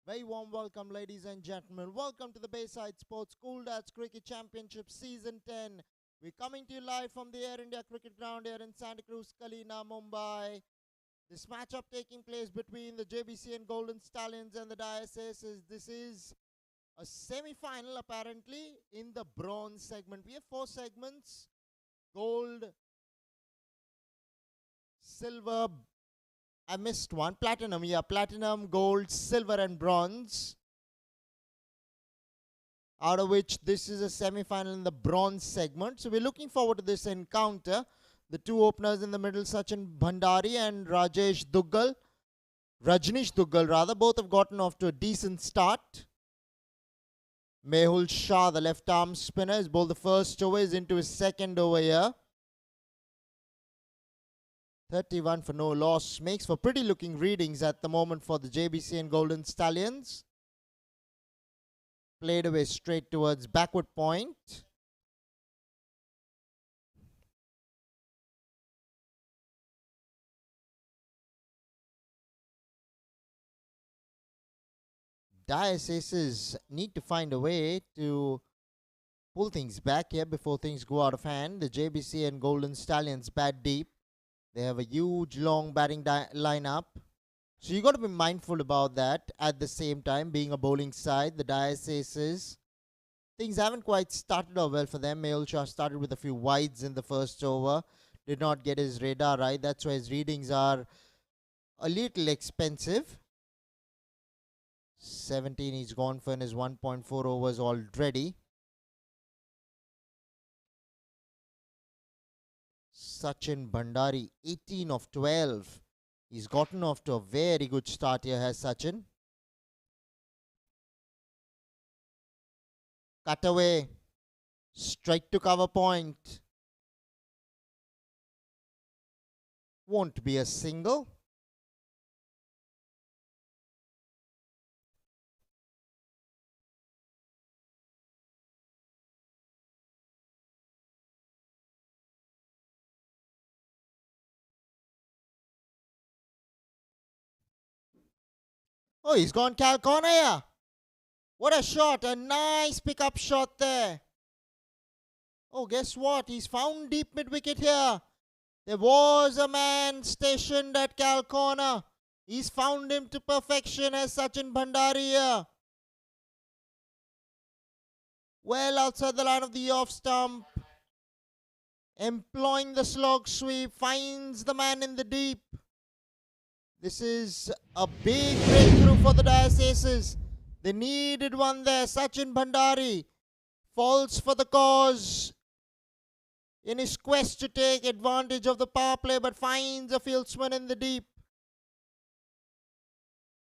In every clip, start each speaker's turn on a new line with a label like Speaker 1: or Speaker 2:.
Speaker 1: Very warm welcome, ladies and gentlemen. Welcome to the Bayside Sports Cool Dads Cricket Championship Season 10. We're coming to you live from the Air India Cricket Ground here in Santa Cruz, KALINA, Mumbai. This matchup taking place between the Jbcn Golden Stallions and the Dais. This is a semi-final apparently in the bronze segment. We have 4 segments: gold, silver, I missed one. Platinum, yeah. Platinum, gold, silver, and bronze. Out of which this is a semi-final in the bronze segment. So we're looking forward to this encounter. The two openers in the middle, Sachin Bhandari and Rajnish Duggal rather, both have gotten off to a decent start. Mehul Shah, the left-arm spinner, is bowled the first over, is into his second over here. 31 for no loss. Makes for pretty looking readings at the moment for the Jbcn Golden Stallions. Played away straight towards backward point. Dais Aces need to find a way to pull things back here before things go out of hand. The Jbcn Golden Stallions bat deep. They have a huge long batting lineup. So you got to be mindful about that. At the same time, being a bowling side, the Dais Aces, things haven't quite started off well for them. Mehul Shah started with a few wides in the first over. Did not get his radar right. That's why his readings are a little expensive. 17 he's gone for in his 1.4 overs already. Sachin Bhandari, 18 of 12. He's gotten off to a very good start here, has Sachin. Cut away. Strike to cover point. Won't be a single. Oh, he's gone Kalkona here. What a shot. A nice pickup shot there. Oh, guess what? He's found deep mid-wicket here. There was a man stationed at Kalkona. He's found him to perfection as Sachin Bhandari here. Well outside the line of the off stump. Employing the slog sweep. Finds the man in the deep. This is a big breakthrough for the Dais Aces. They needed one there. Sachin Bhandari falls for the cause in his quest to take advantage of the power play, but finds a fieldsman in the deep.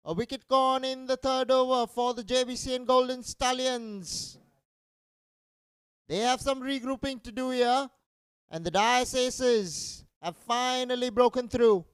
Speaker 1: A wicket gone in the third over for the Jbcn Golden Stallions. They have some regrouping to do here, and the Dais Aces have finally broken through.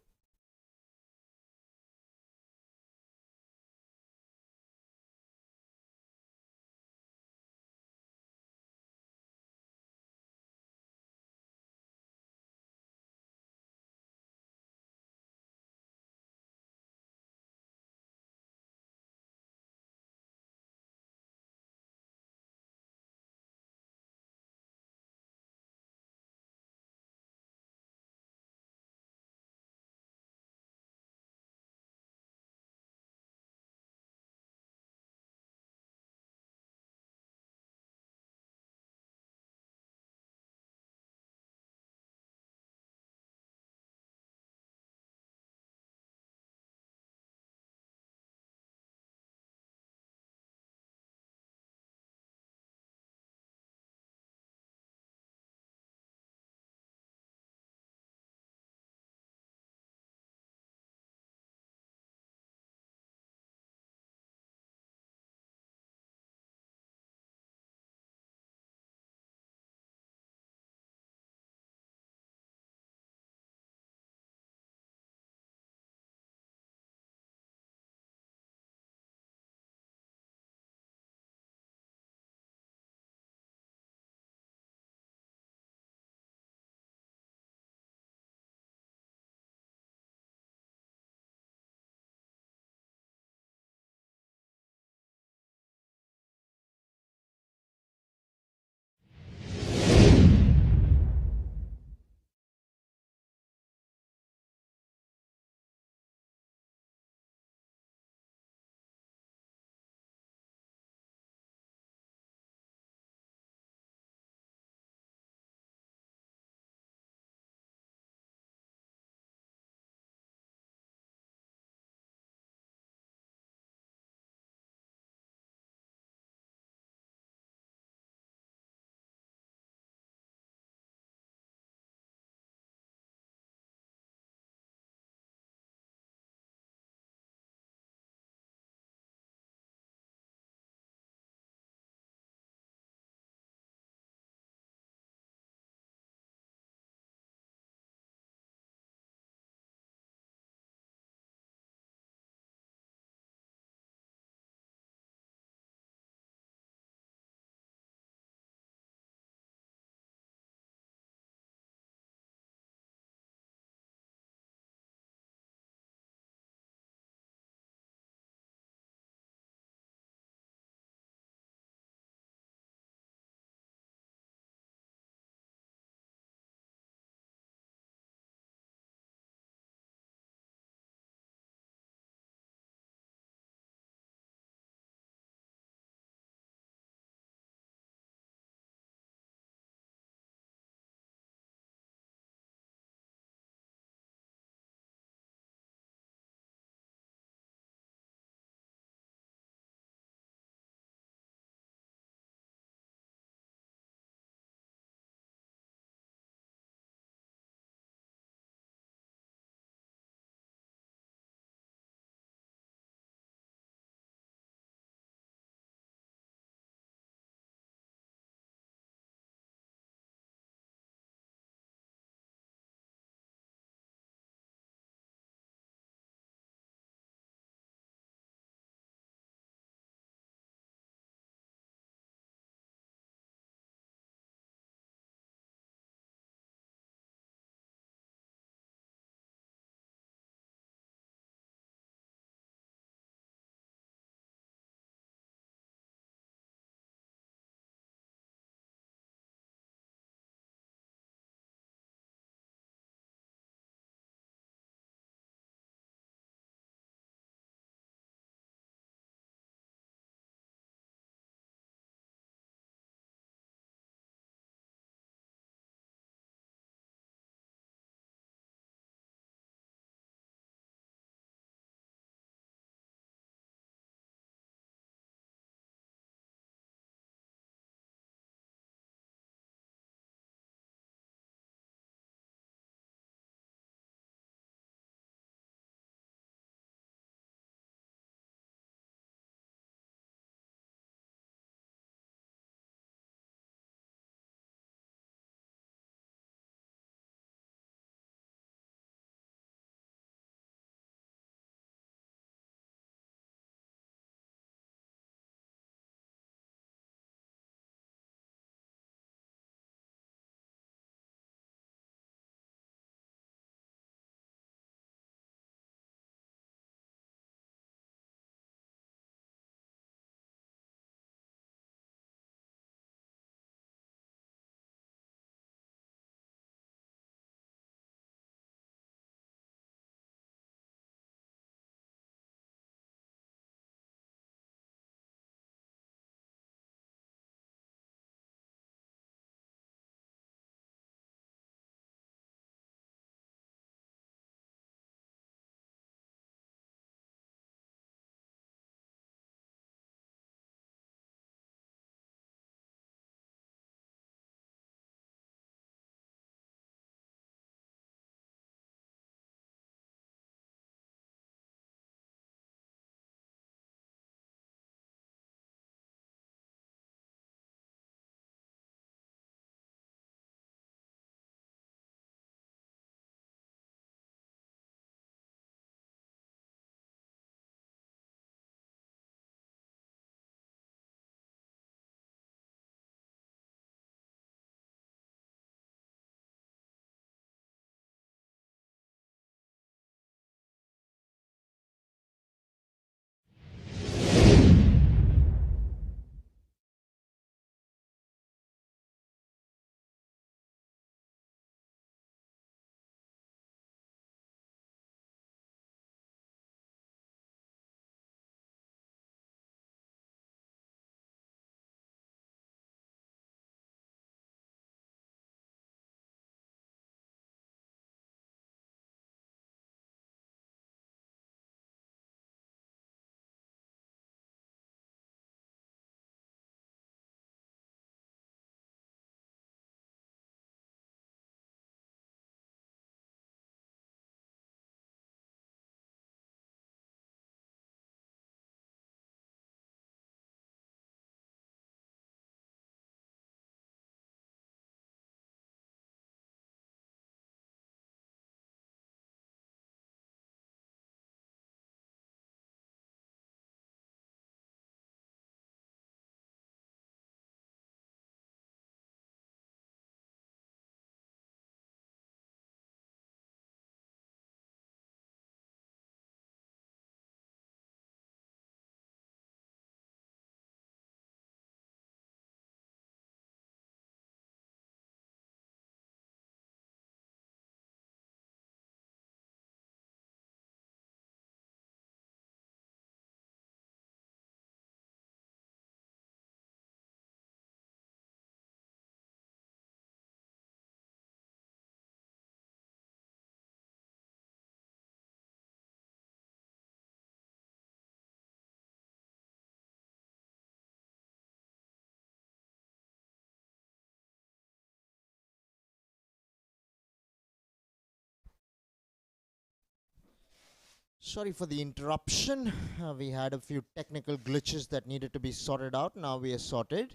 Speaker 1: Sorry for the interruption. We had a few technical glitches that needed to be sorted out. Now we are sorted.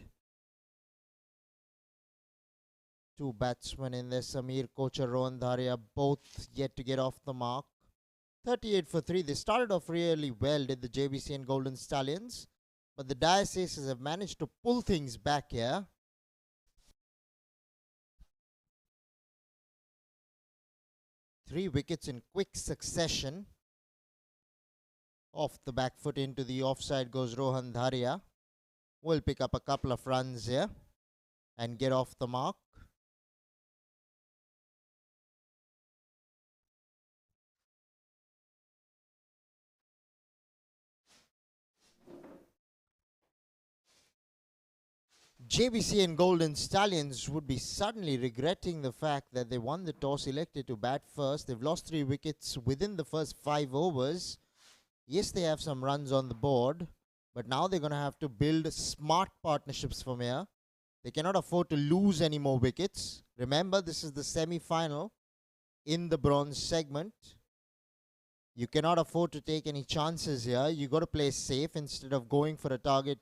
Speaker 1: Two batsmen in there, Samir Kochar, Rohan Dharia, both yet to get off the mark. 38 for 3. They started off really well, did the JBCN Golden Stallions. But the Dais Aces have managed to pull things back here. 3 wickets in quick succession. Off the back foot into the offside goes Rohan Dharia. Will pick up a couple of runs here and get off the mark. JBC and Golden Stallions would be suddenly regretting the fact that they won the toss, elected to bat first. They've lost 3 wickets within the first 5 overs. Yes, they have some runs on the board, but now they're going to have to build smart partnerships from here. They cannot afford to lose any more wickets. Remember, this is the semi-final in the bronze segment. You cannot afford to take any chances here. You got to play safe instead of going for a target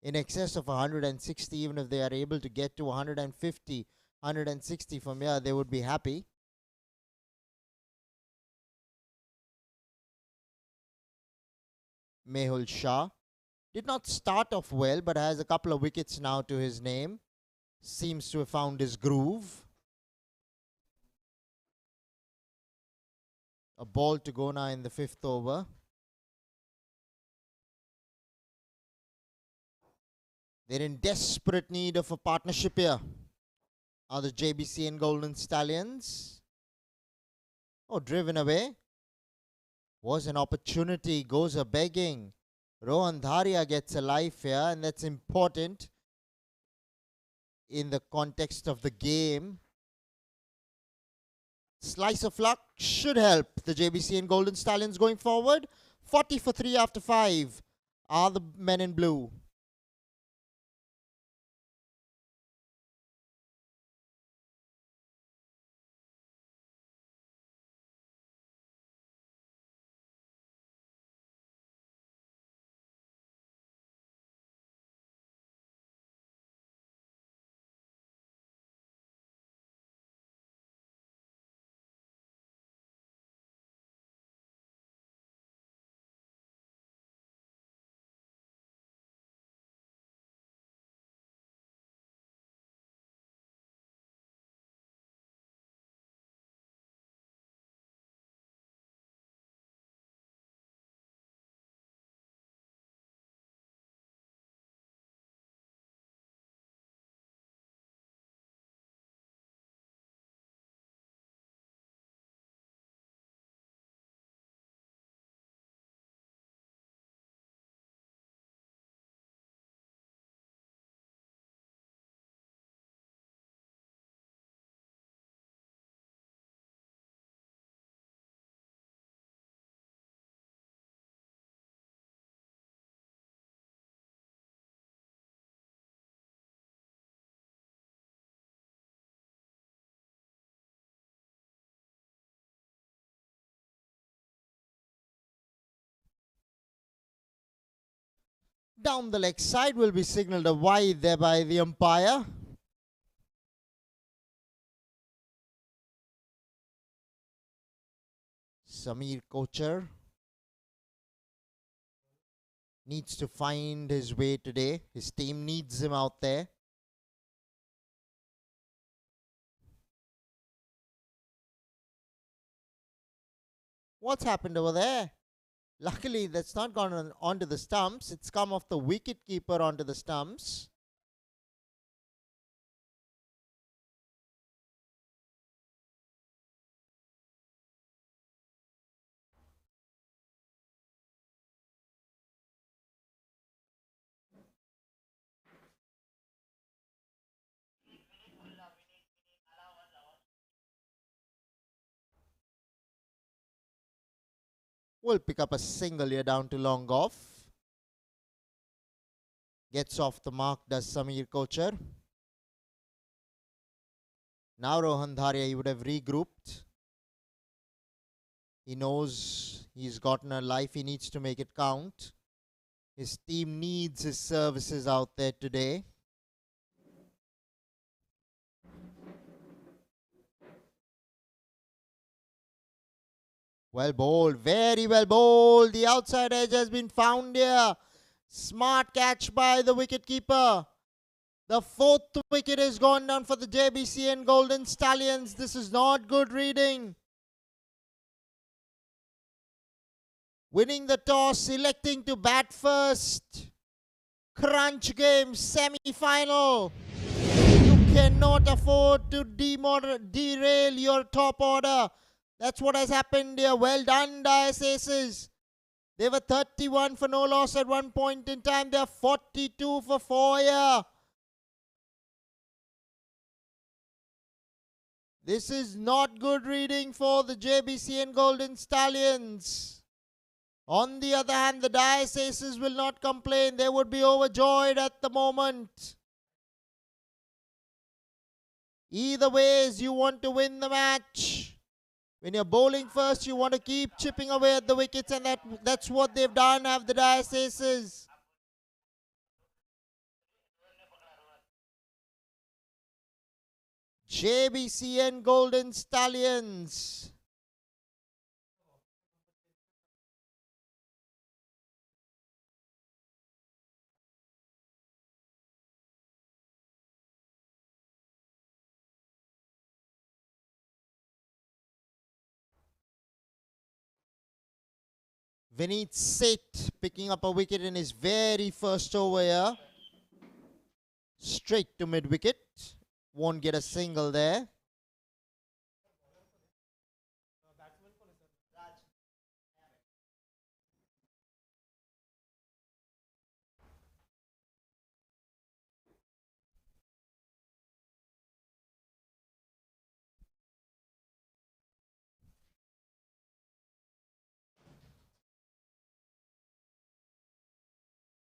Speaker 1: in excess of 160. Even if they are able to get to 150, 160 from here, they would be happy. Mehul Shah did not start off well, but has a couple of wickets now to his name. Seems to have found his groove. A ball to go now in the 5th over. They're in desperate need of a partnership here. Are the JBC and Golden Stallions? Oh, driven away. Was an opportunity, goes a begging. Rohan Dharia gets a life here, and that's important in the context of the game. Slice of luck should help the JBC and Golden Stallions going forward. 40 for 3 after 5 are the men in blue. Down the leg side will be signalled a wide there by the umpire. Samir Kochar needs to find his way today. His team needs him out there. What's happened over there? Luckily, that's not gone onto the stumps. It's come off the wicket keeper onto the stumps. Will pick up a single here down to long off. Gets off the mark, does Samir Kochar. Now Rohan Dharia, he would have regrouped. He knows He's gotten a life. He needs to make it count. His team needs his services out there today. Well bowled. Very well bowled. The outside edge has been found here. Smart catch by the wicketkeeper. The fourth wicket has gone down for the Jbcn Golden Stallions. This is not good reading. Winning the toss, electing to bat first. Crunch game, semi-final. You cannot afford to derail your top order. That's what has happened here. Well done, Dais Aces. They were 31 for no loss at one point in time. They're 42 for 4 here. This is not good reading for the Jbcn Golden Stallions. On the other hand, the Dais Aces will not complain. They would be overjoyed at the moment. Either ways, you want to win the match. When you're bowling first, you want to keep chipping away at the wickets, and that's what they've done, have the Dais Aces. Jbcn Golden Stallions. Vineet Seth picking up a wicket in his very first over here. Straight to mid-wicket. Won't get a single there.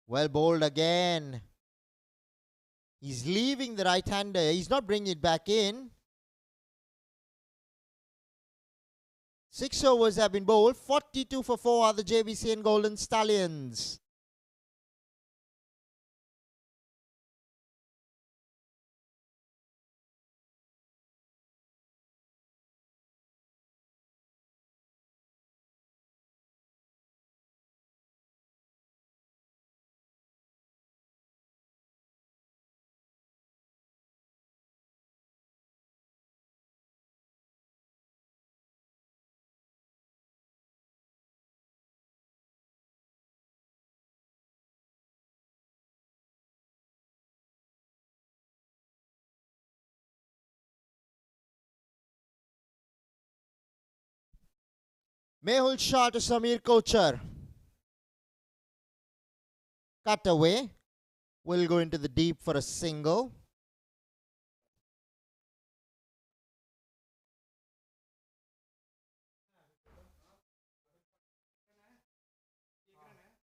Speaker 1: Well bowled again. He's leaving the right-hander. He's not bringing it back in. 6 overs have been bowled. 42 for 4 are the Jbcn Golden Stallions. Mehul Shah to Samir Kochar. Cut away. Will go into the deep for a single.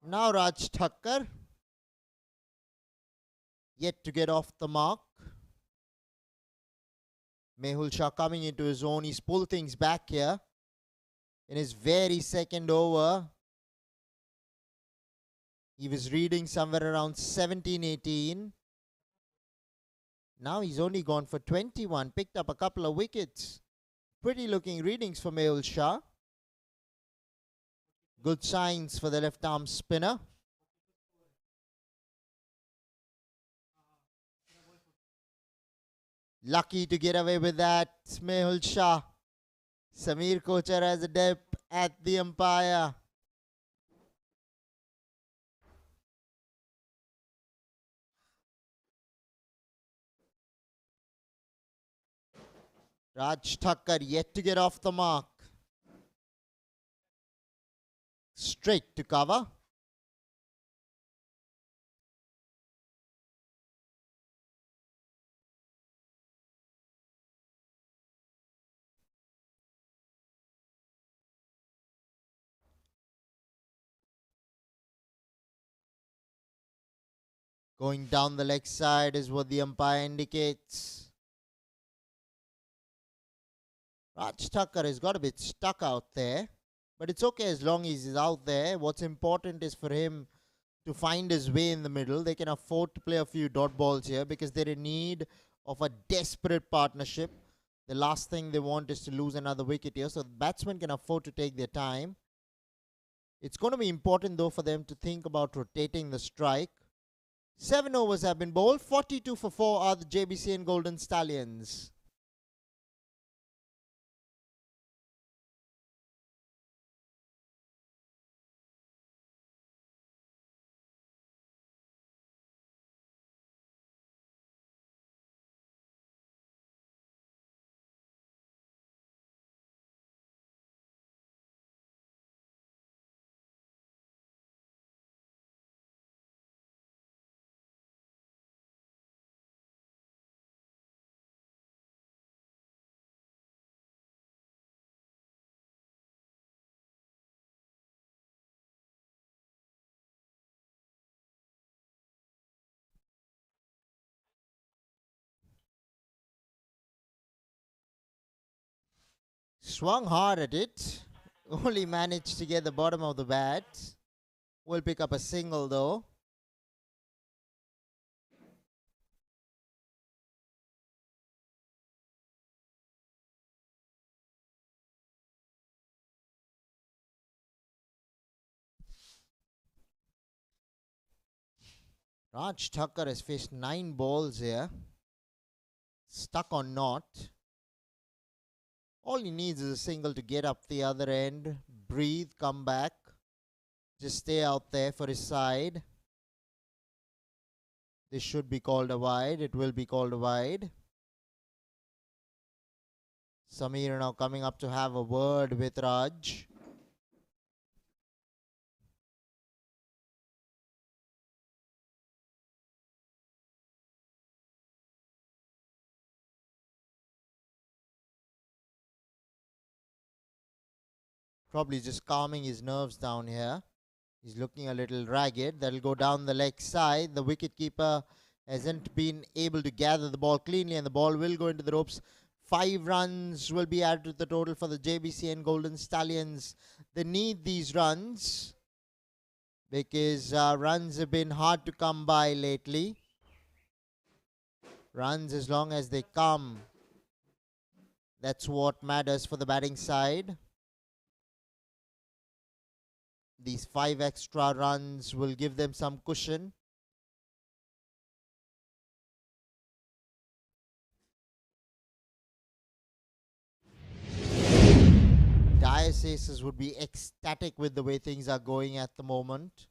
Speaker 1: Now Raj Thakkar. Yet to get off the mark. Mehul Shah coming into his own. He's pulled things back here. In his very second over, he was reading somewhere around 17-18. Now he's only gone for 21. Picked up a couple of wickets. Pretty looking readings for Mehul Shah. Good signs for the left arm spinner. Lucky to get away with that, Mehul Shah. Samir Kochar has a dip at the umpire. Raj Thakkar yet to get off the mark. Straight to cover. Going down the leg side is what the umpire indicates. Raj Thakkar has got a bit stuck out there. But it's okay as long as he's out there. What's important is for him to find his way in the middle. They can afford to play a few dot balls here because they're in need of a desperate partnership. The last thing they want is to lose another wicket here. So the batsmen can afford to take their time. It's going to be important though for them to think about rotating the strike. 7 overs have been bowled. 42 for 4 are the JBCN Golden Stallions. Swung hard at it. Only managed to get the bottom of the bat. Will pick up a single though. Raj Thakkar has faced 9 balls here. Stuck on not. All he needs is a single to get up the other end. Breathe, come back. Just stay out there for his side. This should be called a wide. It will be called a wide. Samir now coming up to have a word with Raj. Probably just calming his nerves down here. He's looking a little ragged. That'll go down the leg side. The wicketkeeper hasn't been able to gather the ball cleanly, and the ball will go into the ropes. 5 runs will be added to the total for the JBCN Golden Stallions. They need these runs because runs have been hard to come by lately. Runs, as long as they come, that's what matters for the batting side. These 5 extra runs will give them some cushion. Dais would be ecstatic with the way things are going at the moment.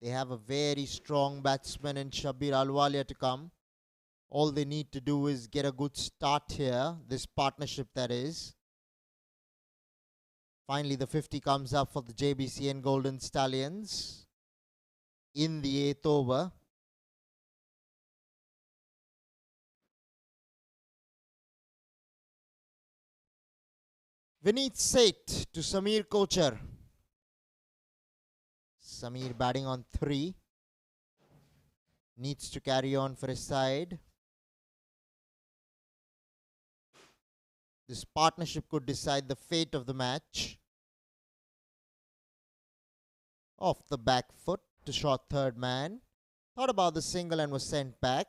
Speaker 1: They have a very strong batsman in Shabir Alwalia to come. All they need to do is get a good start here, this partnership that is. Finally, the 50 comes up for the JBCN Golden Stallions in the 8th over. Vineet Seth to Samir Kochar. Samir batting on 3. Needs to carry on for his side. This partnership could decide the fate of the match. Off the back foot to short third man. Thought about the single and was sent back.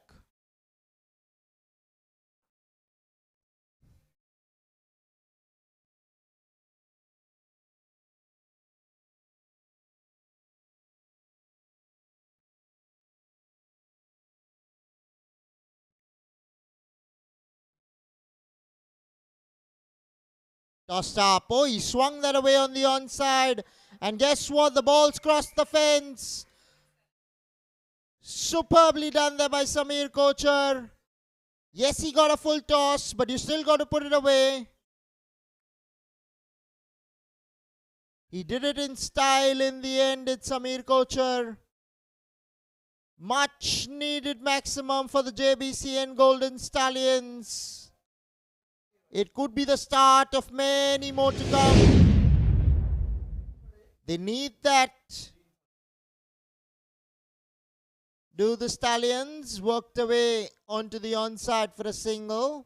Speaker 1: Tossed up. Oh, he swung that away on the onside. And guess what? The ball's crossed the fence. Superbly done there by Samir Kochar. Yes, he got a full toss, but you still got to put it away. He did it in style in the end. It's Samir Kochar. Much needed maximum for the JBCN Golden Stallions. It could be the start of many more to come. They need that. Do the Stallions worked away onto the onside for a single?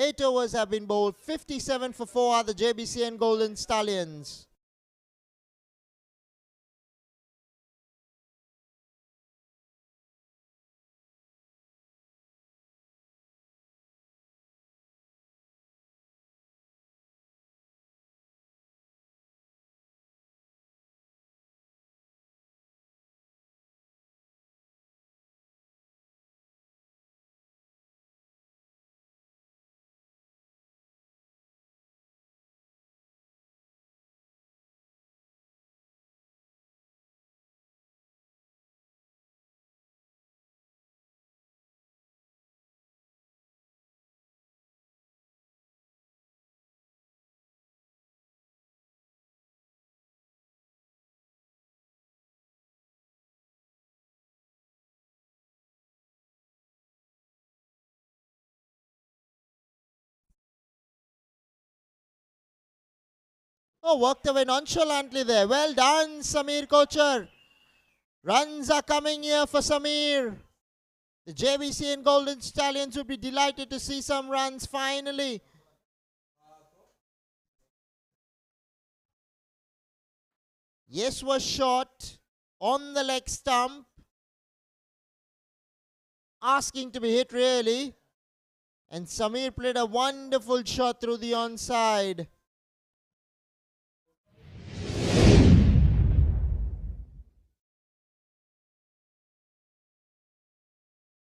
Speaker 1: 8 overs have been bowled. 57 for 4 are the JBCN Golden Stallions. Oh, worked away nonchalantly there. Well done, Samir Kochar. Runs are coming here for Samir. The JBCN Golden Stallions would be delighted to see some runs finally. Yes was shot on the leg stump. Asking to be hit really. And Samir played a wonderful shot through the onside.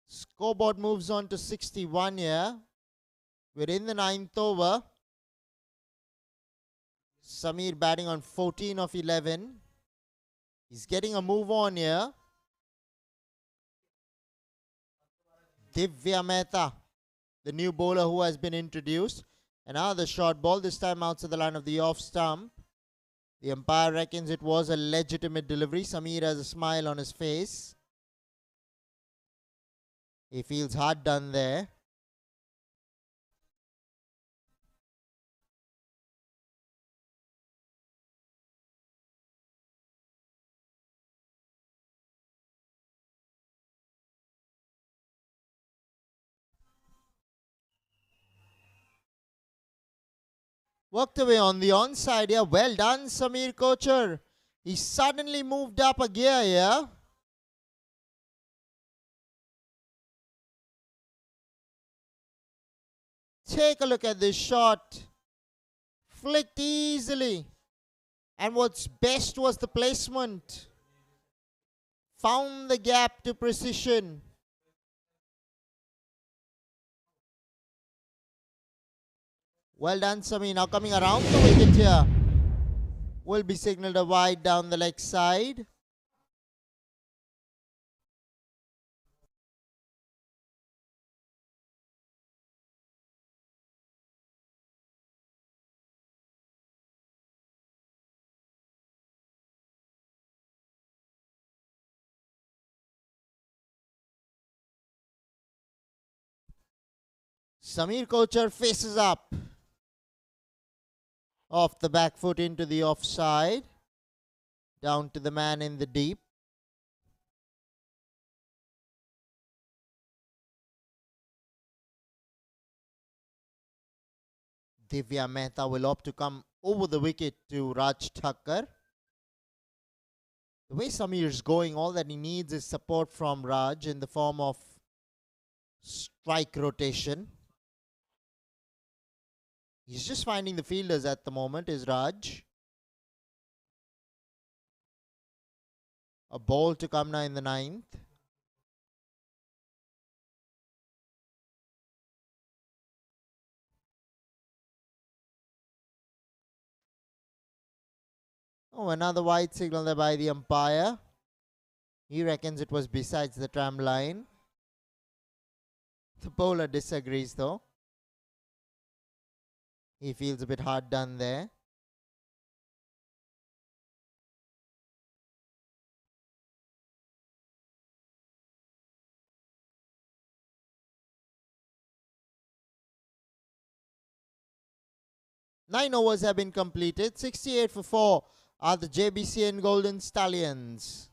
Speaker 1: Scoreboard moves on to 61 here. We're in the 9th over. Samir batting on 14 of 11. He's getting a move on here. Divya Mehta, the new bowler who has been introduced. Another short ball, this time outside the line of the off stump. The umpire reckons it was a legitimate delivery. Samir has a smile on his face. He feels hard done there. Worked away on the onside here. Well done, Samir Kochar. He suddenly moved up a gear here. Take a look at this shot. Flicked easily. And what's best was the placement. Found the gap to precision. Well done, Samir. Now coming around the wicket here. Will be signalled a wide down the leg side. Samir Kochar faces up. Off the back foot into the offside. Down to the man in the deep. Divya Mehta will opt to come over the wicket to Raj Thakkar. The way Samir is going, all that he needs is support from Raj in the form of strike rotation. He's just finding the fielders at the moment, is Raj. A ball to come now in the 9th. Oh, another wide signal there by the umpire. He reckons it was besides the tram line. The bowler disagrees though. He feels a bit hard done there. Nine overs have been completed. 68 for 4 are the JBCN Golden Stallions.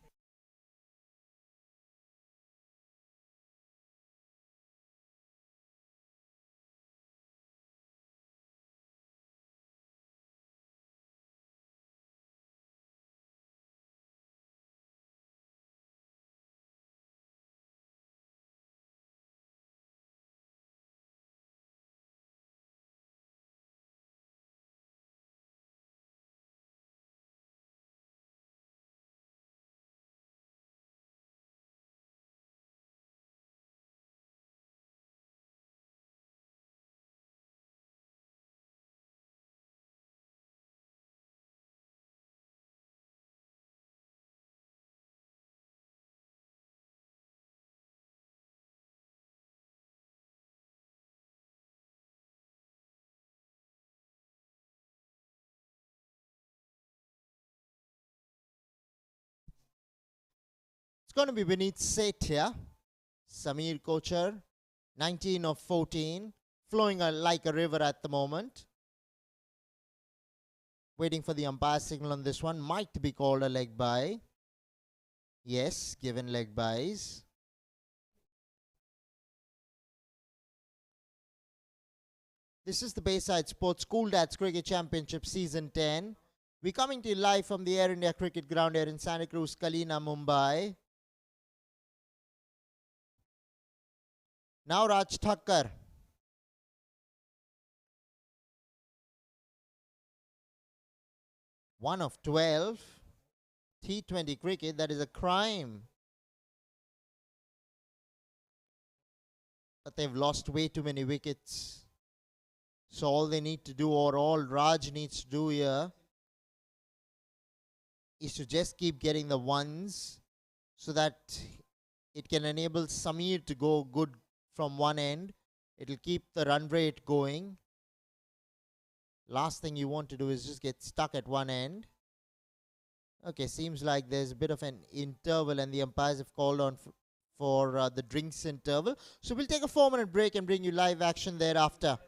Speaker 1: going to be Vineet Seth here. Samir Kochar, 19 of 14, flowing like a river at the moment. Waiting for the umpire signal on this one. Might be called a leg bye. Yes, given leg byes. This is the Bayside Sports School Dads Cricket Championship Season 10. We're coming to you live from the Air India Cricket Ground here in Santa Cruz, KALINA, Mumbai. Now Raj Thakkar. One of 12. T20 cricket, that is a crime. But they've lost way too many wickets. So all they need to do, or all Raj needs to do here, is to just keep getting the ones so that it can enable Samir to go good from one end. It'll keep the run rate going. Last thing you want to do is just get stuck at one end. Okay, seems like there's a bit of an interval and the umpires have called on for the drinks interval. So we'll take a 4-minute break and bring you live action thereafter.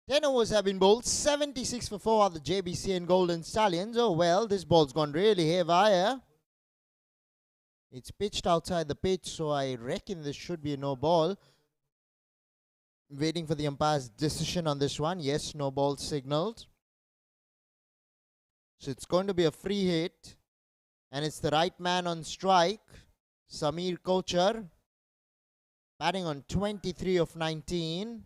Speaker 1: 10 overs have been bowled. 76 for 4 are the JBCN Golden Stallions. Oh well, this ball's gone really haywire. It's pitched outside the pitch, so I reckon this should be a no ball. Waiting for the umpire's decision on this one. Yes, no ball signaled. So it's going to be a free hit. And it's the right man on strike. Samir Kochar. Batting on 23 of 19.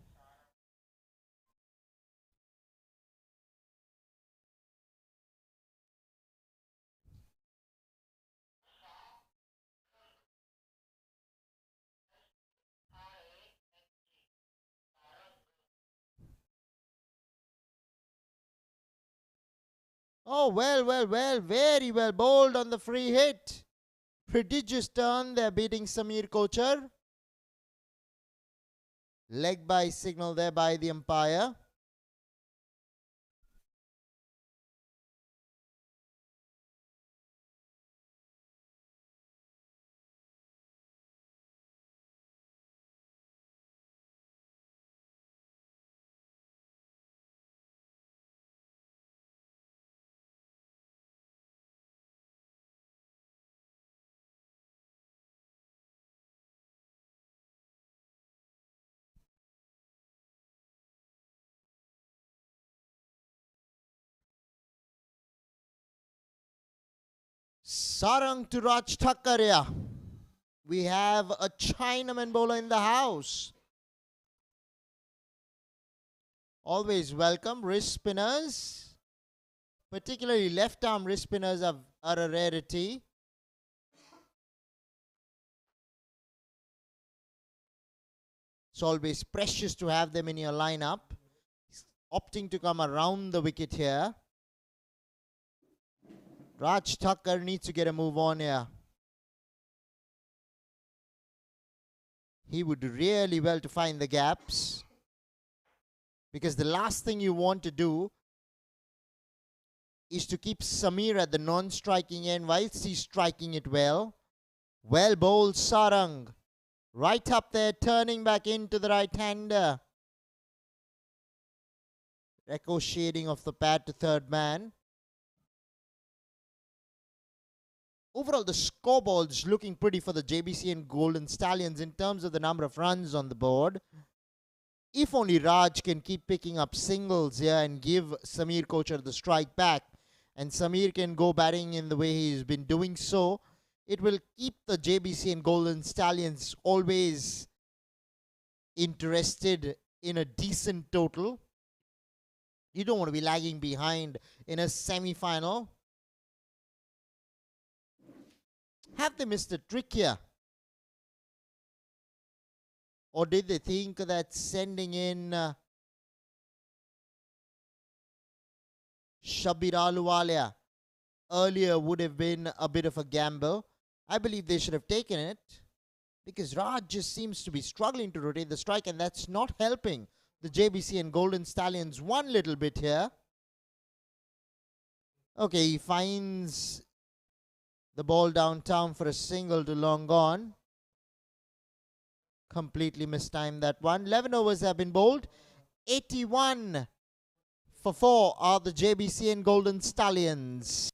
Speaker 1: Oh, well. Very well bowled on the free hit. Prodigious turn. They're beating Samir Kochar. Leg by signal there by the umpire. Sarang to Raj Thakkaria. We have a Chinaman bowler in the house. Always welcome. Wrist spinners, particularly left arm wrist spinners, are a rarity. It's always precious to have them in your lineup. He's opting to come around the wicket here. Raj Thakkar needs to get a move on here. He would do really well to find the gaps. Because the last thing you want to do is to keep Samir at the non-striking end whilst he's striking it well. Well bowled Sarang. Right up there, turning back into the right-hander. Ricocheting off the pad to third man. Overall, the scoreboard's looking pretty for the JBCN Golden Stallions in terms of the number of runs on the board. If only Raj can keep picking up singles here and give Samir Kochar the strike back, and Samir can go batting in the way he's been doing so, it will keep the JBCN Golden Stallions always interested in a decent total. You don't want to be lagging behind in a semi-final. Have they missed a trick here? Or did they think that sending in Shabir Ahluwalia earlier would have been a bit of a gamble? I believe they should have taken it, because Raj just seems to be struggling to rotate the strike, and that's not helping the JBCN Golden Stallions one little bit here. Okay, he finds the ball downtown for a single to long gone. Completely mistimed that one. 11 overs have been bowled. 81 for 4 are the JBCN Golden Stallions.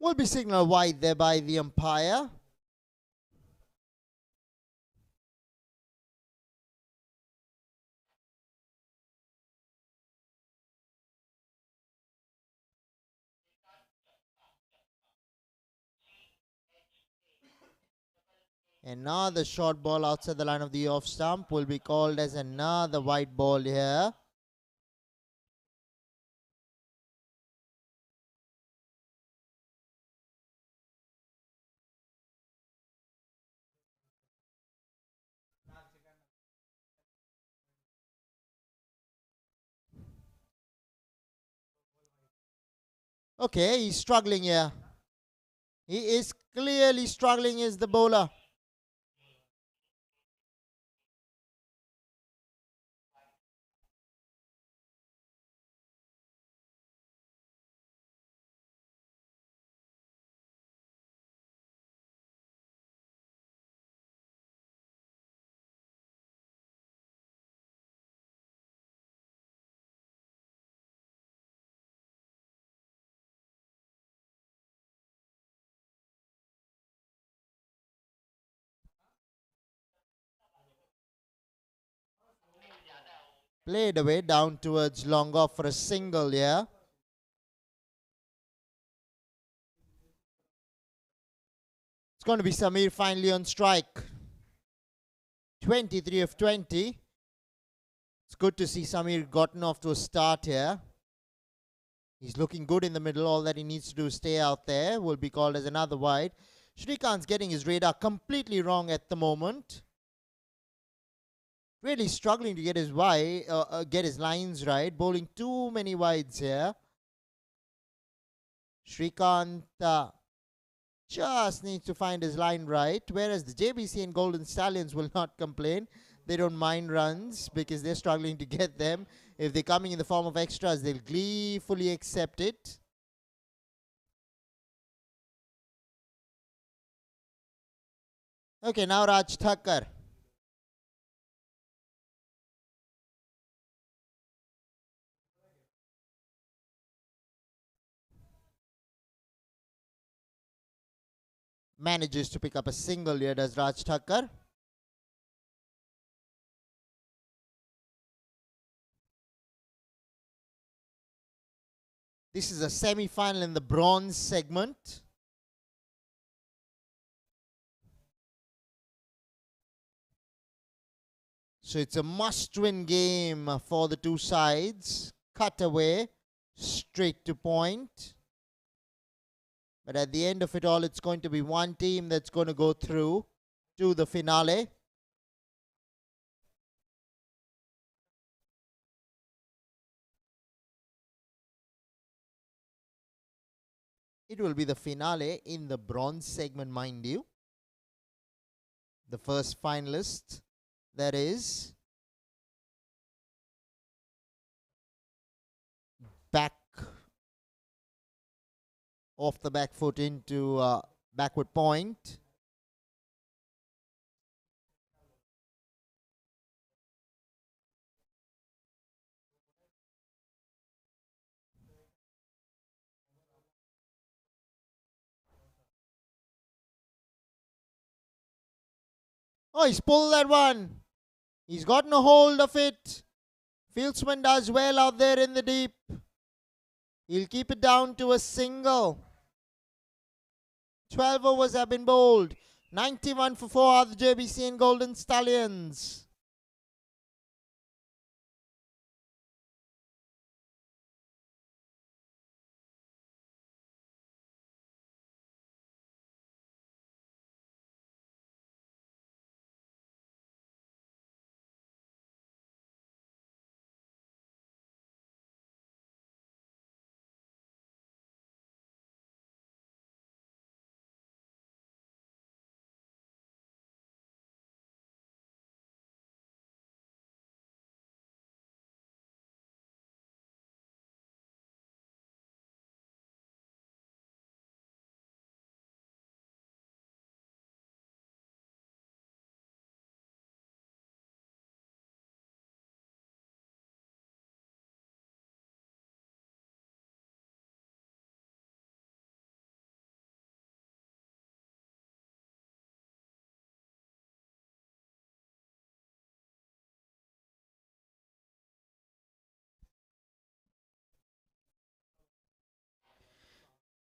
Speaker 1: Will be signaled wide there by the umpire. Another short ball outside the line of the off stump will be called as another wide ball here. Okay, he's struggling here. He is clearly struggling as the bowler. Played away down towards long off for a single here. It's going to be Samir finally on strike. 23 of 20. It's good to see Samir gotten off to a start here. He's looking good in the middle. All that he needs to do is stay out there. Will be called as another wide. Shrikant's getting his radar completely wrong at the moment. Really struggling to get his get his lines right. Bowling too many wides here. Shrikant just needs to find his line right. Whereas the JBCN Golden Stallions will not complain. They don't mind runs because they're struggling to get them. If they're coming in the form of extras, they'll gleefully accept it. Okay, now Raj Thakkar. Manages to pick up a single here, does Raj Thakkar. This is a semi-final in the bronze segment. So it's a must-win game for the two sides. Cut away, straight to point. But at the end of it all, it's going to be one team that's going to go through to the finale. It will be the finale in the bronze segment, mind you. The first finalist, that is back off the back foot into backward point. Oh, he's pulled that one. He's gotten a hold of it. Fieldsman does well out there in the deep. He'll keep it down to a single. 12 overs have been bowled. 91 for 4 are the JBCN Golden Stallions.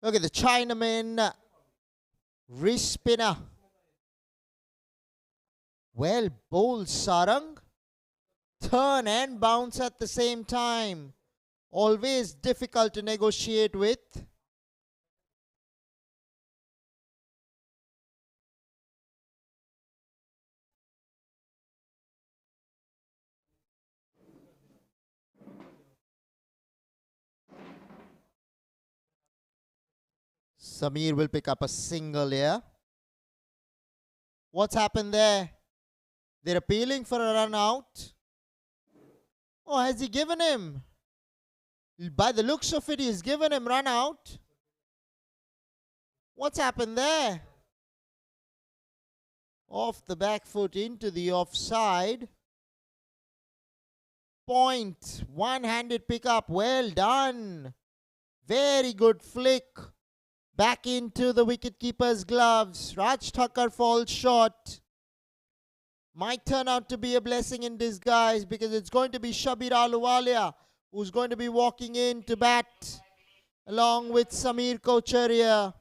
Speaker 1: Look at the Chinaman wrist spinner. Well bowled, Sarang. Turn and bounce at the same time. Always difficult to negotiate with. Samir will pick up a single here. What's happened there? They're appealing for a run out. Oh, has he given him? By the looks of it, he's given him run out. What's happened there? Off the back foot into the offside. Point. One-handed pickup. Well done. Very good flick. Back into the wicketkeeper's gloves. Raj Thakkar falls short. Might turn out to be a blessing in disguise because it's going to be Shabir Ahluwalia who's going to be walking in to bat along with Samir Kocharia.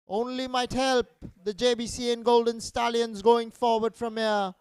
Speaker 1: Only might help the JBCN Golden Stallions going forward from here.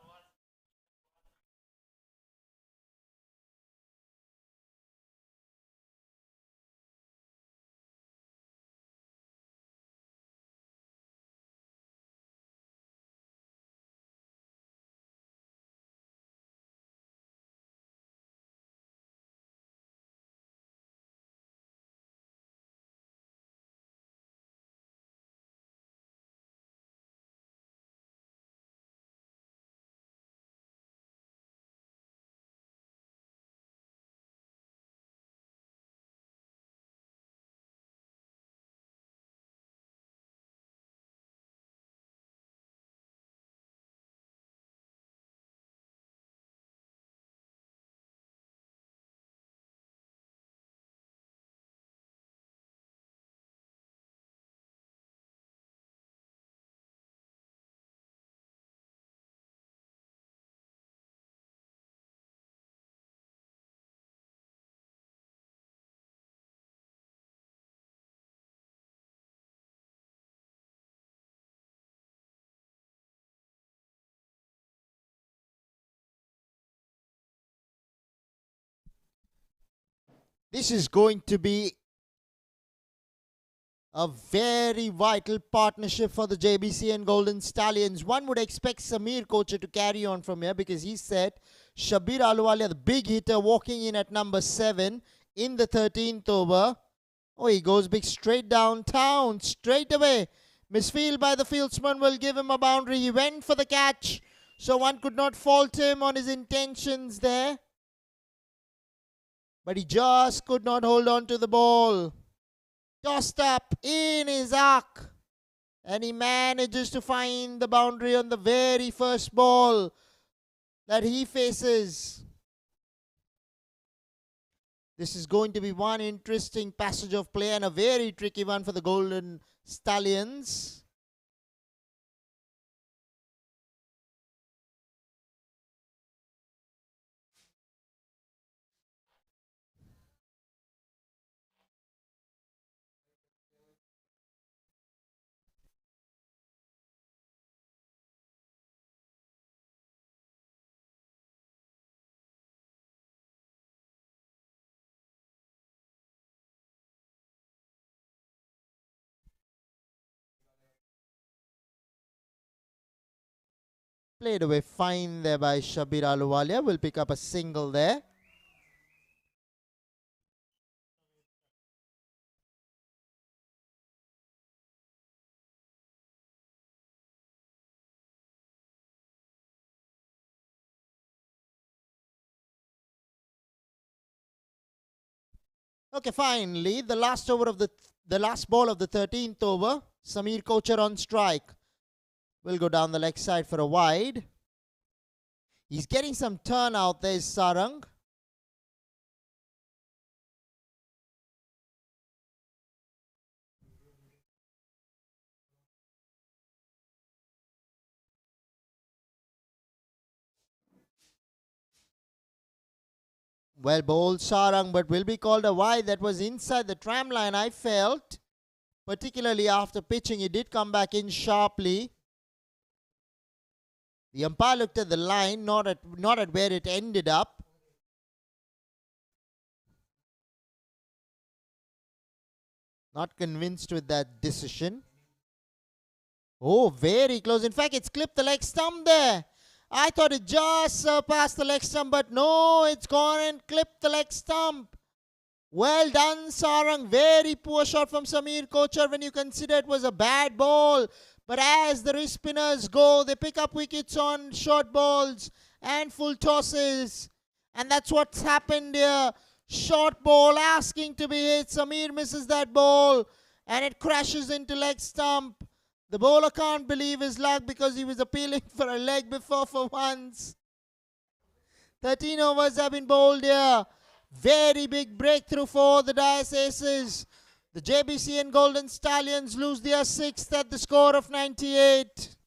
Speaker 1: This is going to be a very vital partnership for the JBCN Golden Stallions. One would expect Samir Kocha to carry on from here because he said Shabir Ahluwalia, the big hitter, walking in at number 7 in the 13th over. Oh, he goes big straight downtown, straight away. Misfield by the fieldsman will give him a boundary. He went for the catch, so one could not fault him on his intentions there. But he just could not hold on to the ball. Tossed up in his arc. And he manages to find the boundary on the very first ball that he faces. This is going to be one interesting passage of play and a very tricky one for the Golden Stallions. Played away fine there by Shabir Ahluwalia. Will pick up a single there. Okay, finally, the last ball of the 13th over. Samir Kocher on strike. Will go down the leg side for a wide. He's getting some turn out there, is Sarang. Well bowled, Sarang, but will be called a wide. That was inside the tram line, I felt. Particularly after pitching, it did come back in sharply. The umpire looked at the line, not at where it ended up. Not convinced with that decision. Oh, very close. In fact, it's clipped the leg stump there. I thought it just surpassed the leg stump, but no, it's gone and clipped the leg stump. Well done, Sarang. Very poor shot from Samir Kochar when you consider it was a bad ball. But as the wrist spinners go, they pick up wickets on short balls and full tosses. And that's what's happened here. Short ball asking to be hit. Samir misses that ball and it crashes into leg stump. The bowler can't believe his luck because he was appealing for a leg before for once. 13 overs have been bowled here. Very big breakthrough for the Dais Aces. The JBCN Golden Stallions lose their sixth at the score of 98.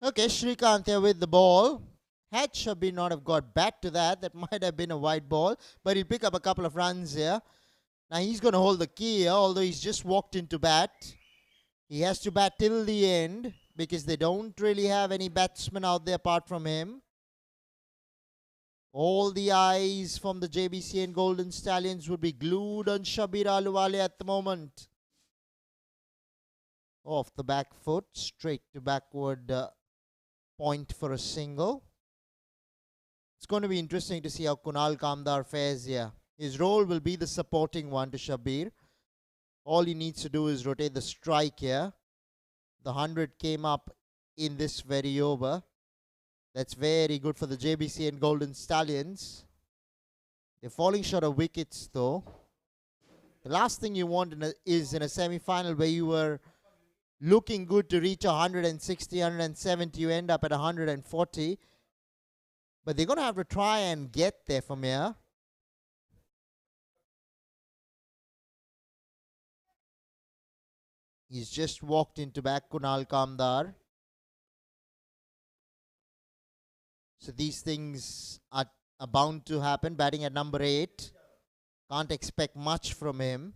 Speaker 1: Okay, Srikanth here with the ball. Had Shabir not have got back to that, that might have been a wide ball. But he'll pick up a couple of runs here. Now he's going to hold the key here, although he's just walked into bat. He has to bat till the end because they don't really have any batsmen out there apart from him. All the eyes from the JBCN Golden Stallions would be glued on Shabir Aluwale at the moment. Off the back foot, straight to backward point for a single. It's going to be interesting to see how Kunal Kamdar fares here. His role will be the supporting one to Shabir. All he needs to do is rotate the strike here. The 100 came up in this very over. That's very good for the JBCN Golden Stallions. They're falling short of wickets though. The last thing you want is in a semi-final where you were looking good to reach 160, 170. You end up at 140. But they're going to have to try and get there from here. He's just walked into back Kunal Kamdar. So these things are bound to happen. Batting at number 8. Can't expect much from him.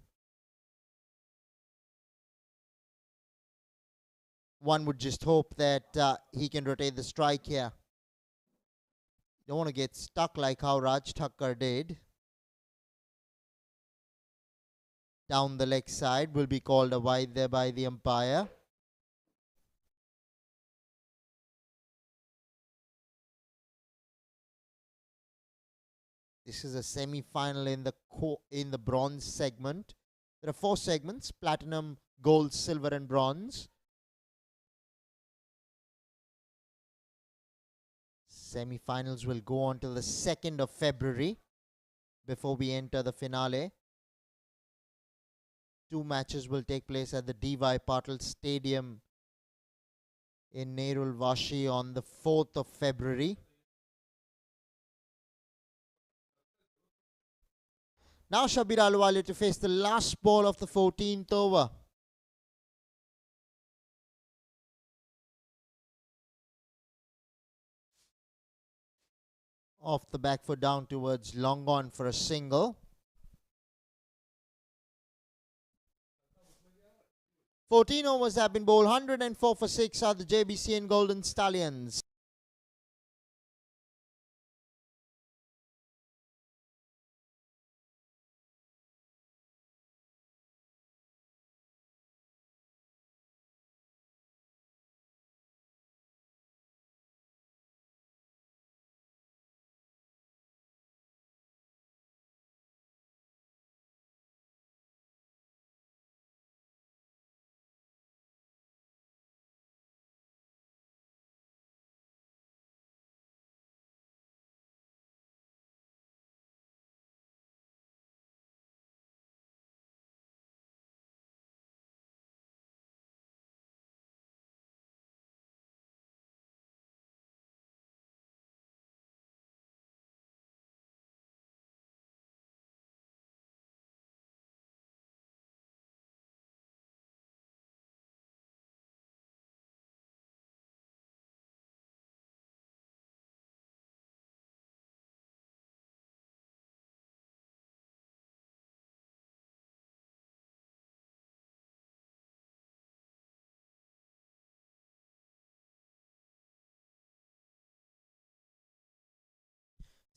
Speaker 1: One would just hope that he can rotate the strike here. Don't want to get stuck like how Raj Thakkar did. Down the leg side will be called a wide there by the umpire. This is a semi-final in the bronze segment. There are 4 segments: platinum, gold, silver, and bronze. Semi-finals will go on till the 2nd of February before we enter the finale. 2 matches will take place at the D.Y. Patil Stadium in Nerul Vashi on the 4th of February. Now Shabir Ahluwalia to face the last ball of the 14th over. Off the back foot down towards long on for a single. 14 overs have been bowled. 104 for 6 are the Jbcn Golden Stallions.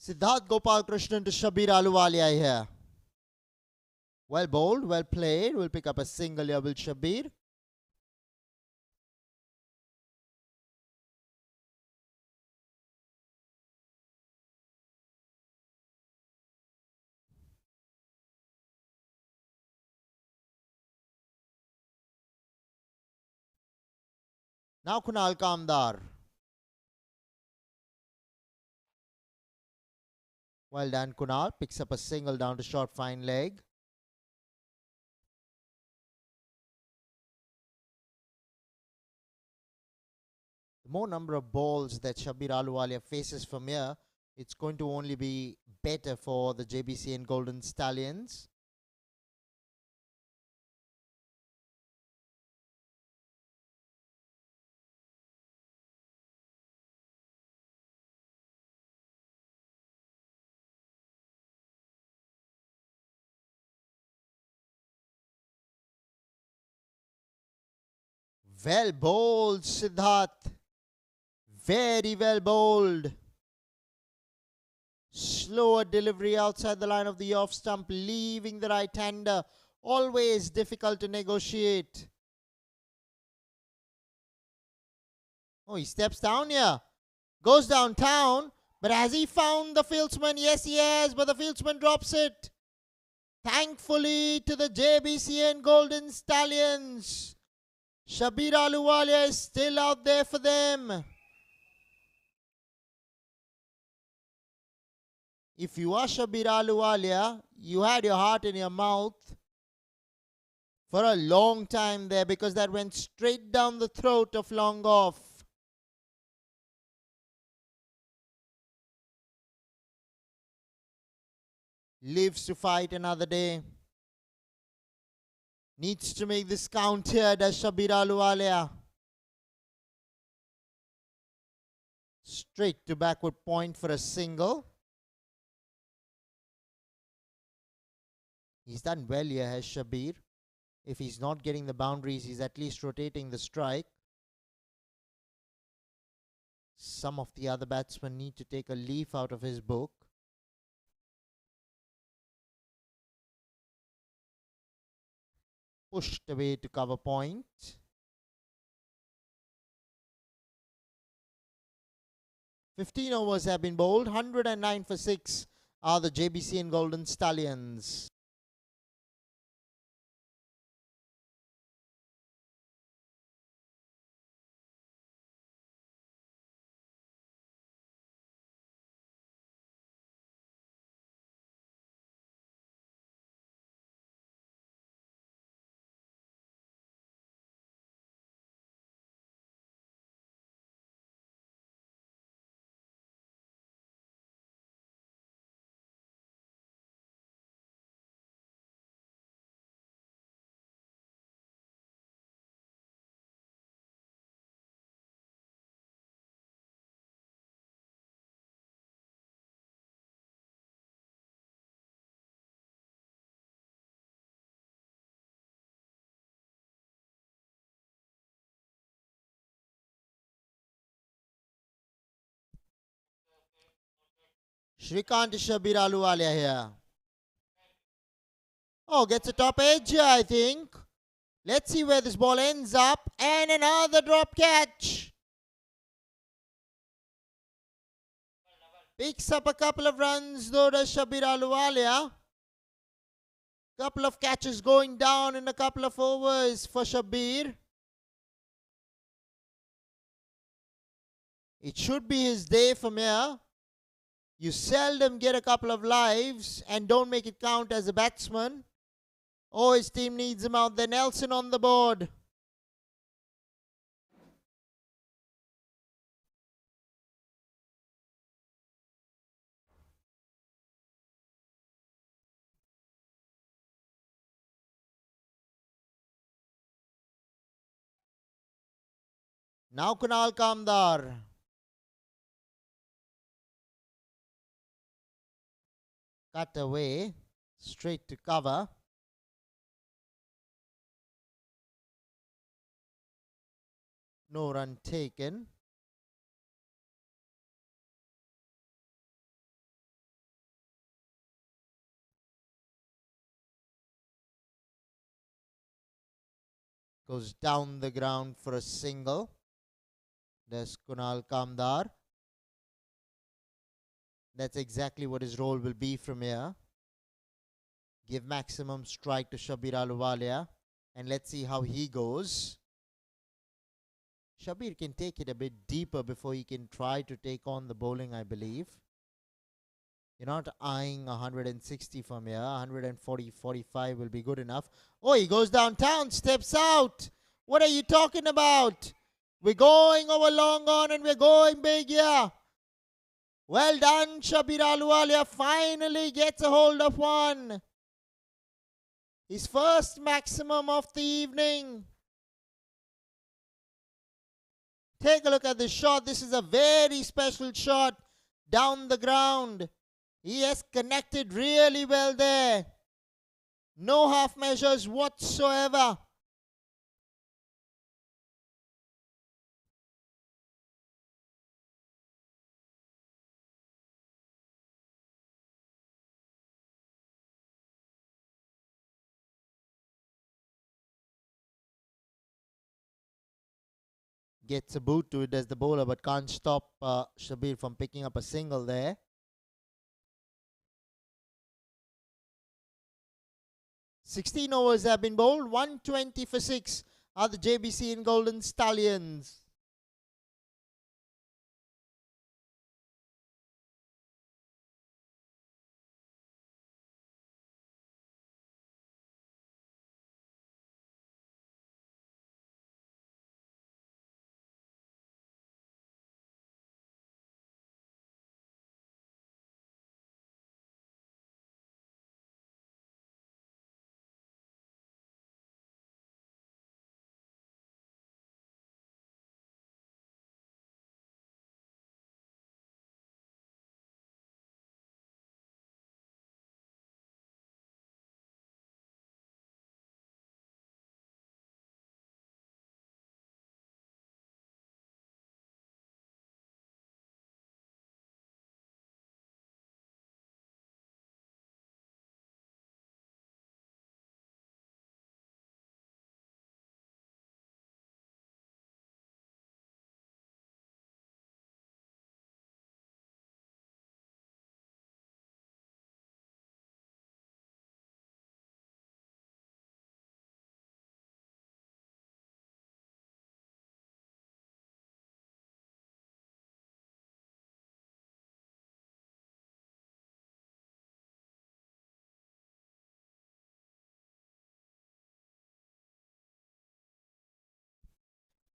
Speaker 1: Siddharth Gopal Krishnan to Shabir Ahluwalia here. Well bowled, well played. Will pick up a single here, will Shabir. Now Kunal Kamdar. Well done, Kunal. Picks up a single down to short fine leg. The more number of balls that Shabir Ahluwalia faces from here, it's going to only be better for the Jbcn Golden Stallions. Well bowled, Siddharth. Very well bowled. Slower delivery outside the line of the off stump, leaving the right-hander. Always difficult to negotiate. Oh, he steps down here. Goes downtown. But has he found the fieldsman? Yes, he has. But the fieldsman drops it. Thankfully to the Jbcn Golden Stallions. Shabir Ahluwalia is still out there for them. If you are Shabir Ahluwalia, you had your heart in your mouth for a long time there, because that went straight down the throat of long off. Lives to fight another day. Needs to make this count here, does Shabir Ahluwalia. Straight to backward point for a single. He's done well here, has Shabir. If he's not getting the boundaries, he's at least rotating the strike. Some of the other batsmen need to take a leaf out of his book. Pushed away to cover point. "15 overs have been bowled. 109 for 6 are the Jbcn Golden Stallions. Shrikant Shabir Ahluwalia here. Oh, gets a top edge, I think. Let's see where this ball ends up. And another drop catch. Picks up a couple of runs, though, does Shabir Ahluwalia. Couple of catches going down in a couple of overs for Shabir. It should be his day from here. You seldom get a couple of lives and don't make it count as a batsman. Oh, his team needs him out there. Nelson on the board. Now Kunal Kamdar. Cut away. Straight to cover. No run taken. Goes down the ground for a single. There's Kunal Kamdar. That's exactly what his role will be from here. Give maximum strike to Shabir Ahluwalia. And let's see how he goes. Shabir can take it a bit deeper before he can try to take on the bowling, I believe. You're not eyeing 160 from here. 140, 45 will be good enough. Oh, he goes downtown, steps out. What are you talking about? We're going over long on and we're going big here. Well done, Shabir Ahluwalia finally gets a hold of one. His first maximum of the evening. Take a look at this shot. This is a very special shot down the ground. He has connected really well there. No half measures whatsoever. Gets a boot to it as the bowler, but can't stop Shabir from picking up a single there. "16 overs have been bowled. 120 for 6 are the Jbcn Golden Stallions.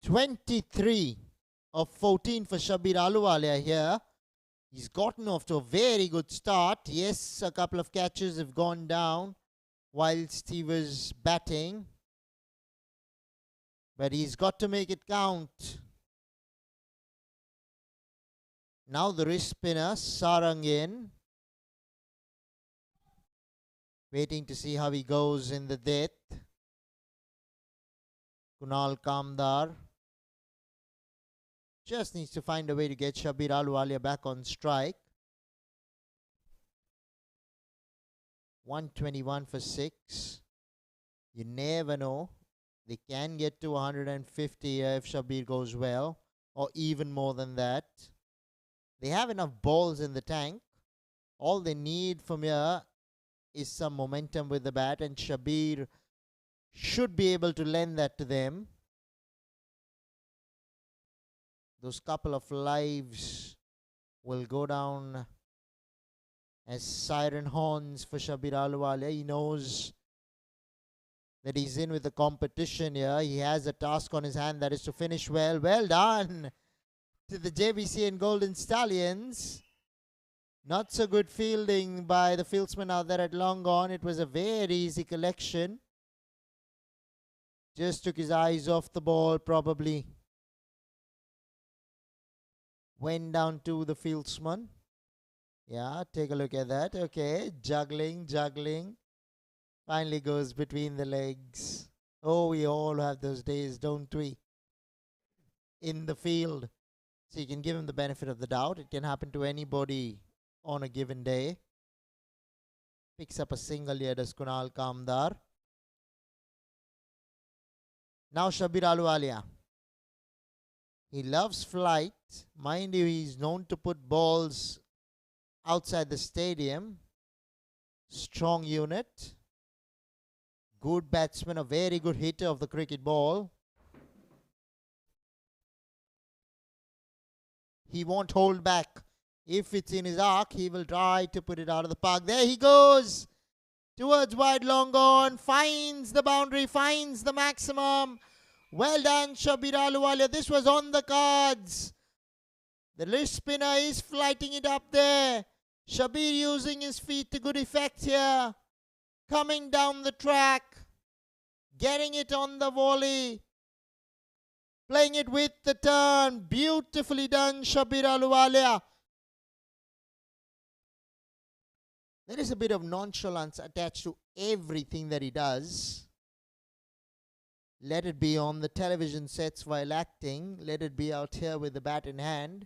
Speaker 1: "23 of 14 for Shabir Ahluwalia here. He's gotten off to a very good start. Yes, a couple of catches have gone down whilst he was batting. But he's got to make it count. Now the wrist spinner, Sarang in. Waiting to see how he goes in the death. Kunal Kamdar just needs to find a way to get Shabir Ahluwalia back on strike. 121 for 6. You never know. They can get to 150 if Shabir goes well, or even more than that. They have enough balls in the tank. All they need from here is some momentum with the bat, and Shabir should be able to lend that to them. Those couple of lives will go down as siren horns for Shabir Ahluwalia. He knows that he's in with the competition here. He has a task on his hand, that is to finish well. Well done to the Jbcn Golden Stallions. Not so good fielding by the fieldsman out there at long on. It was a very easy collection. Just took his eyes off the ball probably. Went down to the fieldsman. Yeah, take a look at that. Okay, juggling. Finally goes between the legs. Oh, we all have those days, don't we? In the field. So you can give him the benefit of the doubt. It can happen to anybody on a given day. Picks up a single here, does Kunal Kamdar. Now Shabir Ahluwalia. He loves flight. Mind you, he's known to put balls outside the stadium. Strong unit. Good batsman, a very good hitter of the cricket ball. He won't hold back. If it's in his arc, he will try to put it out of the park. There he goes. Towards wide, long on. Finds the boundary, finds the maximum. Well done, Shabir Ahluwalia. This was on the cards. The wrist spinner is flighting it up there. Shabir using his feet to good effect here. Coming down the track. Getting it on the volley. Playing it with the turn. Beautifully done, Shabir Ahluwalia. There is a bit of nonchalance attached to everything that he does. Let it be on the television sets while acting. Let it be out here with the bat in hand.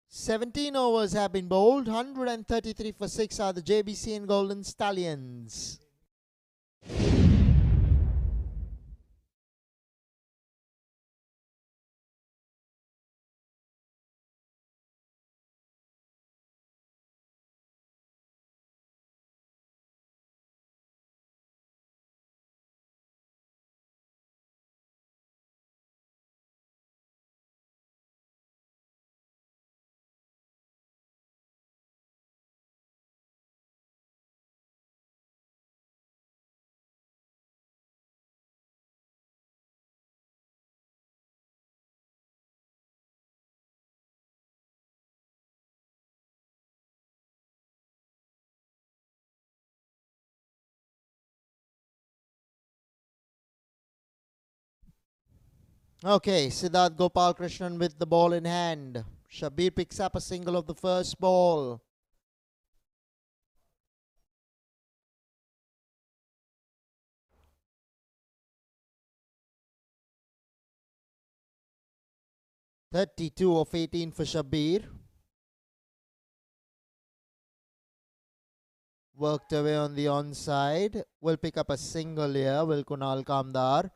Speaker 1: "17 overs have been bowled. 133 for 6 are the Jbcn Golden Stallions. Okay, Siddharth Gopalkrishnan with the ball in hand. Shabir picks up a single of the first ball. "32 of 18 for Shabir. Worked away on the onside. Will pick up a single here. Will Kunal Kamdar.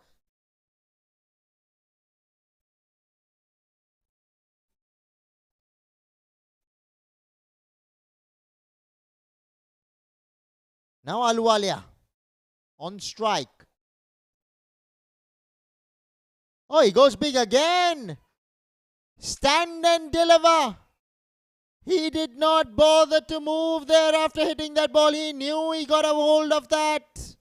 Speaker 1: Now Ahluwalia on strike. Oh, he goes big again. Stand and deliver. He did not bother to move there after hitting that ball. He knew he got a hold of that.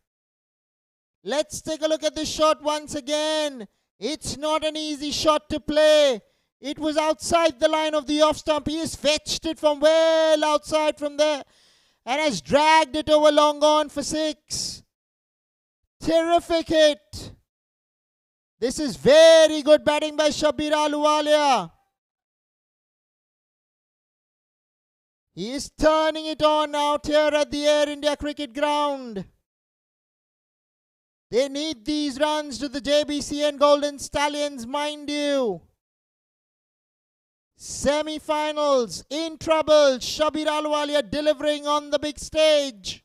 Speaker 1: Let's take a look at this shot once again. It's not an easy shot to play. It was outside the line of the off stump. He has fetched it from well outside from there and has dragged it over long on for 6. Terrific hit. This is very good batting by Shabir Ahluwalia. He is turning it on out here at the Air India Cricket Ground. They need these runs to the JBCN Golden Stallions, mind you. Semi-finals in trouble. Shabir Ahluwalia delivering on the big stage.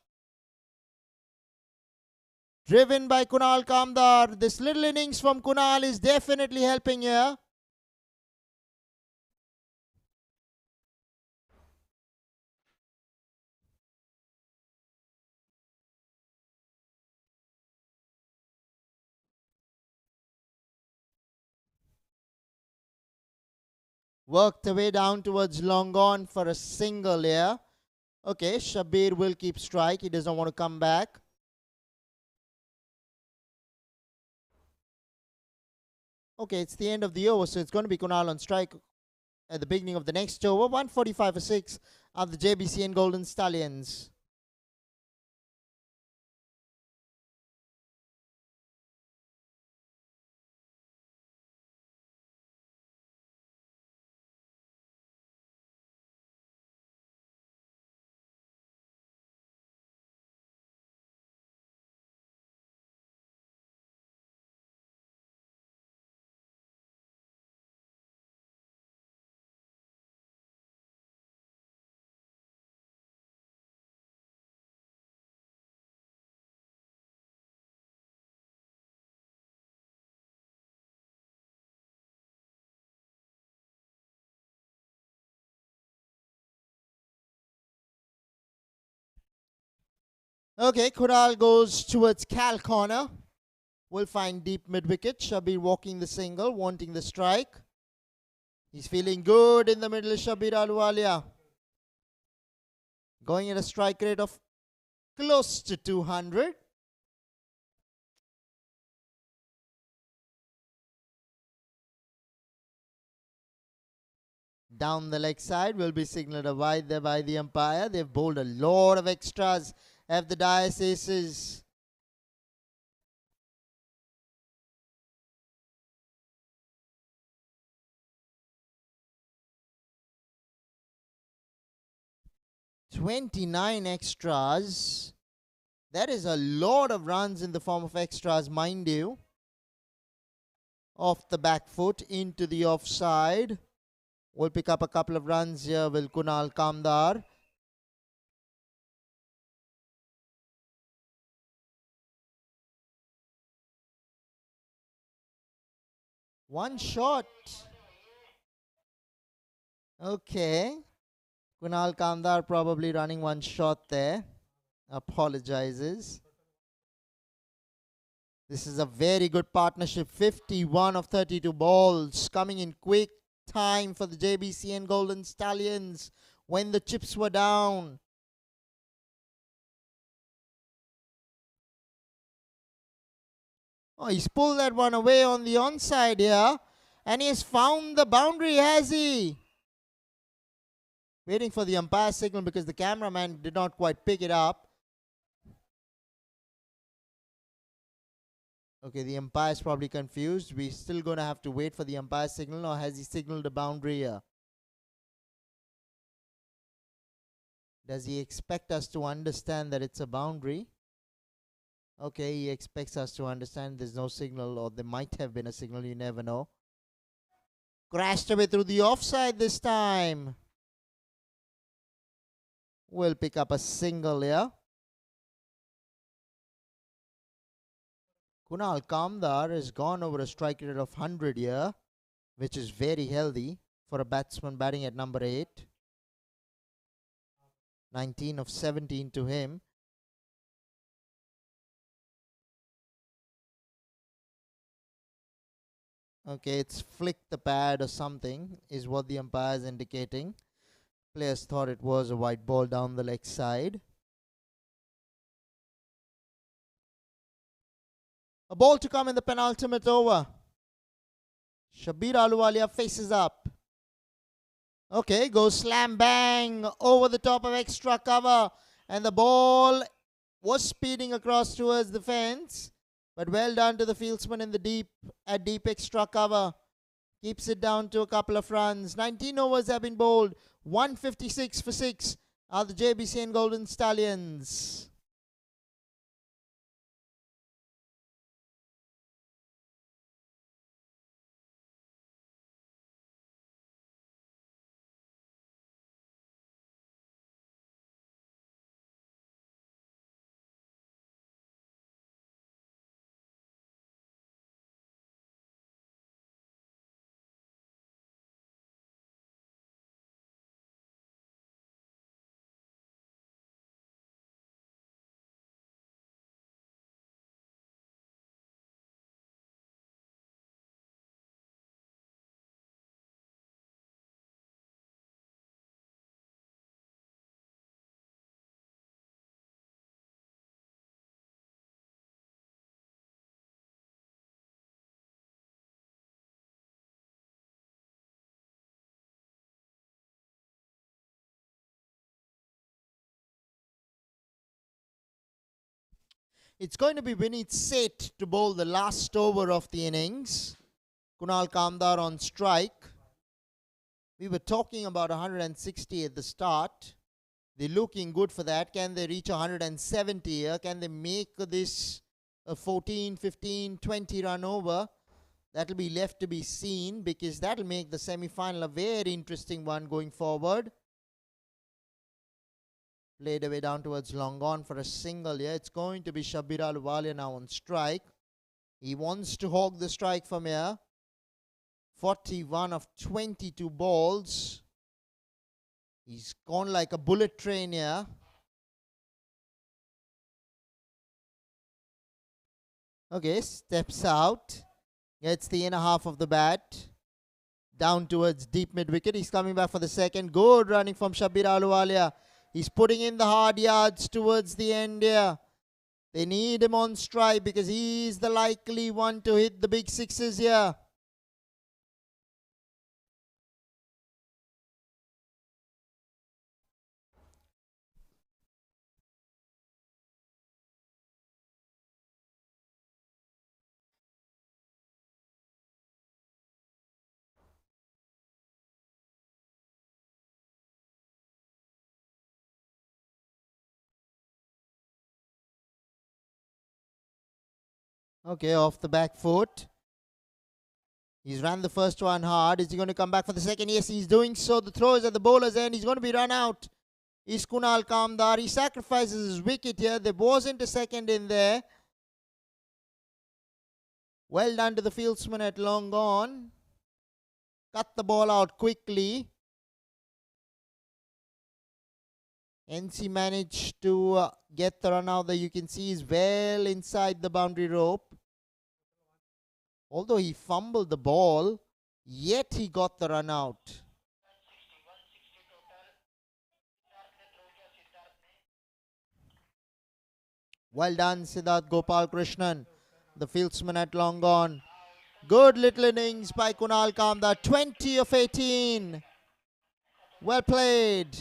Speaker 1: Driven by Kunal Kamdar. This little innings from Kunal is definitely helping here. Worked the way down towards long on for a single here. Okay, Shabir will keep strike. He doesn't want to come back. Okay, it's the end of the over, so it's going to be Kunal on strike at the beginning of the next over. 145 for 6 of the JBCN Golden Stallions. Okay, Kunal goes towards Cal corner. Will find deep mid-wicket. Shabir walking the single, wanting the strike. He's feeling good in the middle, Shabir Ahluwalia. Going at a strike rate of close to 200. Down the leg side will be signalled a wide there by the umpire. They've bowled a lot of extras at the Dais aces. "29 extras. That is a lot of runs in the form of extras, mind you. Off the back foot into the offside. Will pick up a couple of runs here with Kunal Kamdar. One shot. Okay. Kunal Kamdar probably running one shot there. Apologizes. This is a very good partnership. 51 of 32 balls coming in quick time for the JBCN Golden Stallions when the chips were down. Oh, he's pulled that one away on the onside here. And he has found the boundary, has he? Waiting for the umpire signal because the cameraman did not quite pick it up. Okay, the umpire is probably confused. We're still going to have to wait for the umpire signal, or has he signaled a boundary here? Does he expect us to understand that it's a boundary? Okay, he expects us to understand there's no signal, or there might have been a signal, you never know. Crashed away through the offside this time. We'll pick up a single here. Kunal Kamdar has gone over a strike rate of 100 here, which is very healthy for a batsman batting at number 8. 19 of 17 to him. Okay, it's flicked the pad or something, is what the umpire is indicating. Players thought it was a white ball down the leg side. A ball to come in the penultimate over. Shabir Ahluwalia faces up. Okay, goes slam bang over the top of extra cover. And the ball was speeding across towards the fence. But well done to the fieldsman in the deep extra cover. Keeps it down to a couple of runs. 19 overs have been bowled. 156 for 6 are the JBCN Golden Stallions. It's going to be Vinit Seth to bowl the last over of the innings. Kunal Kamdar on strike. We were talking about 160 at the start. They're looking good for that. Can they reach 170 here? Can they make this a 14, 15, 20 run over? That'll be left to be seen, because that'll make the semi-final a very interesting one going forward. Played away down towards long on for a single here. It's going to be Shabbir Ahluwalia now on strike. He wants to hog the strike from here. 41 of 22 balls. He's gone like a bullet train here. Okay, steps out. Gets the inner half of the bat. Down towards deep mid-wicket. He's coming back for the second. Good running from Shabbir Ahluwalia. He's putting in the hard yards towards the end here. They need him on strike because he's the likely one to hit the big sixes here. Okay, off the back foot. He's ran the first one hard. Is he going to come back for the second? Yes, he's doing so. The throw is at the bowler's end. He's going to be run out. Is Kunal Kamdar. He sacrifices his wicket here. There wasn't a second in there. Well done to the fieldsman at long on. Cut the ball out quickly. NC managed to get the run out that you can see is well inside the boundary rope. Although he fumbled the ball, yet he got the run out. Well done, Siddharth Gopal Krishnan, the fieldsman at long on. Good little innings by Kunal Kamdar. 20 of 18. Well played.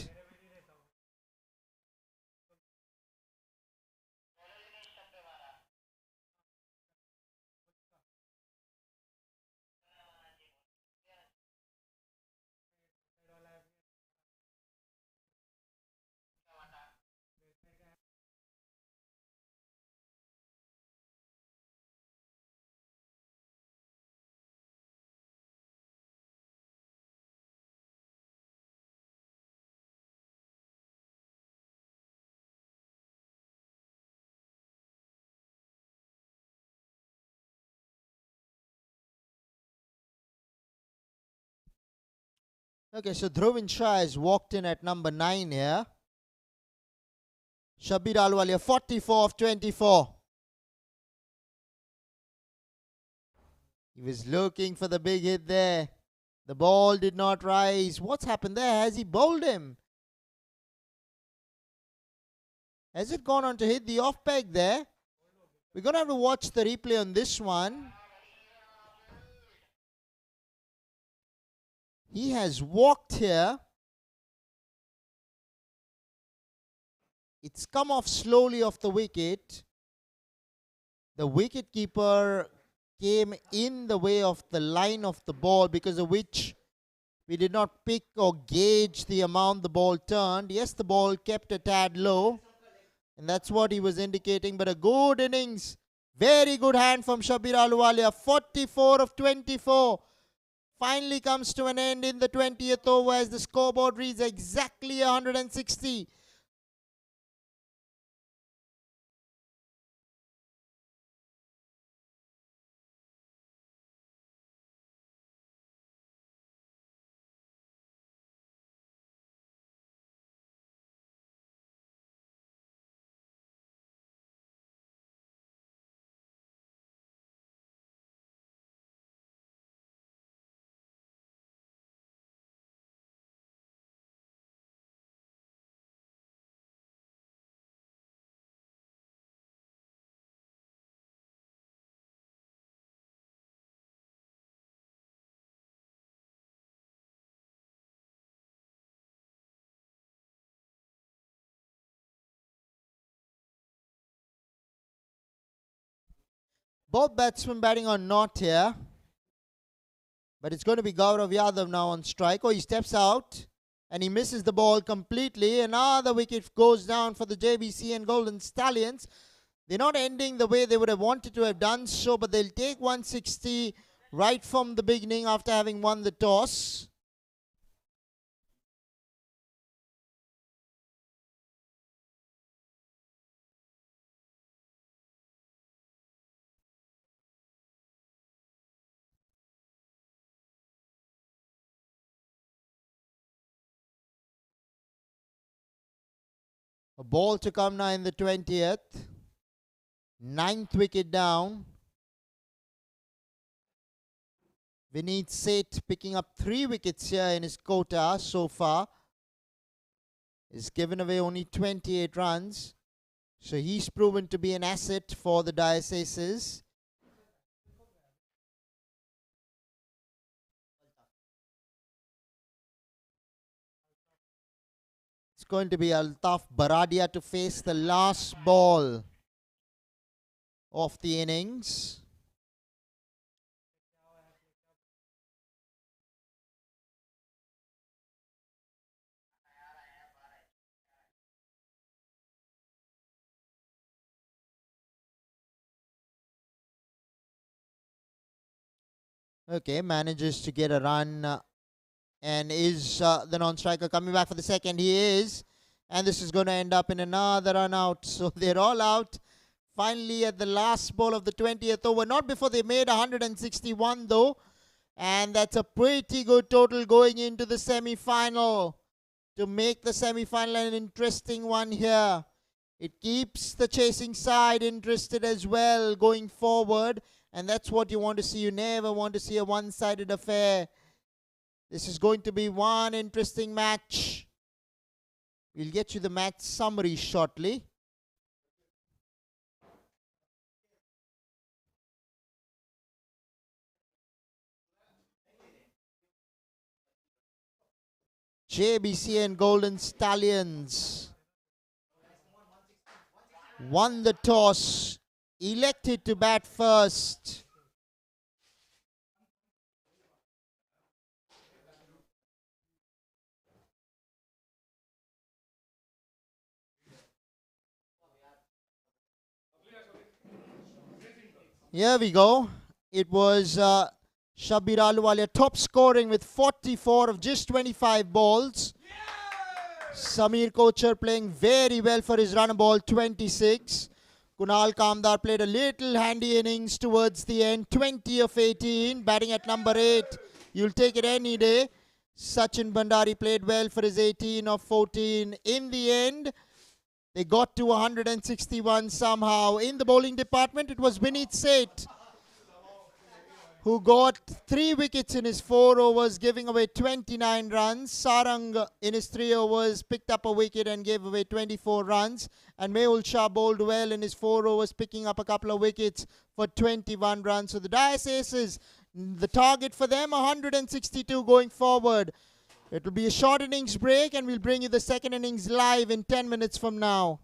Speaker 1: Okay, so Dhruvin Shah has walked in at number 9 here. Shabbir Ahluwalia, 44 of 24. He was looking for the big hit there. The ball did not rise. What's happened there? Has he bowled him? Has it gone on to hit the off peg there? We're going to have to watch the replay on this one. He has walked here. It's come off slowly off the wicket. The wicketkeeper came in the way of the line of the ball, because of which we did not pick or gauge the amount the ball turned. Yes, the ball kept a tad low, and that's what he was indicating. But a good innings. Very good hand from Shabbir Ahluwalia. 44 of 24. Finally comes to an end in the 20th over as the scoreboard reads exactly 160. Both batsmen batting on not here. But it's going to be Gaurav Yadav now on strike. Oh, he steps out and he misses the ball completely. Another wicket goes down for the JBCN Golden Stallions. They're not ending the way they would have wanted to have done so, but they'll take 160 right from the beginning after having won the toss. A ball to come now in the 20th. Ninth wicket down. Vineet Seth picking up 3 wickets here in his quota so far. He's given away only 28 runs. So he's proven to be an asset for the Dais Aces. It's going to be Altaf Baradia to face the last ball of the innings. Okay, manages to get a run and is the non-striker coming back for the second? He is. And this is going to end up in another run out. So they're all out. Finally at the last ball of the 20th over. Not before they made 161 though. And that's a pretty good total going into the semi-final. To make the semi-final an interesting one here. It keeps the chasing side interested as well going forward. And that's what you want to see. You never want to see a one-sided affair. This is going to be one interesting match. We'll get you the match summary shortly. JBCN Golden Stallions won the toss, elected to bat first. Here we go. It was Shabir Ahluwalia top scoring with 44 of just 25 balls. Samir Kochar playing very well for his run ball, 26. Kunal Kamdar played a little handy innings towards the end, 20 of 18, batting at number 8. You'll take it any day. Sachin Bhandari played well for his 18 of 14. In the end, they got to 161 somehow. In the bowling department, it was Vineet Seth who got 3 wickets in his 4 overs, giving away 29 runs. Sarang in his 3 overs picked up a wicket and gave away 24 runs. And Mehul Shah bowled well in his 4 overs, picking up a couple of wickets for 21 runs. So the Dais Aces, the target for them, 162 going forward. It will be a short innings break and we'll bring you the second innings live in 10 minutes from now.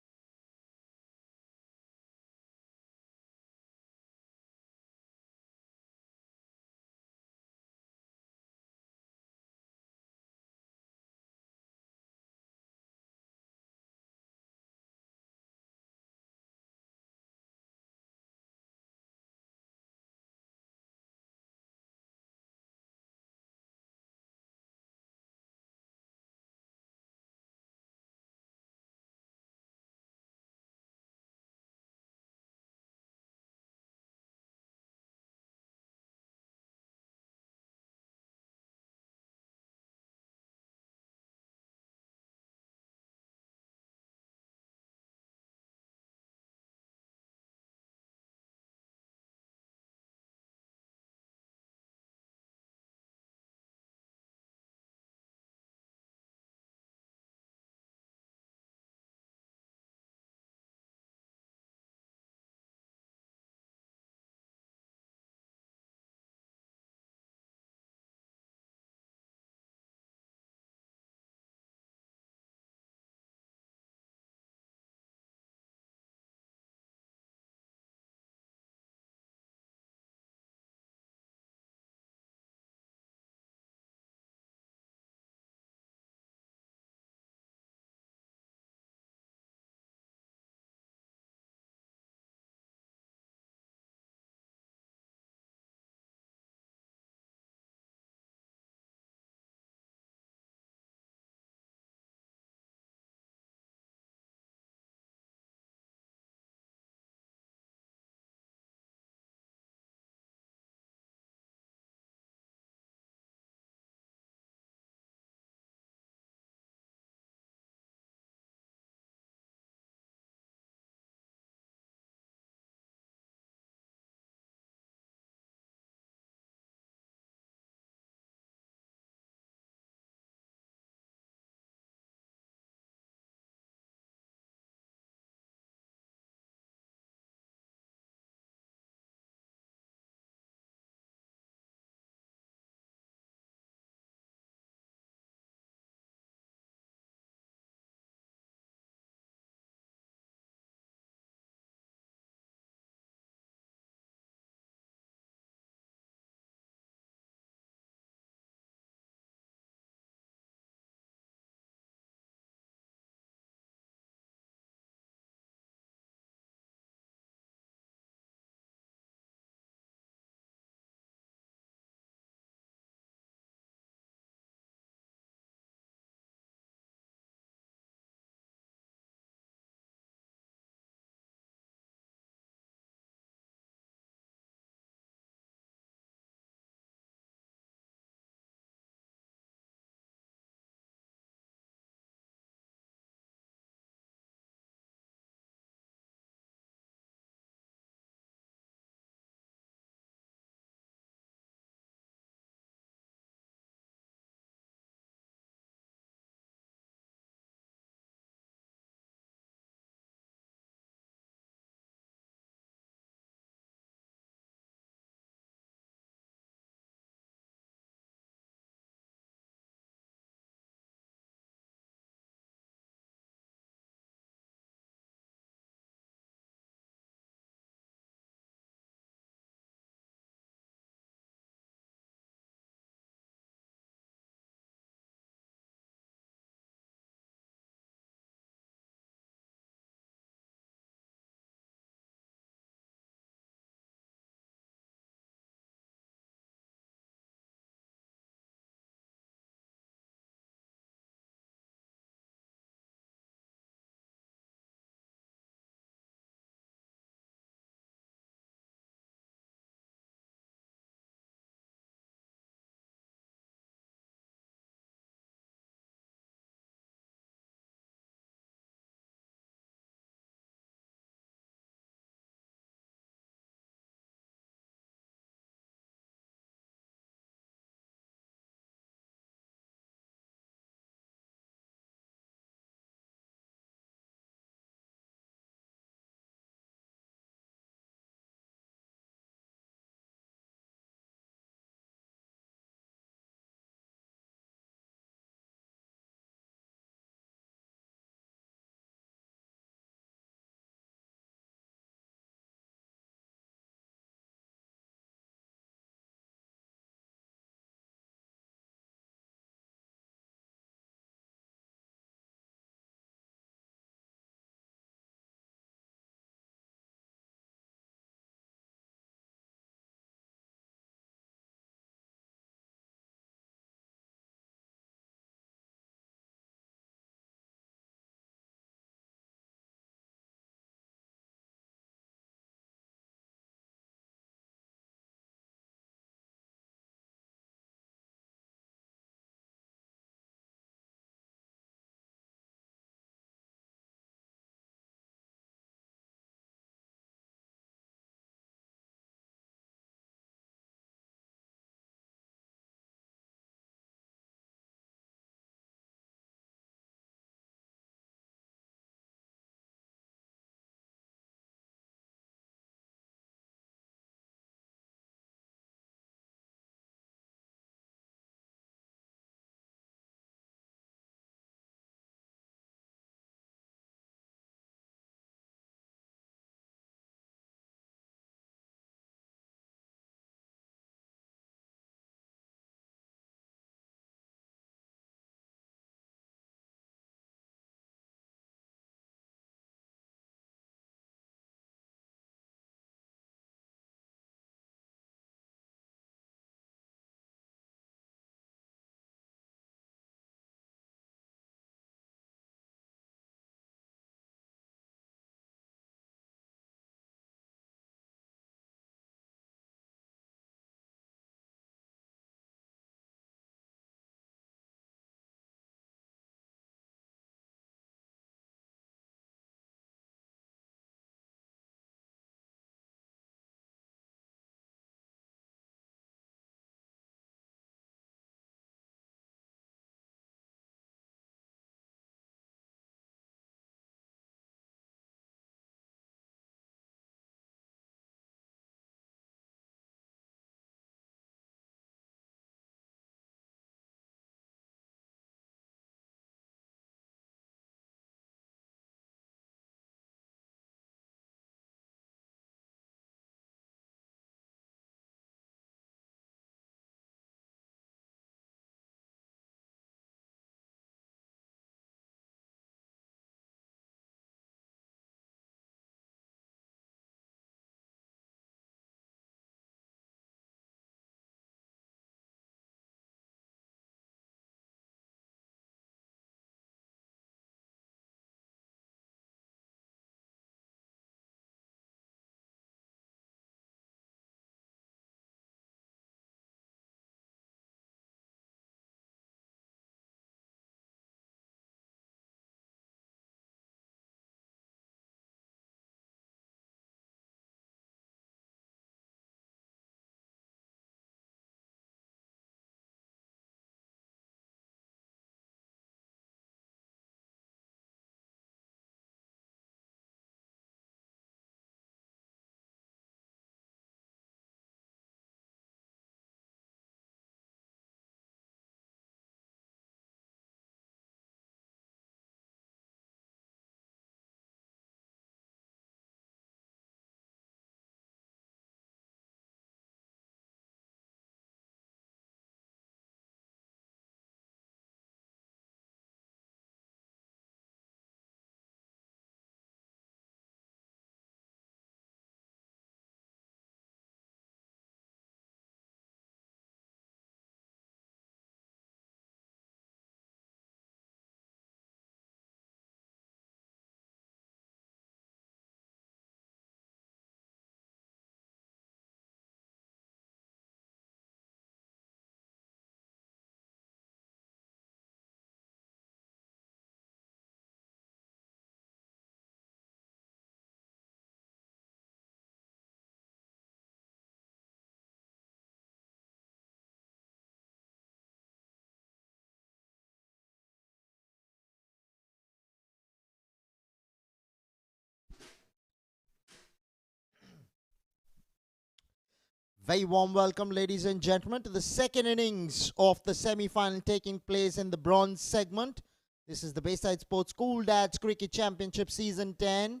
Speaker 1: Very warm welcome, ladies and gentlemen, to the second innings of the semi-final taking place in the bronze segment. This is the Bayside Sports School Dads Cricket Championship Season 10.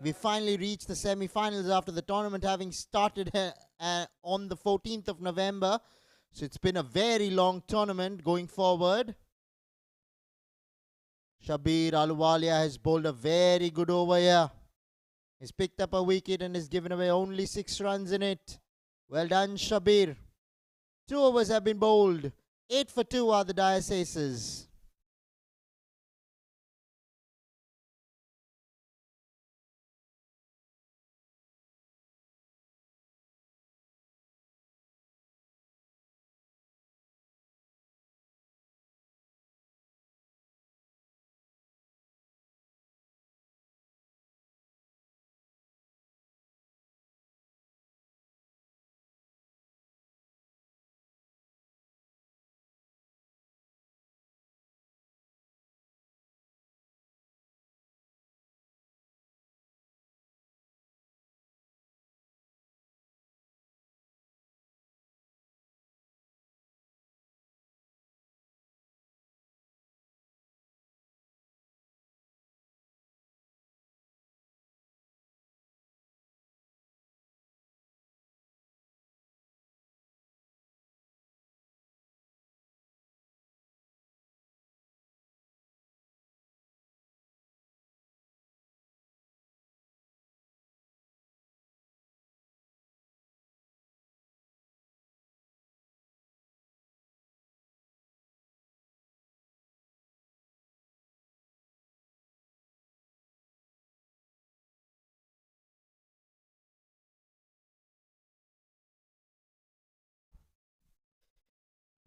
Speaker 1: We finally reached the semi-finals after the tournament having started on the 14th of November. So it's been a very long tournament going forward. Shabir Ahluwalia has bowled a very good over here. He's picked up a wicket and has given away only 6 runs in it. Well done, Shabir. 2 overs have been bowled. 8 for 2 are the Dais aces.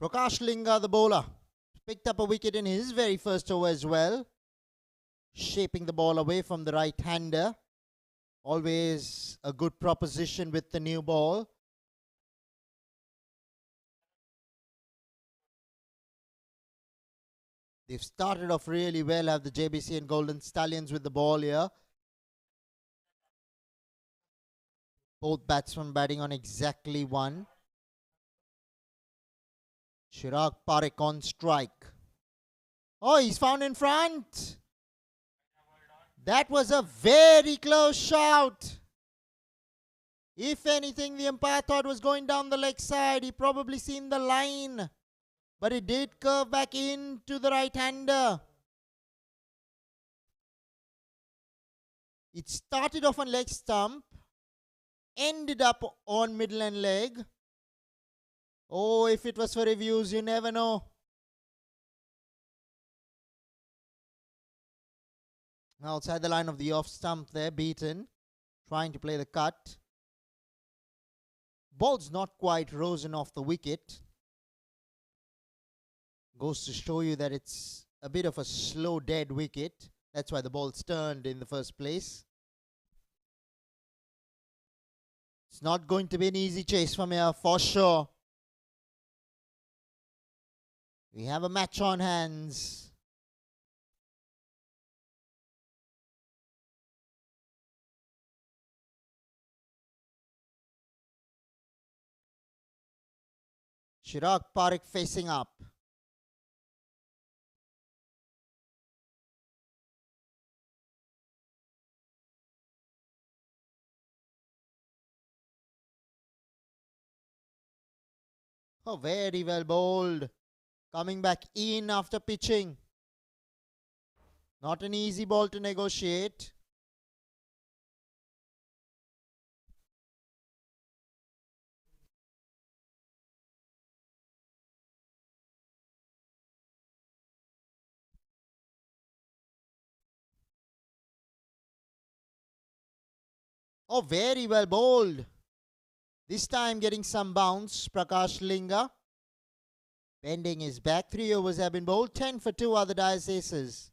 Speaker 1: Prakash Linga, the bowler, picked up a wicket in his very first over as well, shaping the ball away from the right-hander. Always a good proposition with the new ball. They've started off really well, have the Jbcn Golden Stallions with the ball here. Both batsmen batting on exactly 1. Chirag Parekh on strike. Oh, he's found in front. That was a very close shout. If anything, the umpire thought was going down the leg side. He probably seen the line. But it did curve back into the right-hander. It started off on leg stump. Ended up on middle and leg. Oh, if it was for reviews, you never know. Outside the line of the off stump there, beaten. Trying to play the cut. Ball's not quite risen off the wicket. Goes to show you that it's a bit of a slow dead wicket. That's why the ball's turned in the first place. It's not going to be an easy chase from here for sure. We have a match on hands. Chirag Parekh facing up. Oh, very well bowled. Coming back in after pitching. Not an easy ball to negotiate. Oh, very well bowled. This time getting some bounce. Prakash Linga. Bending his back. 3 overs have been bowled. 10 for 2 are the Dais aces.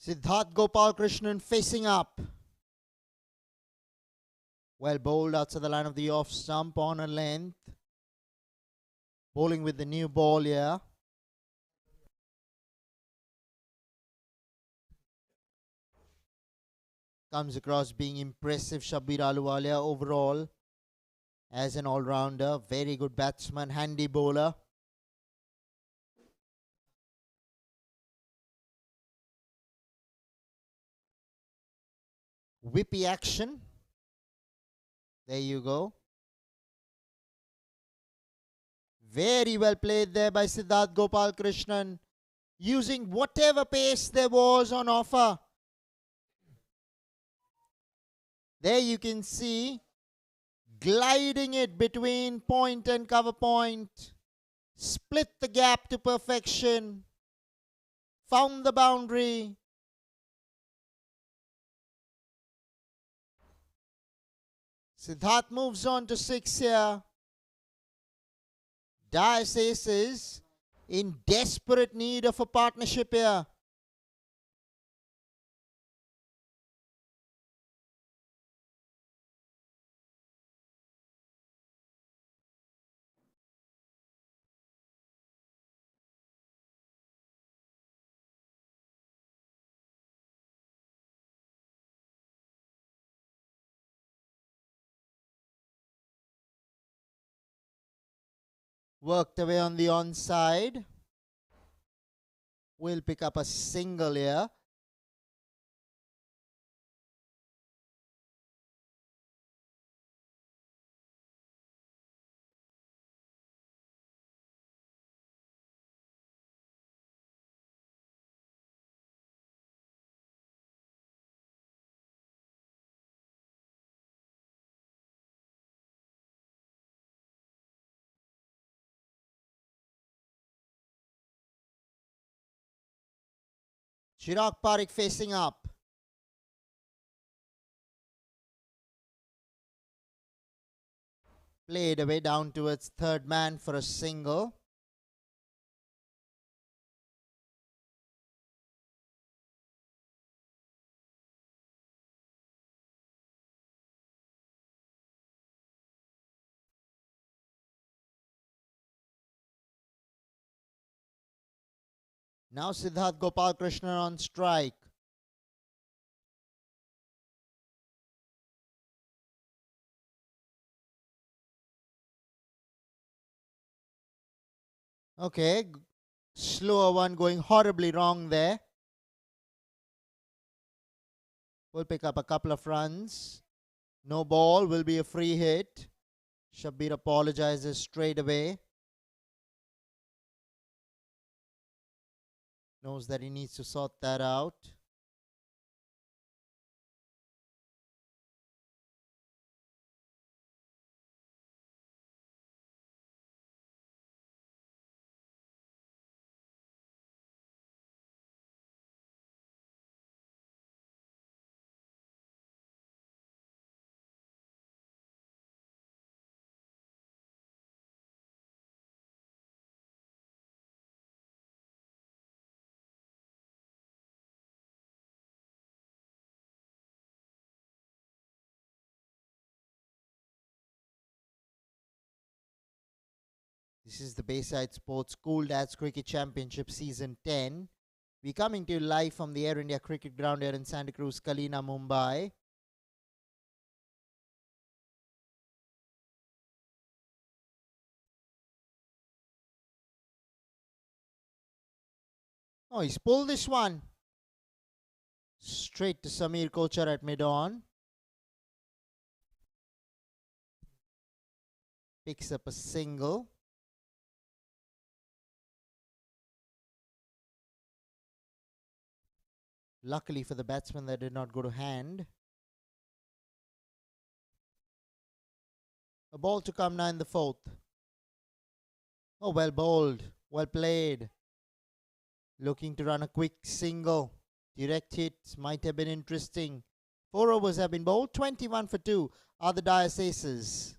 Speaker 1: Siddharth Gopal Krishnan facing up. Well bowled outside the line of the off stump on a length. Bowling with the new ball here. Comes across being impressive, Shabbir Ahluwalia overall as an all-rounder. Very good batsman, handy bowler. Whippy action. There you go. Very well played there by Siddharth Gopal Krishnan, using whatever pace there was on offer. There you can see, gliding it between point and cover point. Split the gap to perfection. Found the boundary. Siddharth moves on to 6 here. Dais is in desperate need of a partnership here. Worked away on the onside. Will pick up a single here. Chirag Parikh facing up. Played away down towards third man for a single. Now Siddharth Gopal Krishnan on strike. Okay, slower one going horribly wrong there. Will pick up a couple of runs. No ball, will be a free hit. Shabbir apologizes straight away. Knows that he needs to sort that out. This is the Bayside Sports Cool Dads Cricket Championship Season 10. We're coming to you live from the Air India Cricket Ground here in Santa Cruz, KALINA, Mumbai. Oh, he's pulled this one. Straight to Samir Kochar at mid-on. Picks up a single. Luckily for the batsman, that did not go to hand. A ball to come now in the 4th. Oh, well bowled. Well played. Looking to run a quick single. Direct hits might have been interesting. 4 overs have been bowled. 21 for 2 are the Dais aces.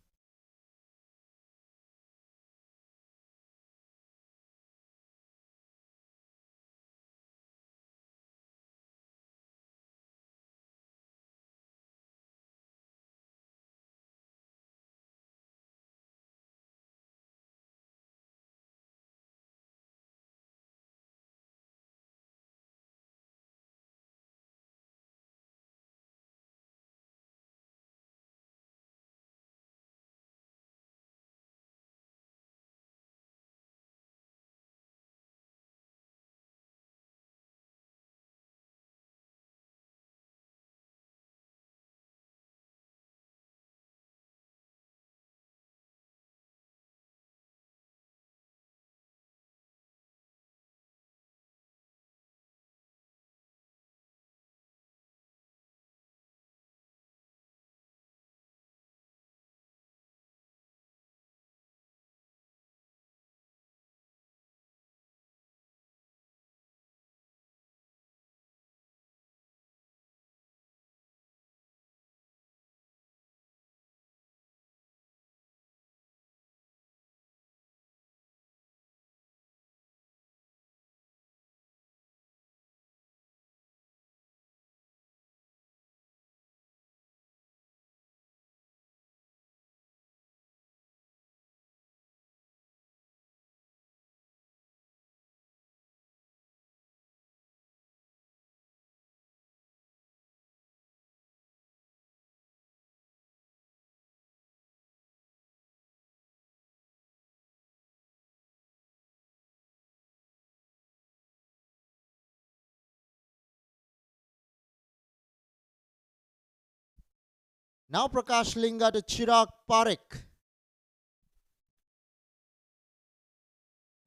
Speaker 1: Now Prakash Linga to Chirag Parekh.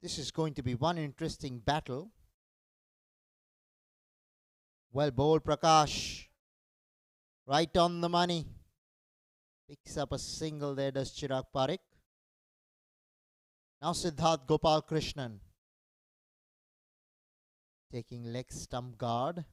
Speaker 1: This is going to be one interesting battle. Well bowled, Prakash. Right on the money. Picks up a single there, does Chirag Parekh. Now Siddharth Gopal Krishnan. Taking leg stump guard.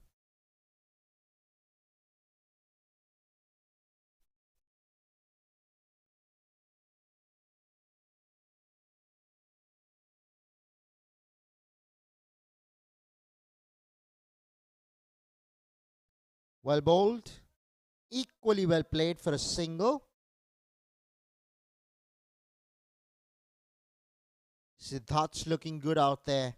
Speaker 1: Well bowled. Equally well played for a single. Siddharth's looking good out there.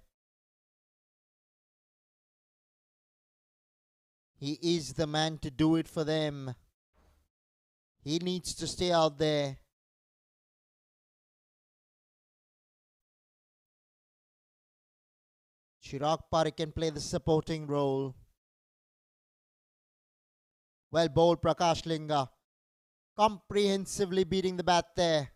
Speaker 1: He is the man to do it for them. He needs to stay out there. Chirag Parekh can play the supporting role. Well bowled, Prakash Linga. Comprehensively beating the bat there.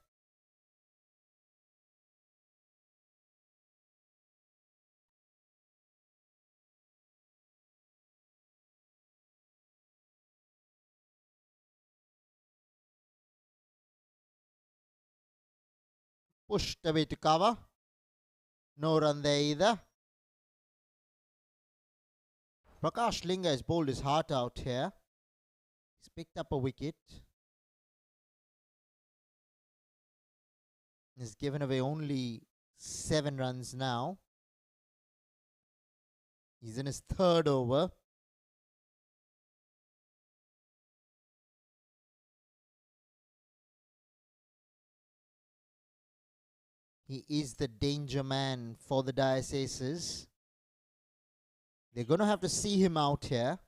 Speaker 1: Pushed away to cover. No run there either. Prakash Linga has bowled his heart out here. He's picked up a wicket. He's given away only 7 runs now. He's in his 3rd over. He is the danger man for the Dais Aces. They're going to have to see him out here.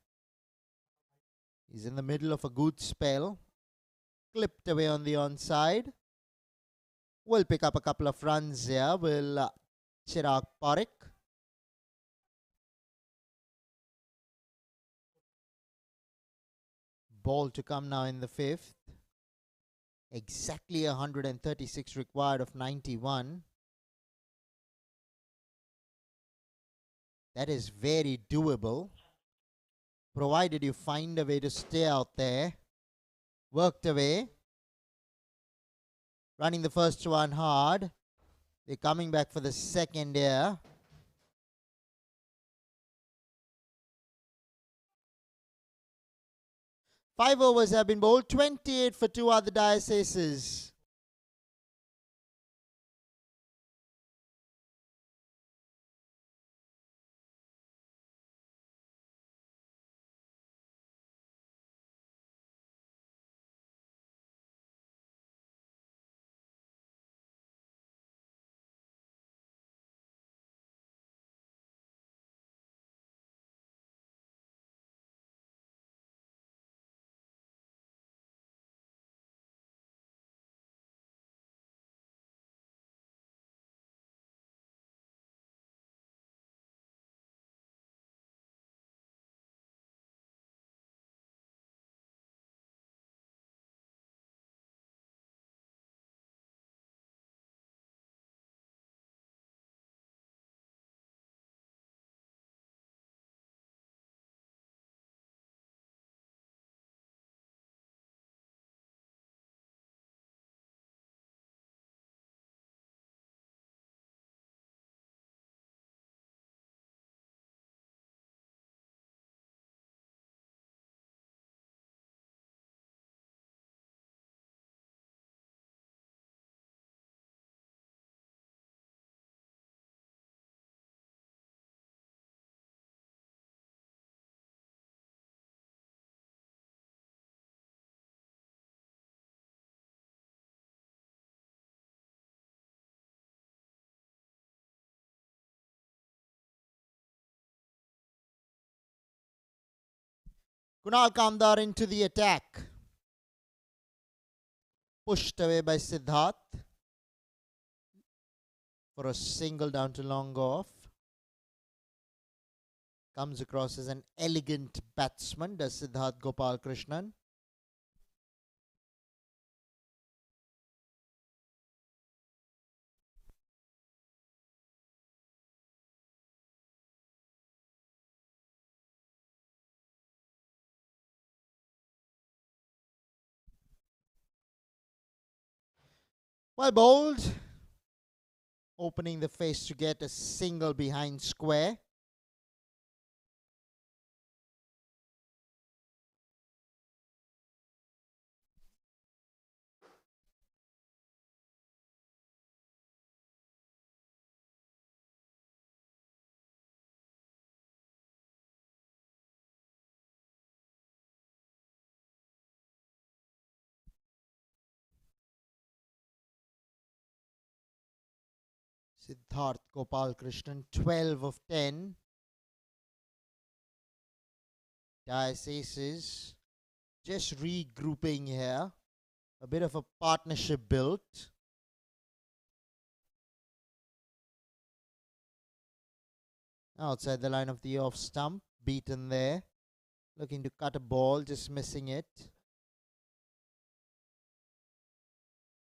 Speaker 1: He's in the middle of a good spell. Clipped away on the onside. Will pick up a couple of runs here. Will Chirag Parekh. Ball to come now in the 5th. Exactly 136 required of 91. That is very doable, provided you find a way to stay out there. Worked away. Running the first one hard. They're coming back for the second here. Five overs have been bowled. 28 for 2 other Dais Aces. Kunal Kamdar into the attack. Pushed away by Siddharth for a single down to long off. Comes across as an elegant batsman, does Siddharth Gopal Krishnan. Well bowled. Opening the face to get a single behind square. Siddharth Gopal Krishnan, 12 of 10. Dais aces. Just regrouping here. A bit of a partnership built. Outside the line of the off stump. Beaten there. Looking to cut a ball, just missing it.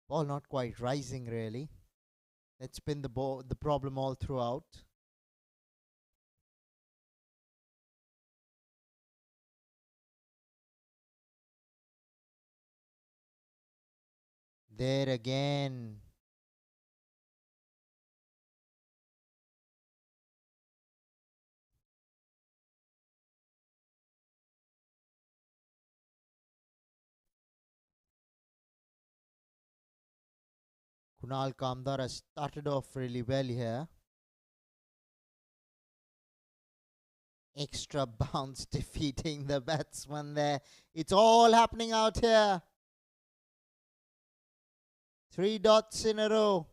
Speaker 1: Ball not quite rising really. That's been the problem all throughout. There again. Kunal Kamdar has started off really well here. Extra bounce defeating the batsman there. It's all happening out here. 3 dots in a row.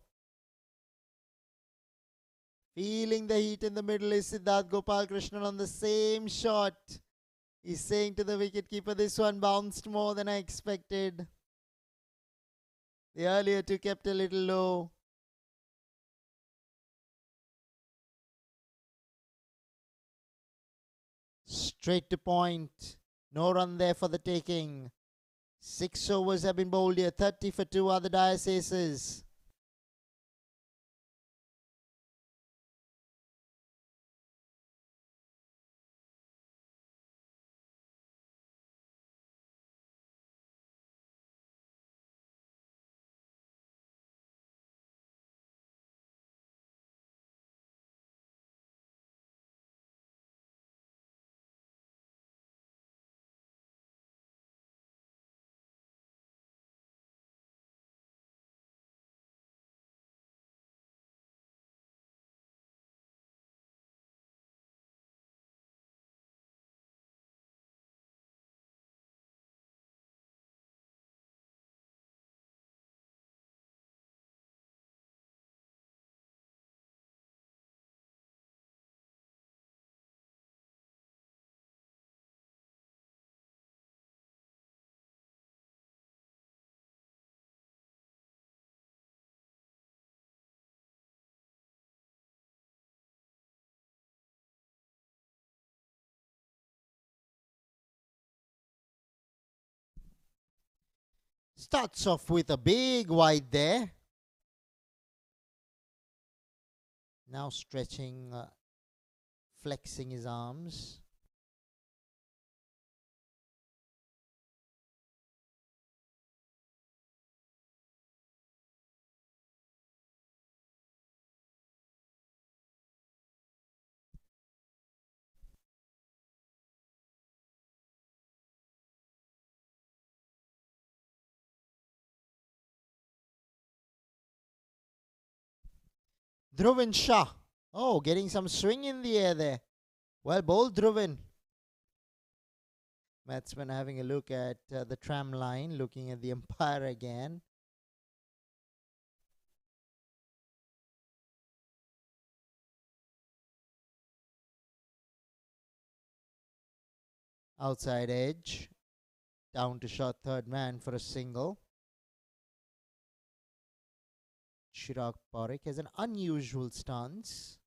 Speaker 1: Feeling the heat in the middle is Siddharth Gopal Krishnan on the same shot. He's saying to the wicketkeeper, this one bounced more than I expected. The earlier two kept a little low. Straight to point. No run there for the taking. 6 overs have been bowled here. 30 for 2 are the Dais aces. Starts off with a big wide there. Now stretching, flexing his arms. Dhruvan Shah. Oh, getting some swing in the air there. Well bowled, Dhruvan. Batsman having a look at the tram line, looking at the umpire again. Outside edge. Down to short third man for a single. Chirag Parekh has an unusual stance.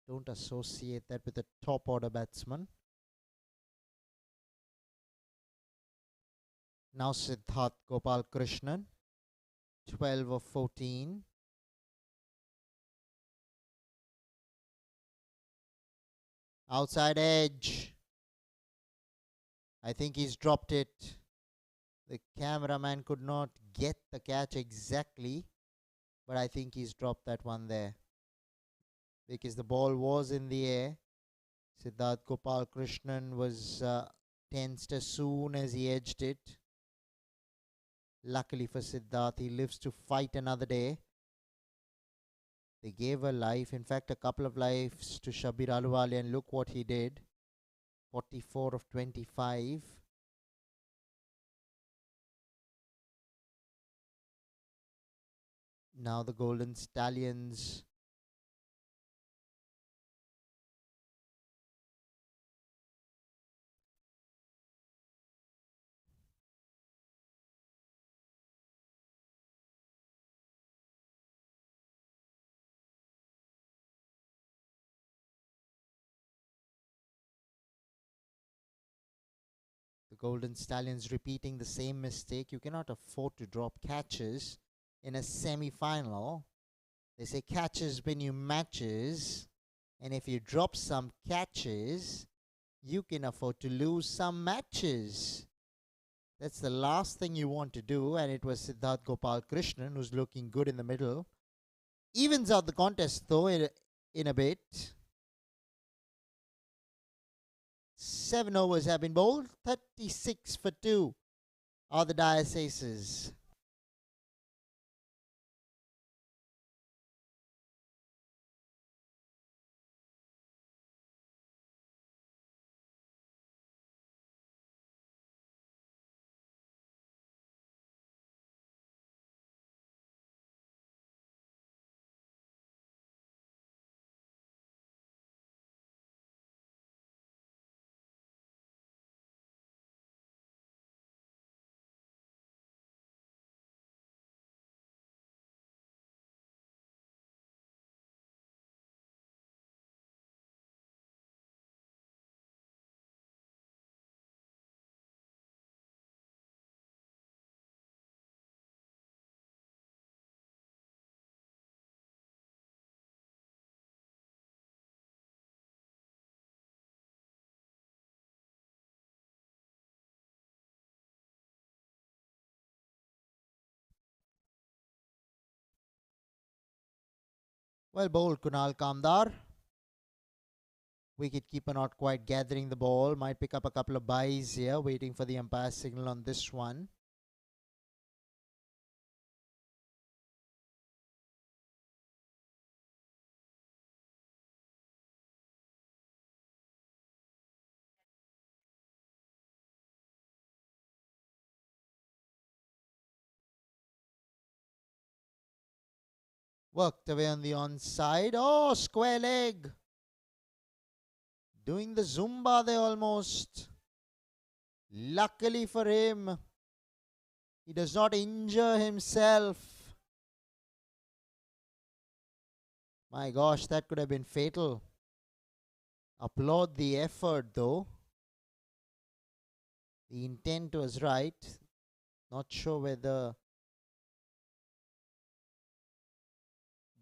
Speaker 1: Don't associate that with a top order batsman. Now Siddharth Gopal Krishnan, 12 of 14. Outside edge. I think he's dropped it. The cameraman could not get the catch exactly, but I think he's dropped that one there because the ball was in the air. Siddharth Gopal Krishnan was tensed as soon as he edged it. Luckily for Siddharth, he lives to fight another day. They gave a life, in fact, a couple of lives to Shabir Aluwali, and look what he did. 44 of 25. Now the Golden Stallions. The Golden Stallions repeating the same mistake. You cannot afford to drop catches in a semi-final. They say catches win you matches, and if you drop some catches, you can afford to lose some matches. That's the last thing you want to do, and it was Siddharth Gopal Krishnan who's looking good in the middle. Evens out the contest though in a bit. 7 overs have been bowled. 36 for 2 are the Dais aces. Well bowled, Kunal Kamdar. Wicketkeeper not quite gathering the ball. Might pick up a couple of byes here, waiting for the umpire signal on this one. Worked away on the onside. Oh, square leg. Doing the Zumba there almost. Luckily for him, he does not injure himself. My gosh, that could have been fatal. Applaud the effort though. The intent was right. Not sure whether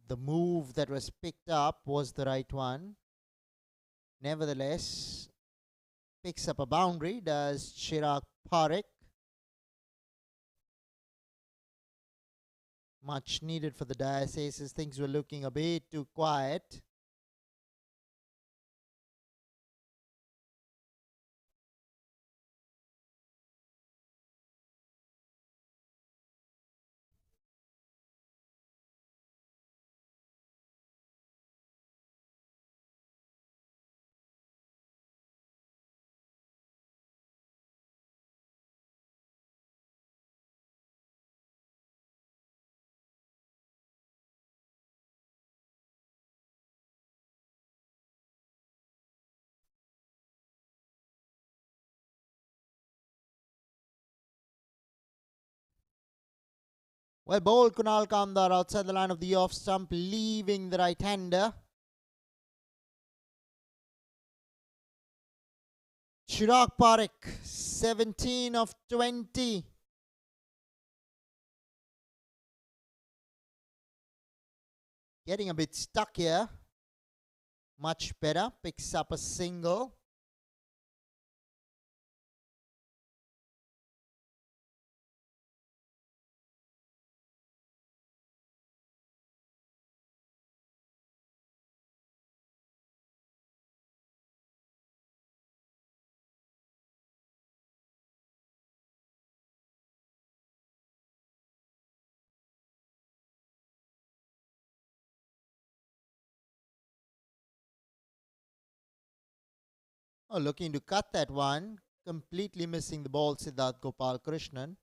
Speaker 1: the move that was picked up was the right one. Nevertheless, picks up a boundary, does Chirag Parekh. Much needed for the Dais aces. Things were looking a bit too quiet. Well bowled, Kunal Kamdar outside the line of the off stump, leaving the right-hander. Chirag Parekh, 17 of 20. Getting a bit stuck here. Much better. Picks up a single. Oh, looking to cut that one. Completely missing the ball, Siddharth Gopal Krishnan.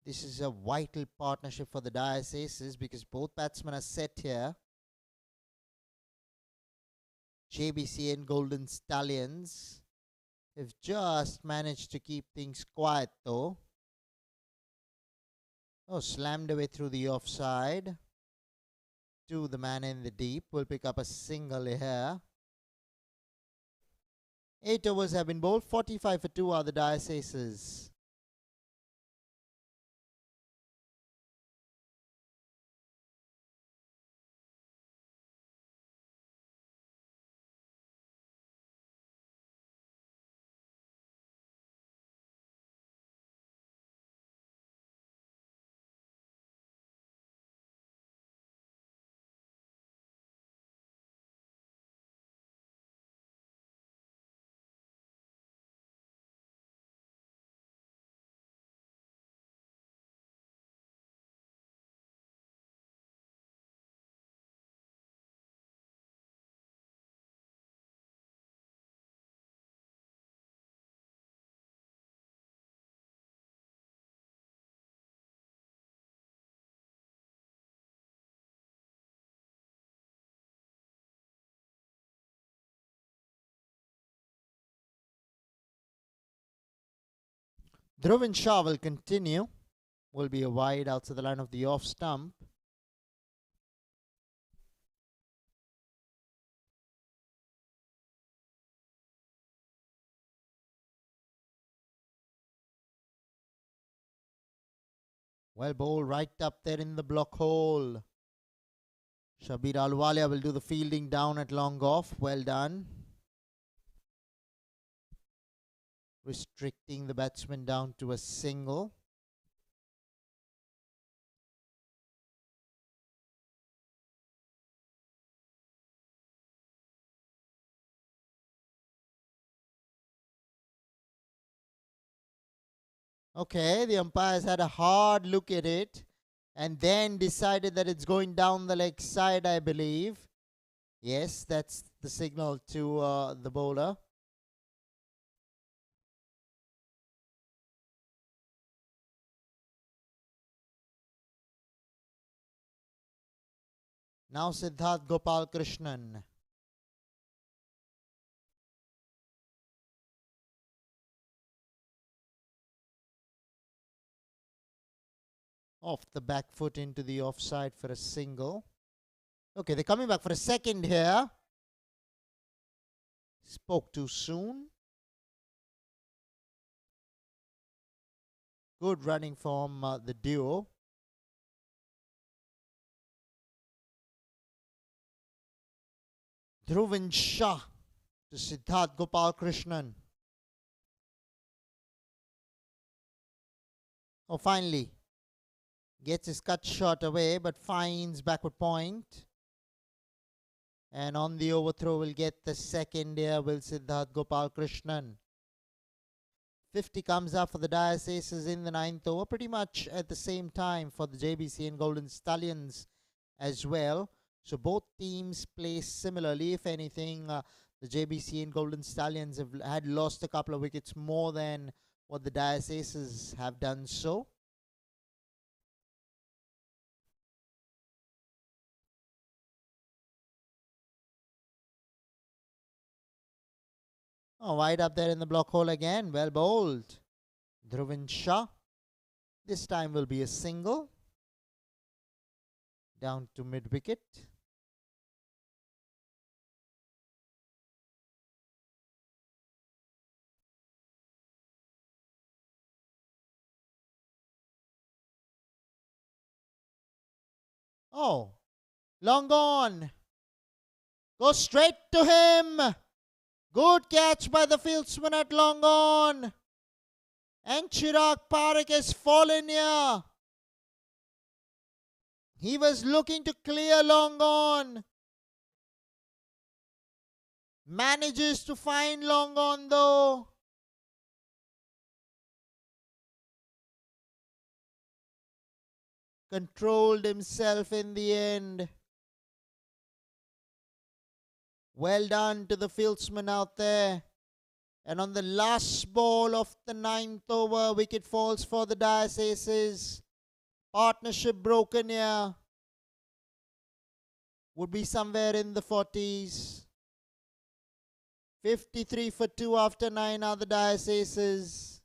Speaker 1: This is a vital partnership for the Dais Aces because both batsmen are set here. Jbcn Golden Stallions have just managed to keep things quiet though. Oh, slammed away through the offside. To the man in the deep. Will pick up a single here. 8 overs have been bowled. 45 for 2 are the Dais Aces. Dhruvin Shah will continue. Will be a wide outside the line of the off stump. Well bowled right up there in the block hole. Shabir Ahluwalia will do the fielding down at long off. Well done. Restricting the batsman down to a single. Okay, the umpires had a hard look at it and then decided that it's going down the leg side, I believe. Yes, that's the signal to the bowler. Now Siddharth Gopal Krishnan. Off the back foot into the offside for a single. Okay, they're coming back for a second here. Spoke too soon. Good running from the duo. Dhruvin Shah to Siddharth Gopal Krishnan. Oh, finally. Gets his cut shot away, but finds backward point. And on the overthrow will get the second here will Siddharth Gopal Krishnan. 50 comes up for the Dais Aces in the 9th over. Pretty much at the same time for the JBCN Golden Stallions as well. So both teams play similarly. If anything, the JBCN Golden Stallions had lost a couple of wickets more than what the Dais Aces have done so. Oh, wide up there in the block hole again. Well bowled. Dhruvin Shah. This time will be a single. Down to mid wicket. Oh, long gone. Go straight to him. Good catch by the fieldsman at long on. And Chirag Parekh has fallen here. He was looking to clear long on. Manages to find long on though. Controlled himself in the end. Well done to the fieldsman out there. And on the last ball of the ninth over, wicket falls for the Dais Aces. Partnership broken here. Would be somewhere in the 40s. 53 for 2 after 9 are the Dais Aces.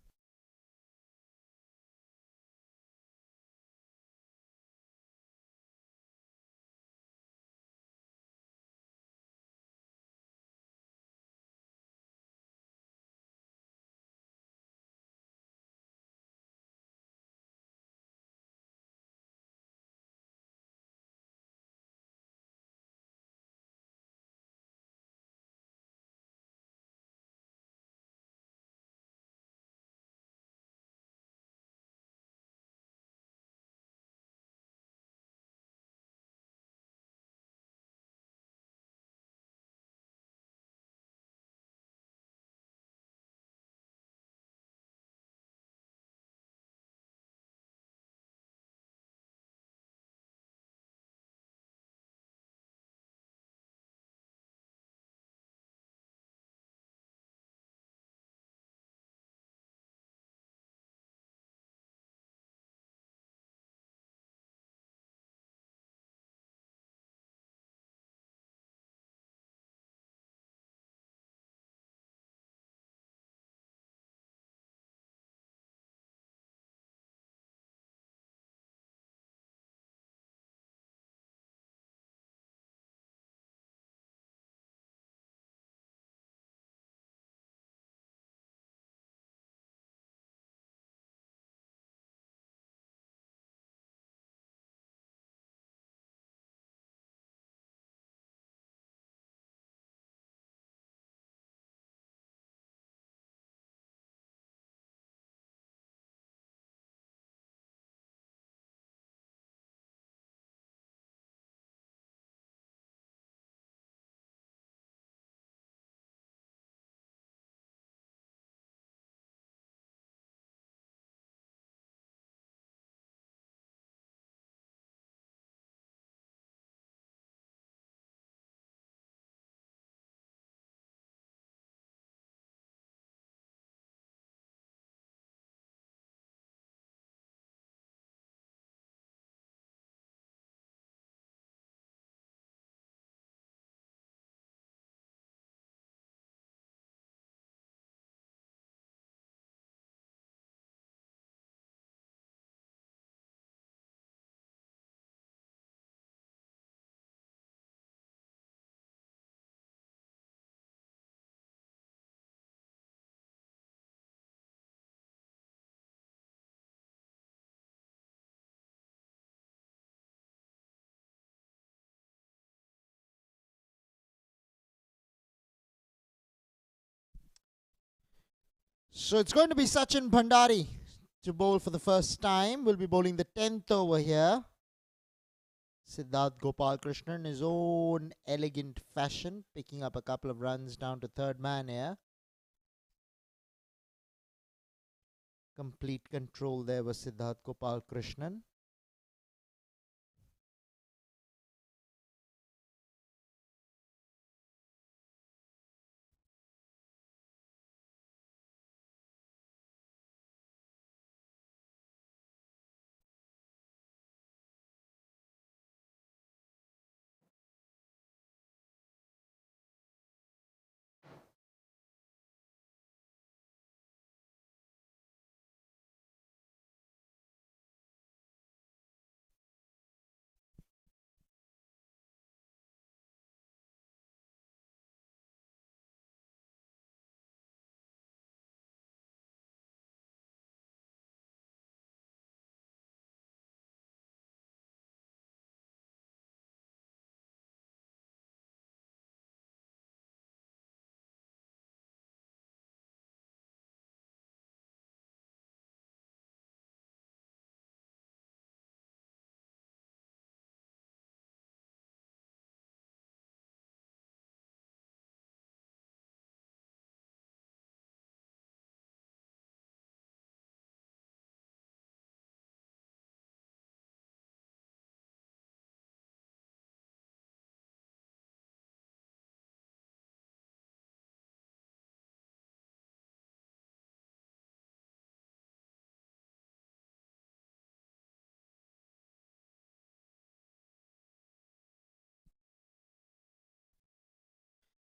Speaker 1: So it's going to be Sachin Bhandari to bowl for the first time. Will be bowling the 10th over here. Siddharth Gopalkrishnan in his own elegant fashion, picking up a couple of runs down to third man here. Complete control there was Siddharth Gopalkrishnan.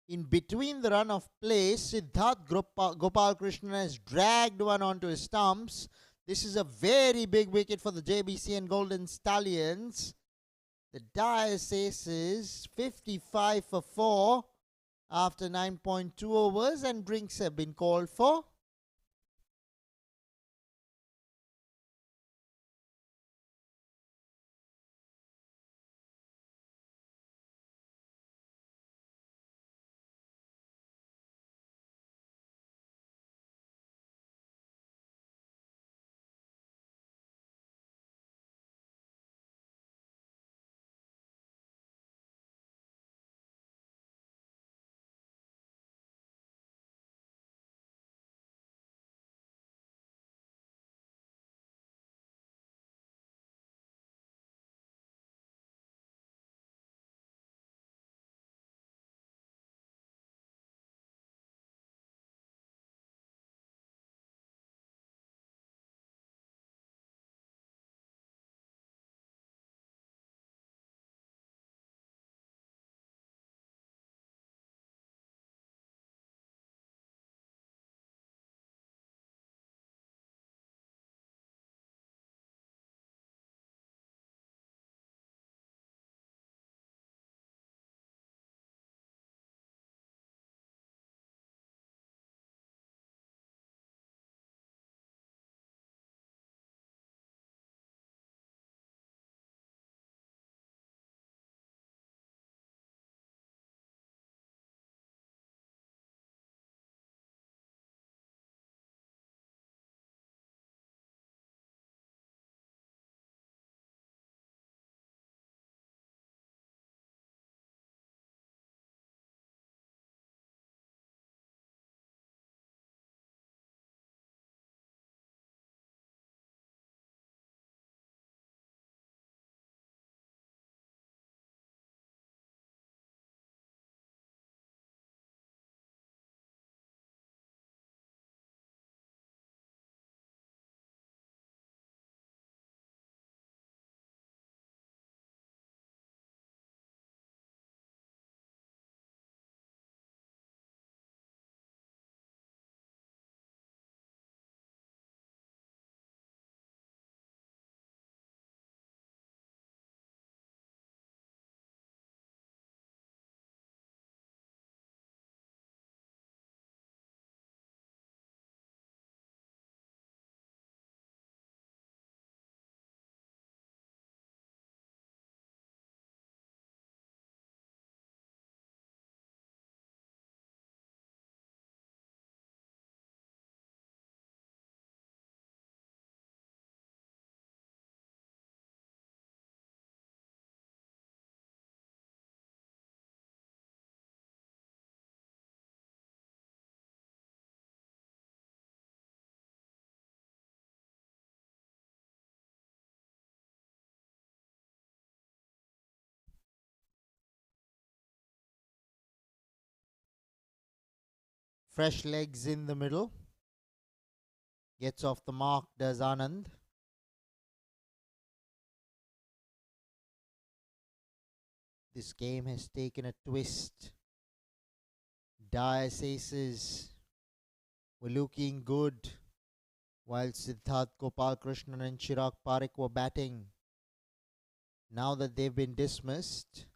Speaker 1: In between the run of play, Siddharth Gopal Krishnan has dragged one onto his stumps. This is a very big wicket for the JBCN Golden Stallions. The Dais aces 55 for 4 after 9.2 overs, and drinks have been called for. Fresh legs in the middle. Gets off the mark, does Anand. This game has taken a twist. Dais aces were looking good while Siddharth Gopal Krishnan and Chirag Parekh were batting. Now that they've been dismissed,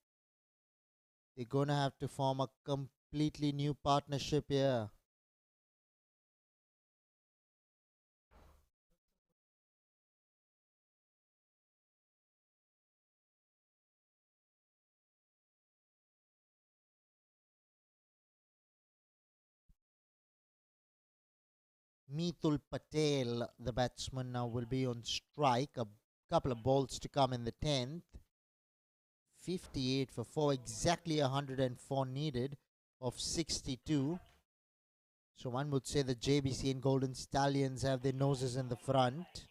Speaker 1: they're going to have to form a completely new partnership here. Mithul Patel, the batsman, now will be on strike. A couple of balls to come in the 10th. 58 for 4, exactly 104 needed of 62. So one would say the JBC and Golden Stallions have their noses in the front.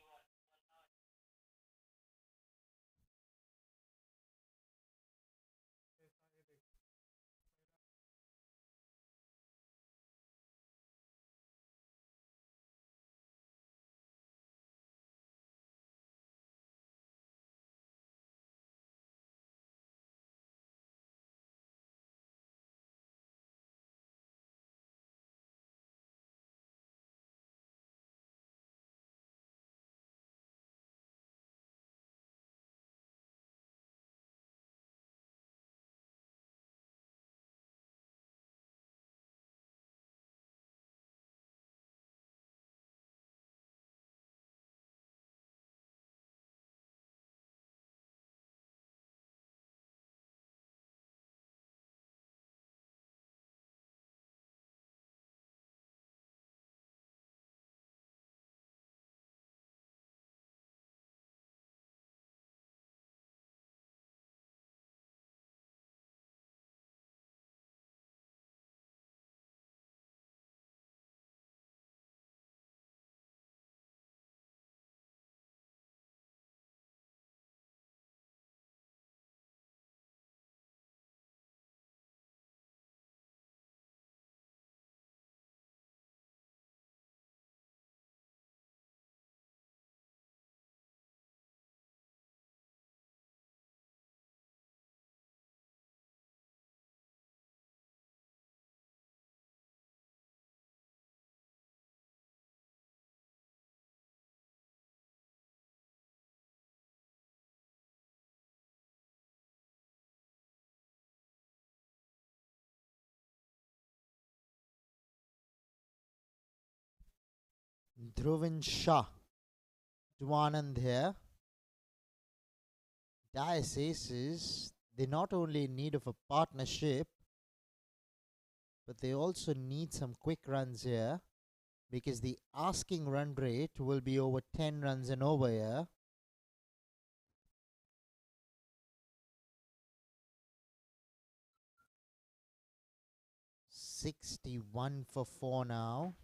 Speaker 1: Dhruvin Shah to Anand here. Dais Aces, they not only in need of a partnership, but they also need some quick runs here because the asking run rate will be over 10 runs and over here. $61 for 4 now.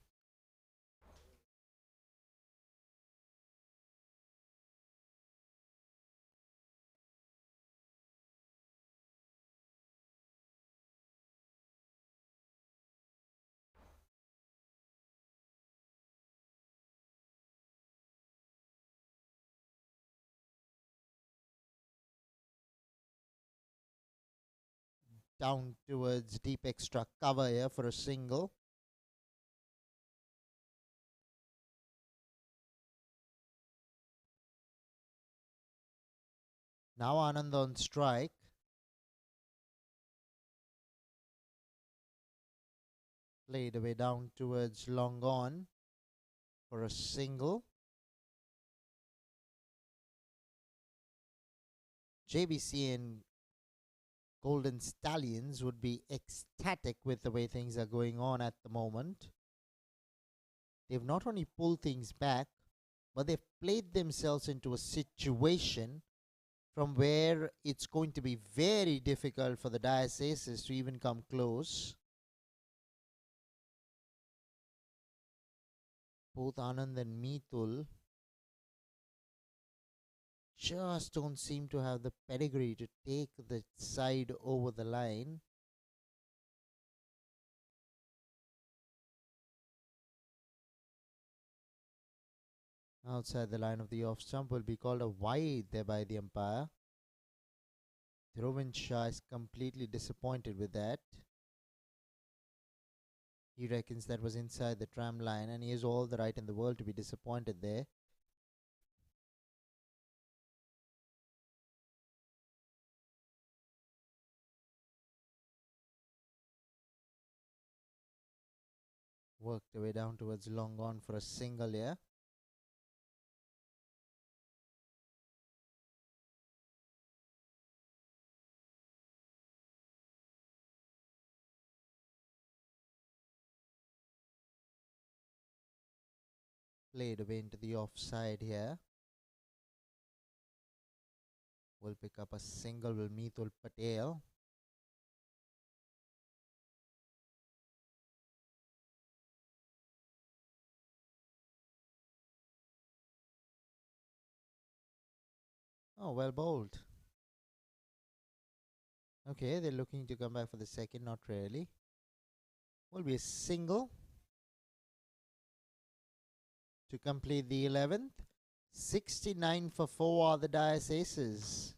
Speaker 1: Down towards deep extra cover here for a single. Now Anand on strike. Played away down towards long on for a single. Jbcn Golden Stallions would be ecstatic with the way things are going on at the moment. They've not only pulled things back, but they've played themselves into a situation from where it's going to be very difficult for the Dais Aces to even come close. Both Anand and Mithul just don't seem to have the pedigree to take the side over the line. Outside the line of the off stump will be called a wide there by the umpire. Dhruvin Shah is completely disappointed with that. He reckons that was inside the tram line, and he has all the right in the world to be disappointed there. Worked their way down towards long on for a single here. Played away into the offside here. Will pick up a single with Mithul Patel. Oh, well bowled. Okay, they're looking to come back for the second, not really. Will be a single to complete the 11th. 69 for 4 are the Dais Aces.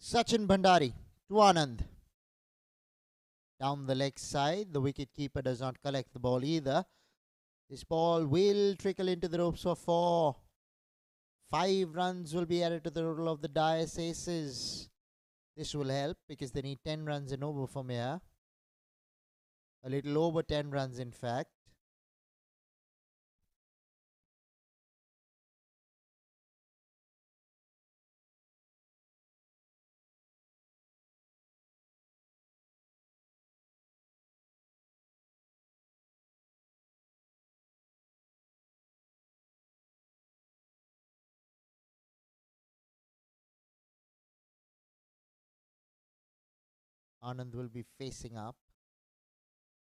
Speaker 1: Sachin Bhandari to Anand. Down the leg side, the wicket keeper does not collect the ball either. This ball will trickle into the ropes for 4. 5 runs will be added to the total of the Dais Aces. This will help because they need 10 runs and over from here. A little over 10 runs, in fact. Anand will be facing up.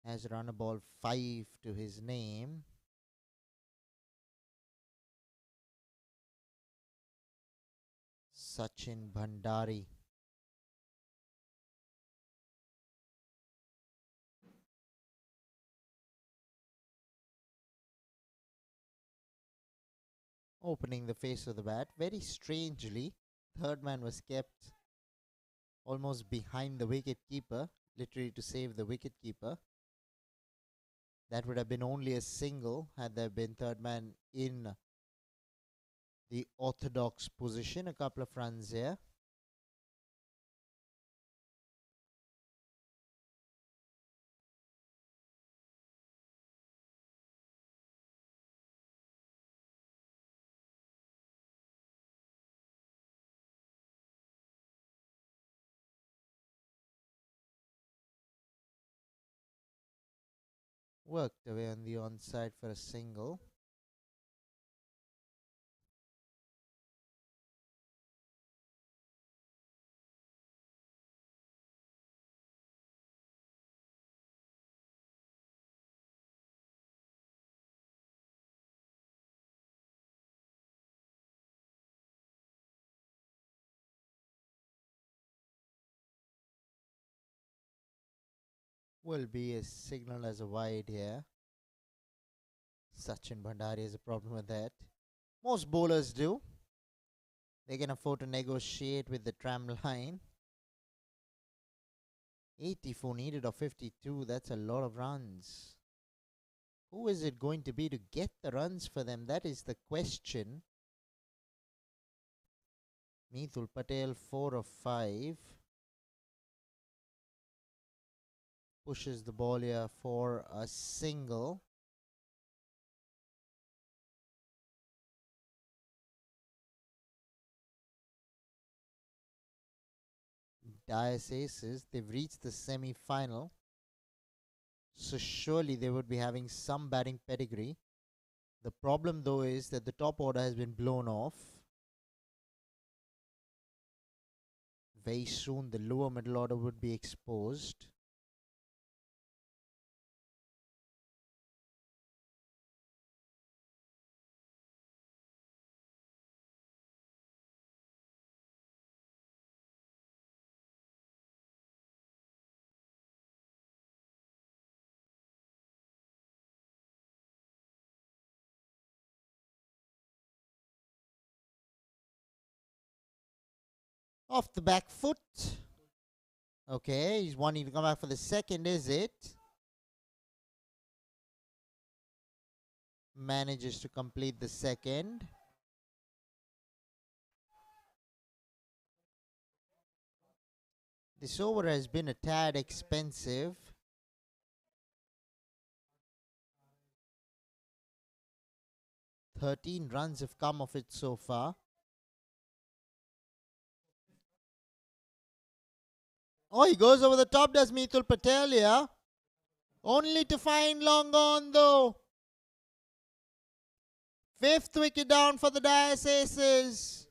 Speaker 1: Has run a ball 5 to his name. Sachin Bhandari. Opening the face of the bat. Very strangely, third man was kept almost behind the wicket keeper, literally to save the wicket keeper. That would have been only a single had there been third man in the orthodox position. A couple of runs here. Worked away on the onside for a single. Will be a signal as a wide here. Sachin Bhandari has a problem with that. Most bowlers do. They can afford to negotiate with the tram line. 84 needed of 52. That's a lot of runs. Who is it going to be to get the runs for them? That is the question. Mithul Patel 4 of 5. Pushes the ball here for a single. Dais Aces, they've reached the semi-final. So surely they would be having some batting pedigree. The problem though is that the top order has been blown off. Very soon the lower middle order would be exposed. Off the back foot. Okay, he's wanting to come back for the second, is it? Manages to complete the second. This over has been a tad expensive. "13 runs have come of it so far. Oh, he goes over the top, does Mithul Patel here. Only to find long gone though. 5th wicket down for the Dais Aces.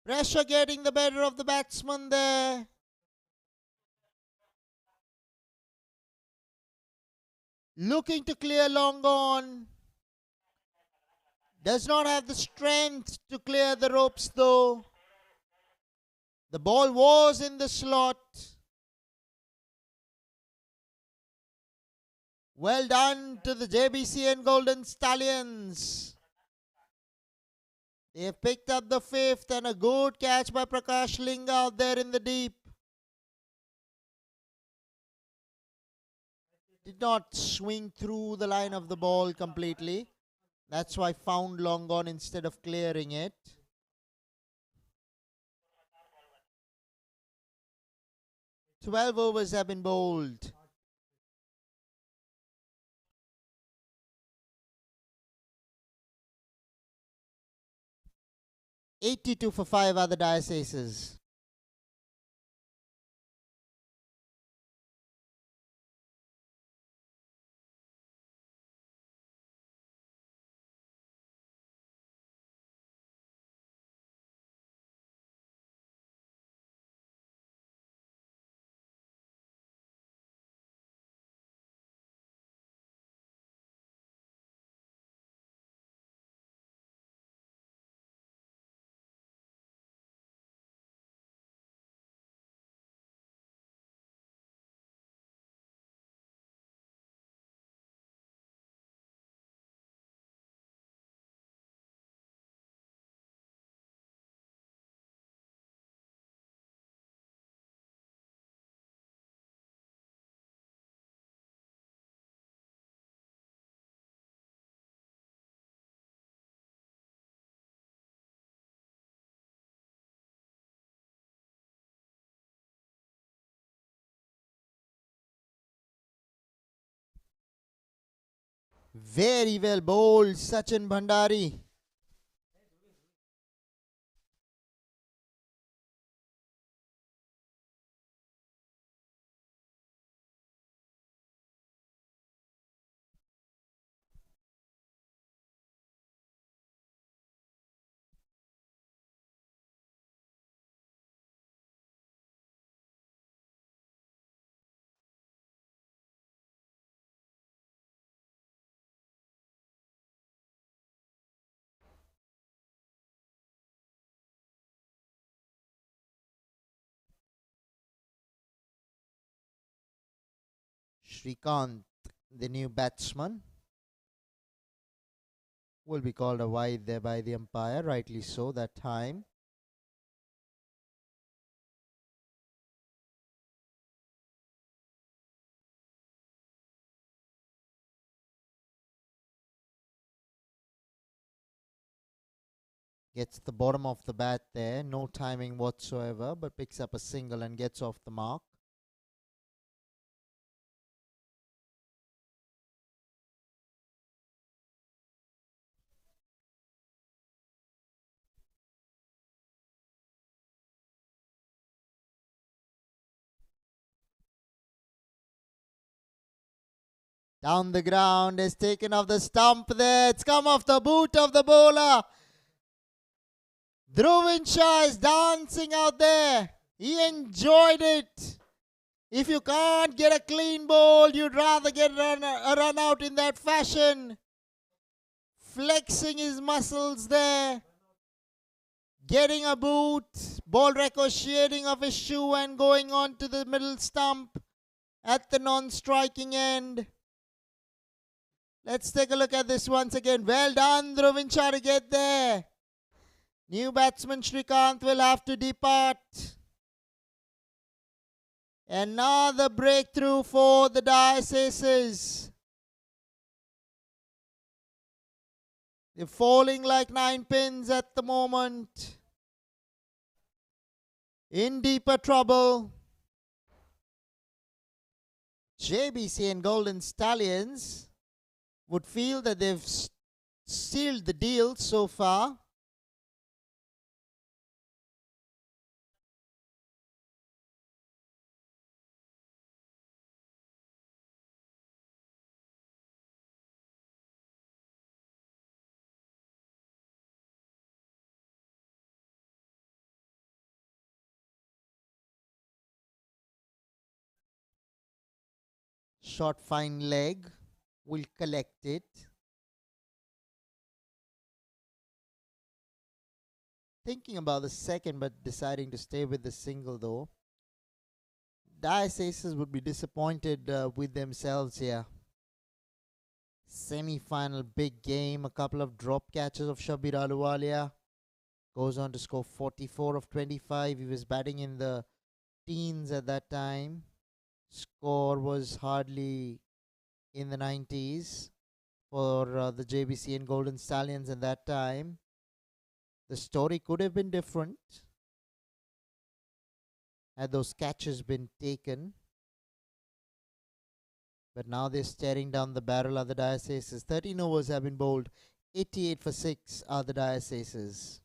Speaker 1: Pressure getting the better of the batsman there. Looking to clear long gone. Does not have the strength to clear the ropes though. The ball was in the slot. Well done to the Jbcn Golden Stallions. They have picked up the 5th and a good catch by Prakash Linga out there in the deep. Did not swing through the line of the ball completely. That's why found long gone instead of clearing it. "12 overs have been bowled. 82 for 5 are the Dais aces. Very well bowled, Sachin Bhandari. Shrikant, the new batsman, will be called a wide there by the umpire, rightly so that time. Gets the bottom of the bat there, no timing whatsoever, but picks up a single and gets off the mark. Down the ground, is taken off the stump there. It's come off the boot of the bowler. Dhruvin Shah is dancing out there. He enjoyed it. If you can't get a clean bowl, you'd rather get a run out in that fashion. Flexing his muscles there. Getting a boot. Ball ricocheting off his shoe and going on to the middle stump at the non-striking end. Let's take a look at this once again. Well done, Dhruvin Shah, to get there. New batsman Shrikant will have to depart. Another breakthrough for the Dais aces. They're falling like 9 pins at the moment. In deeper trouble. Jbcn Golden Stallions would feel that they've sealed the deal so far. Short fine leg will collect it. Thinking about the second but deciding to stay with the single though. Dais aces would be disappointed with themselves here. Semi-final big game. A couple of drop catches of Shabir Ahluwalia. Goes on to score 44 of 25. He was batting in the teens at that time. Score was hardly in the 90s. for the JBCN Golden Stallions in that time. The story could have been different had those catches been taken. But now they're staring down the barrel of the Dais Aces. 13 overs have been bowled. 88 for 6 are the Dais Aces.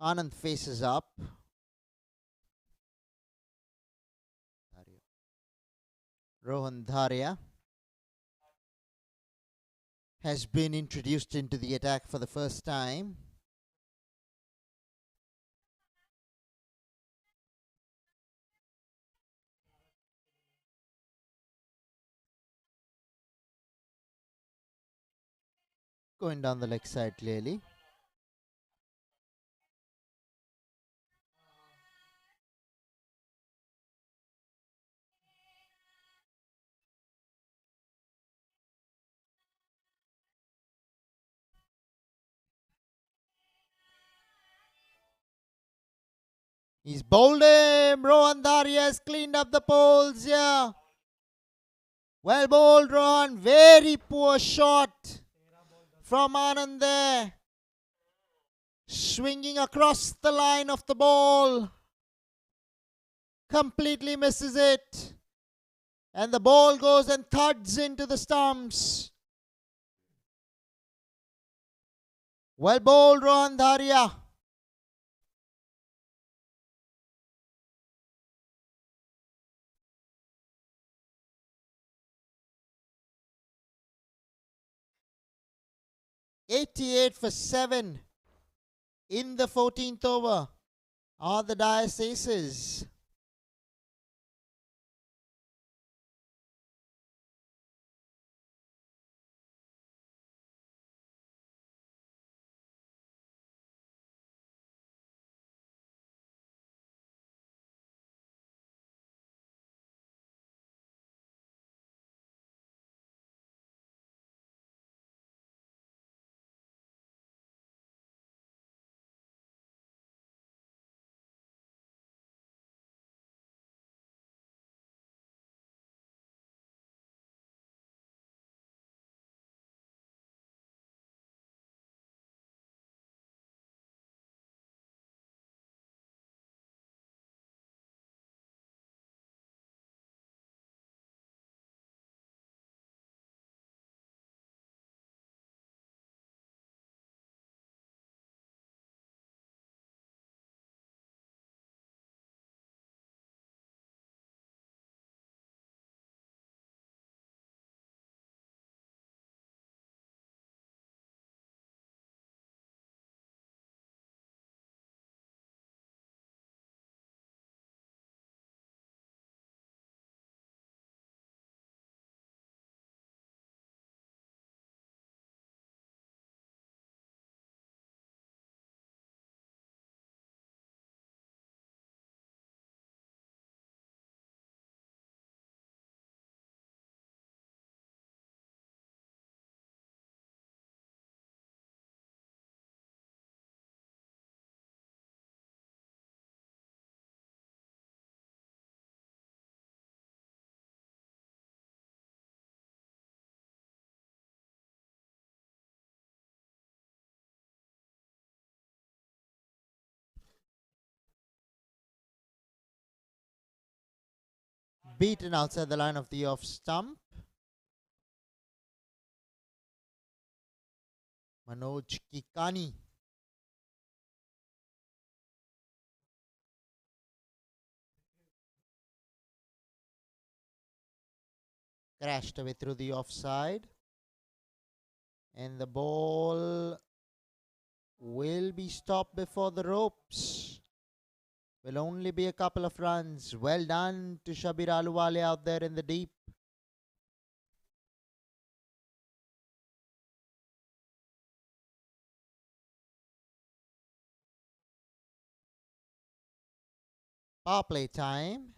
Speaker 1: Anand faces up. Rohan Dharia has been introduced into the attack for the first time. Going down the leg side clearly. He's bowled him. Rohan Dharia has cleaned up the poles here. Well bowled, Rohan. Very poor shot from Anand there. Swinging across the line of the ball. Completely misses it. And the ball goes and thuds into the stumps. Well bowled, Rohan Dharia. "88 for 7 in the 14th over are the Dais Aces. Beaten outside the line of the off stump. Manoj Kikani. Crashed away through the offside. And the ball will be stopped before the ropes. Will only be a couple of runs. Well done to Shabir Aluwale out there in the deep. Power play time.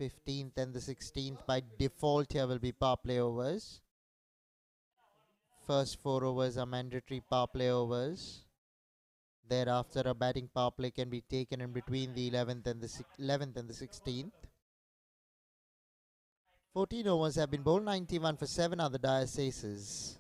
Speaker 1: 15th and the 16th by default here will be power play overs. First 4 overs are mandatory power play overs. Thereafter, a batting power play can be taken in between the 11th and the 16th. 14 overs have been bowled. 91 for 7 are the Dais aces.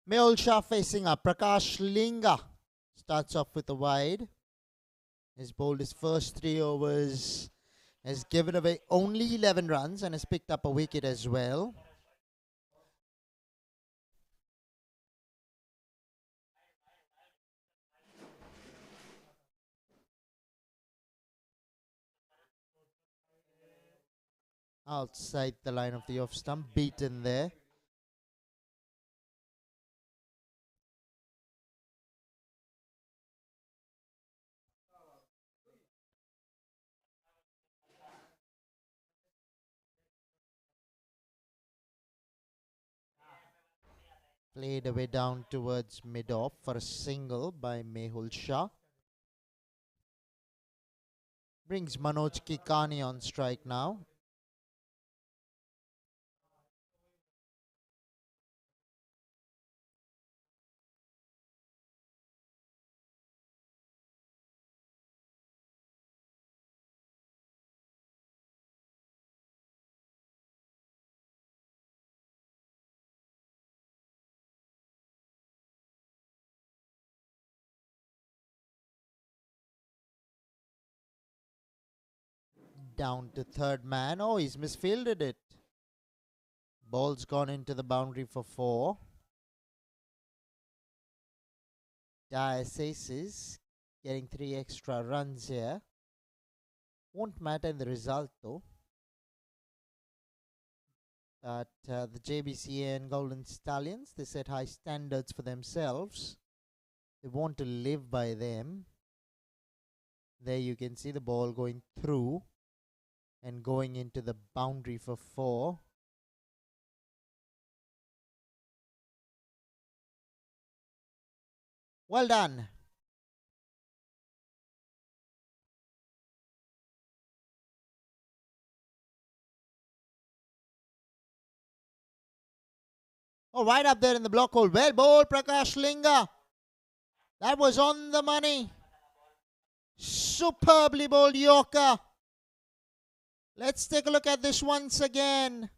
Speaker 1: Mehul Shah facing up. Prakash Linga starts off with a wide. Has bowled his first 3 overs. Has given away only 11 runs and has picked up a wicket as well. Outside the line of the off stump. Beaten there. Played away down towards mid-off for a single by Mehul Shah. Brings Manoj Kikani on strike now. Down to third man. Oh, he's misfielded it. Ball's gone into the boundary for 4. Dais aces getting 3 extra runs here. Won't matter in the result though. But the JBCN Golden Stallions, they set high standards for themselves. They want to live by them. There you can see the ball going through and going into the boundary for 4. Well done. Oh, right up there in the block hole. Well bowled, Prakash Linga. That was on the money. Superbly bowled Yorker. Let's take a look at this once again.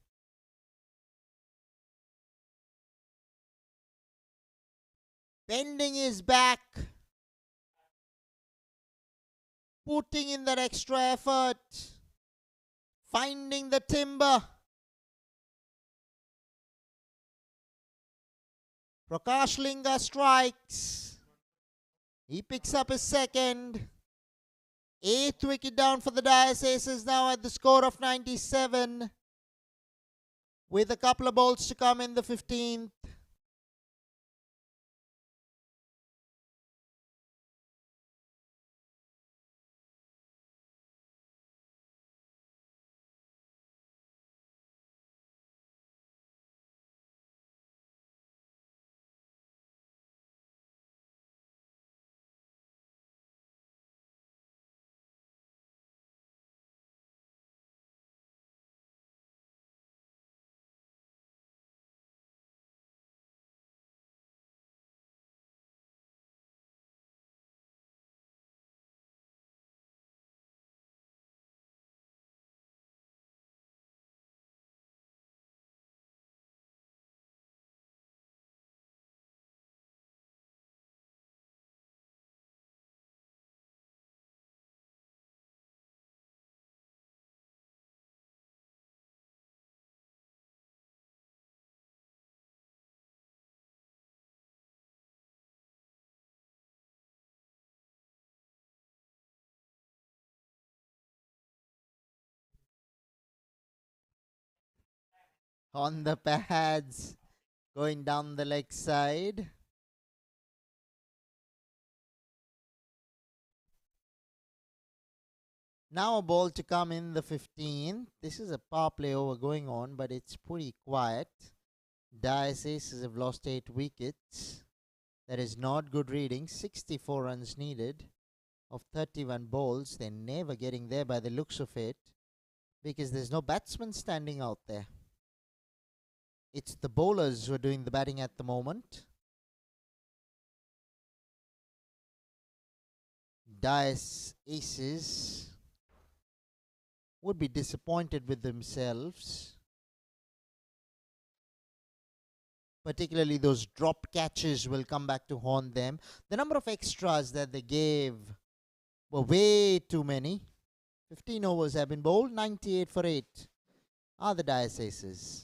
Speaker 1: Bending his back. Putting in that extra effort. Finding the timber. Prakash Linga strikes. He picks up his second. Eighth wicket down for the Dais Aces now at the score of 97. With a couple of balls to come in the 15th. On the pads. Going down the leg side. Now a ball to come in the 15th. This is a power play over going on, but it's pretty quiet. Dais Aces have lost 8 wickets. That is not good reading. 64 runs needed of 31 balls. They're never getting there by the looks of it because there's no batsman standing out there. It's the bowlers who are doing the batting at the moment. Dais Aces would be disappointed with themselves. Particularly those drop catches will come back to haunt them. The number of extras that they gave were way too many. 15 overs have been bowled. 98 for 8 are the Dais Aces.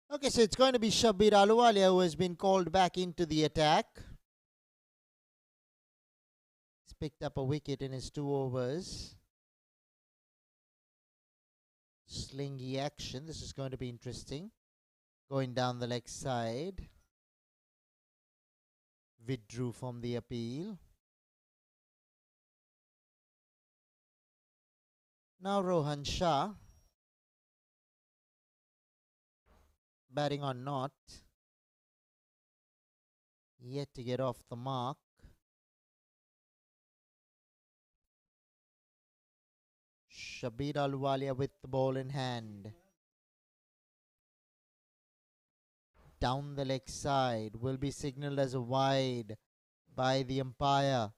Speaker 1: Okay, so it's going to be Shabir Ahluwalia who has been called back into the attack. He's picked up a wicket in his 2 overs. Slingy action. This is going to be interesting. Going down the leg side. Withdrew from the appeal. Now Rohan Shah. Batting or not. Yet to get off the mark. Shabir Ahluwalia with the ball in hand. Down the leg side. Will be signalled as a wide by the umpire.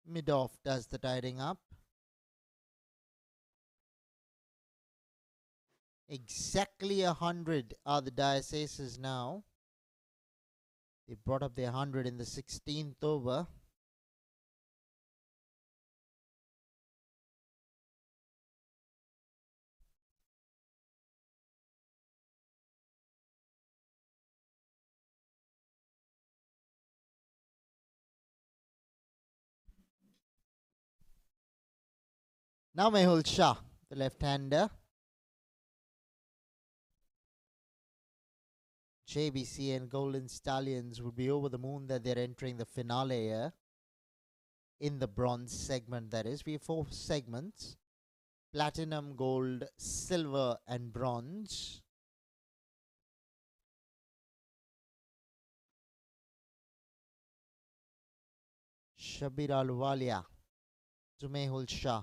Speaker 1: Mid-off does the tidying up. Exactly 100 are the Dais Aces now. They brought up their 100 in the 16th over. Now Mehul Shah, the left-hander. JBCN Golden Stallions would be over the moon that they're entering the finale here. In the bronze segment, that is. We have 4 segments: platinum, gold, silver, and bronze. Shabir Aluwalia to Mehul Shah.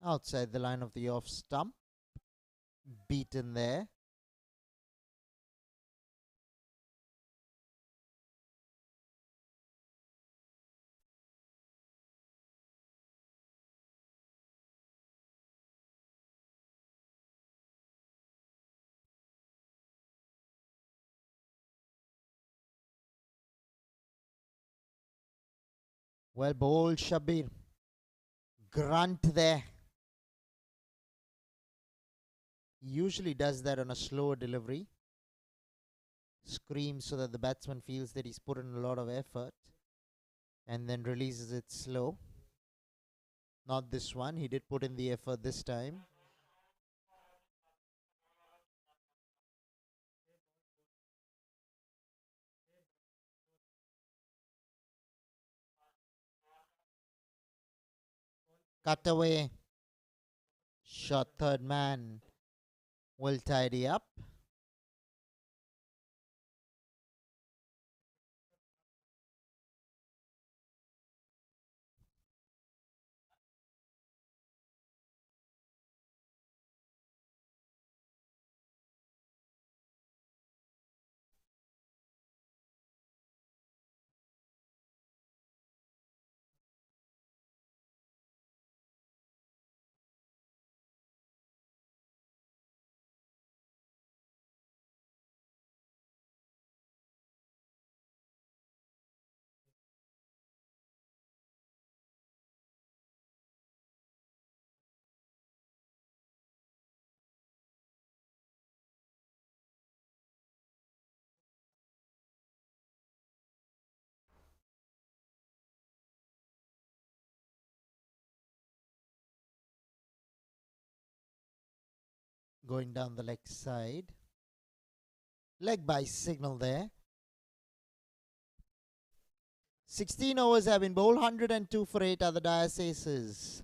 Speaker 1: Outside the line of the off stump. Beaten there. Well bowled, Shabir. Grunt there. He usually does that on a slower delivery. Screams so that the batsman feels that he's put in a lot of effort and then releases it slow. Not this one. He did put in the effort this time. Cut away. Shot third man. Will tidy up. Going down the leg side. Leg by signal there. 16 overs have been bowled. 102 for 8 are the Dais aces.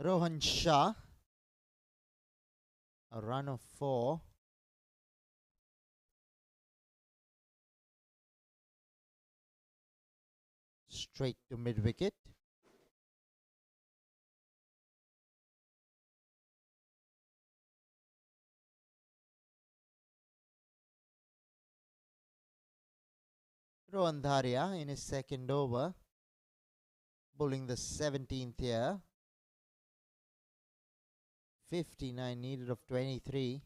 Speaker 1: Rohan Shah. A run of 4. Straight to mid wicket. Rohan Dharia in his second over, bowling the 17th here. 59 needed of 23.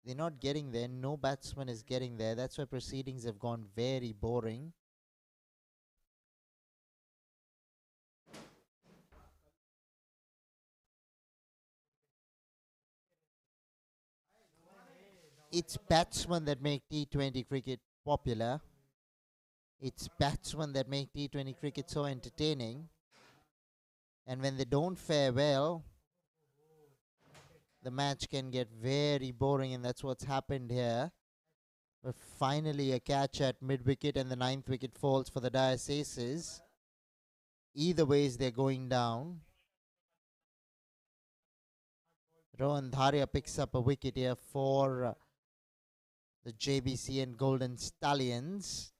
Speaker 1: They're not getting there. No batsman is getting there. That's why proceedings have gone very boring. It's batsmen that make T20 cricket popular. It's batsmen that make T20 cricket so entertaining. And when they don't fare well, the match can get very boring, and that's what's happened here. But finally, a catch at mid wicket, and the ninth wicket falls for the Dais Aces. Either ways, they're going down. Rohan Dharia picks up a wicket here for the Jbcn Golden Stallions.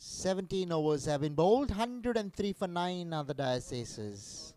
Speaker 1: Seventeen overs have been bowled. 103 for 9 are the Dais Aces.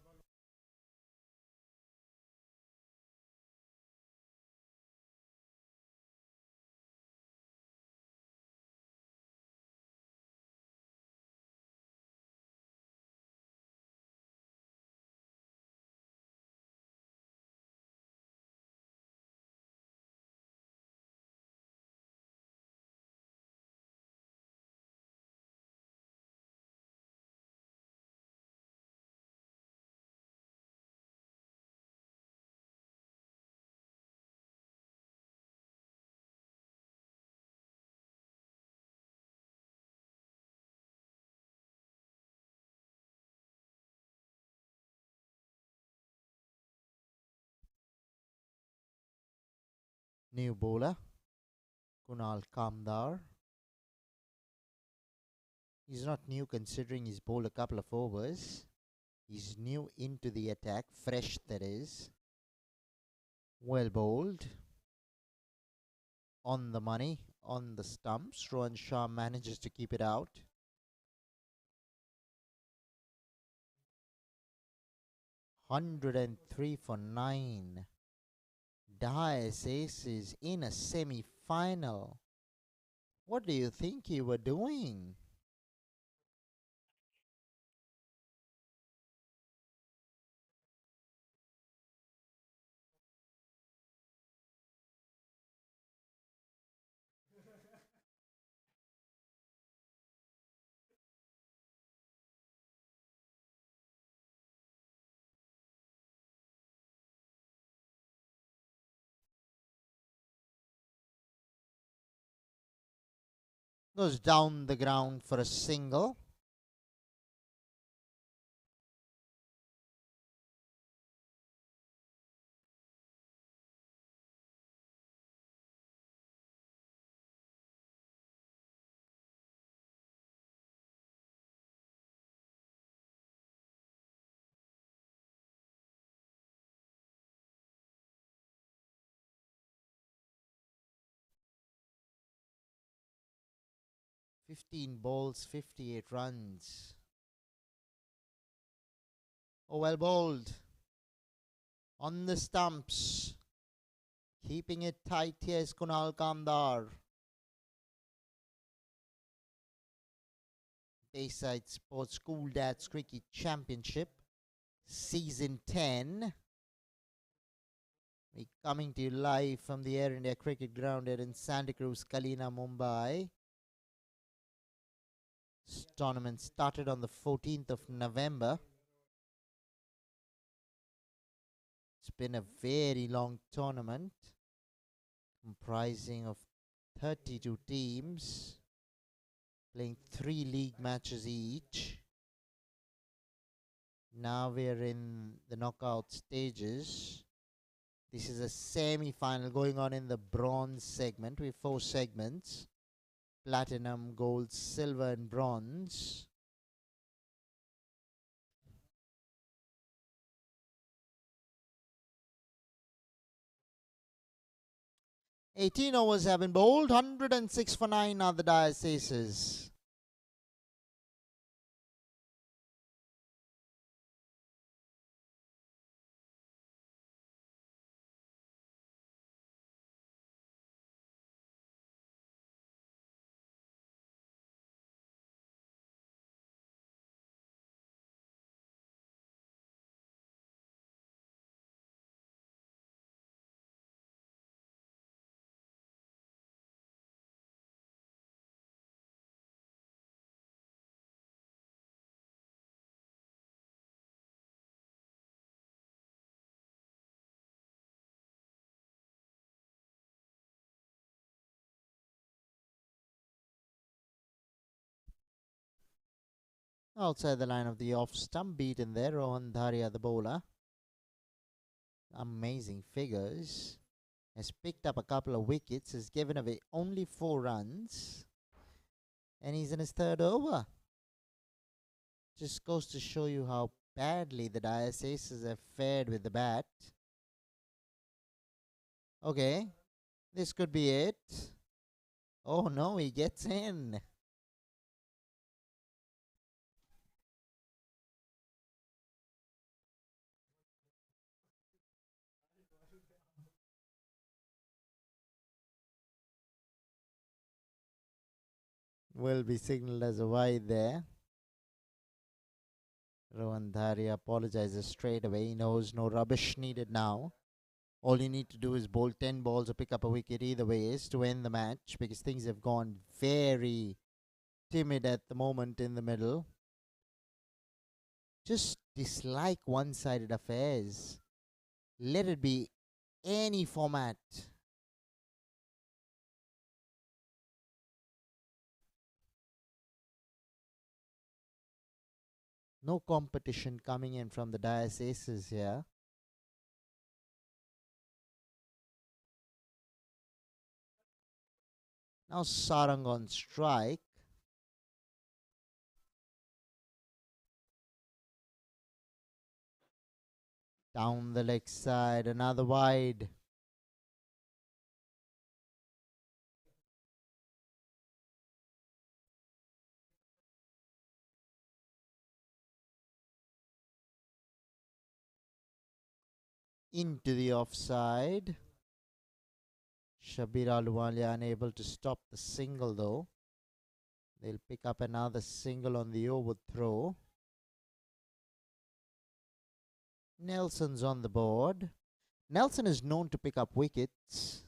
Speaker 1: New bowler, Kunal Kamdar. He's not new considering he's bowled a couple of overs. He's new into the attack, fresh that is. Well bowled. On the money, on the stumps. Rohan Shah manages to keep it out. "103 for 9. Dais Aces in a semi-final. What do you think you were doing?" Goes down the ground for a single. 15 balls, 58 runs. Oh, well bowled. On the stumps. Keeping it tight here is Kunal Kamdar. Bayside Sports School Dads Cricket Championship. Season 10. We're coming to you live from the Air India Cricket Ground here in Santa Cruz, KALINA, Mumbai. This tournament started on the 14th of November. It's been a very long tournament comprising of 32 teams playing 3 league matches each. Now we're in the knockout stages. This is a semi-final going on in the bronze segment. We have 4 segments: platinum, gold, silver and bronze. "18 overs have been bowled. 106 for 9 are the Dais aces. Outside the line of the off stump, beaten there. Rohan Dharia, the bowler. Amazing figures. Has picked up a couple of wickets. Has given away only 4 runs. And he's in his 3rd over. Just goes to show you how badly the Dais aces have fared with the bat. Okay. This could be it. Oh no, he gets in. Will be signaled as a wide there. Rohan Dharia apologizes straight away. He knows no rubbish needed now. All you need to do is bowl 10 balls or pick up a wicket either way is to end the match, because things have gone very timid at the moment in the middle. Just dislike one-sided affairs. Let it be any format. No competition coming in from the Dais aces here. Now Sarang on strike. Down the leg side, another wide. Into the offside. Shabir Ahluwalia unable to stop the single though. They'll pick up another single on the overthrow. Nelson's on the board. Nelson is known to pick up wickets,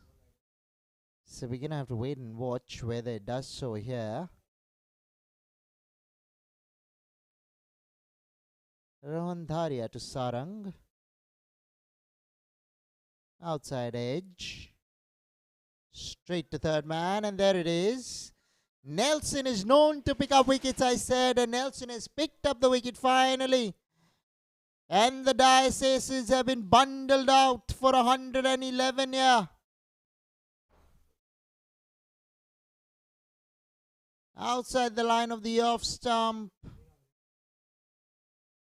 Speaker 1: so we're going to have to wait and watch whether it does so here. Rohan Dharia to Sarang. Outside edge. Straight to 3rd man, and there it is. Nelson is known to pick up wickets, I said, and Nelson has picked up the wicket finally. And the Dais aces have been bundled out for 111 here. Outside the line of the off stump.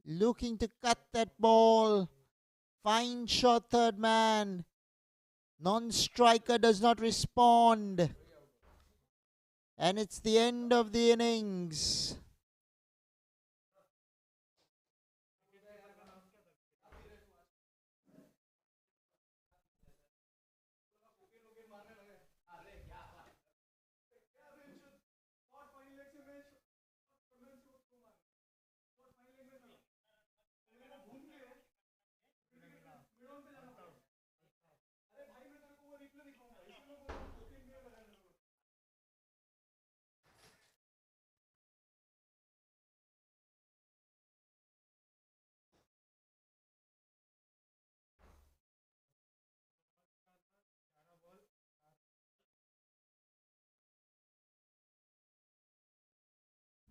Speaker 1: Looking to cut that ball. Fine shot, 3rd man. Non-striker does not respond. And it's the end of the innings.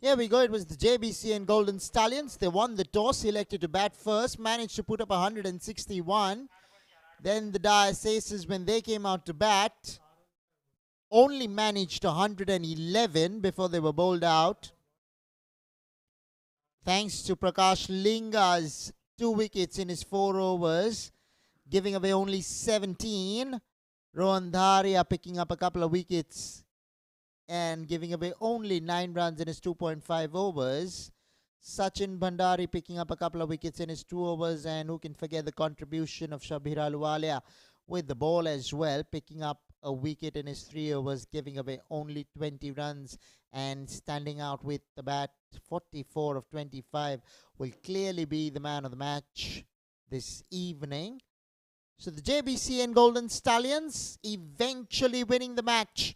Speaker 1: Here we go. It was the JBCN Golden Stallions. They won the toss, elected to bat first, managed to put up 161. Then the Dais Aces, when they came out to bat, only managed 111 before they were bowled out. Thanks to Prakash Linga's 2 wickets in his 4 overs, giving away only 17. Rohan Dharia picking up a couple of wickets and giving away only 9 runs in his 2.5 overs. Sachin Bhandari picking up a couple of wickets in his 2 overs, and who can forget the contribution of Shabir Ahluwalia with the ball as well, picking up a wicket in his 3 overs, giving away only 20 runs and standing out with the bat 44 of 25, will clearly be the man of the match this evening. So the JBCN Golden Stallions eventually winning the match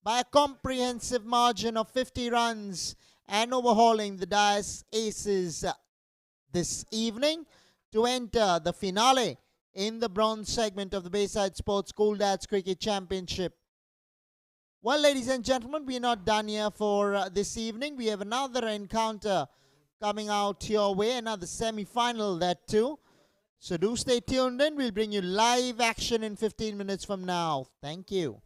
Speaker 1: by a comprehensive margin of 50 runs and overhauling the Dais Aces this evening to enter the finale in the bronze segment of the Bayside Sports Cool Dads Cricket Championship. Well, ladies and gentlemen, we are not done here for this evening. We have another encounter coming out your way, another semi-final that too. So do stay tuned in. We'll bring you live action in 15 minutes from now. Thank you.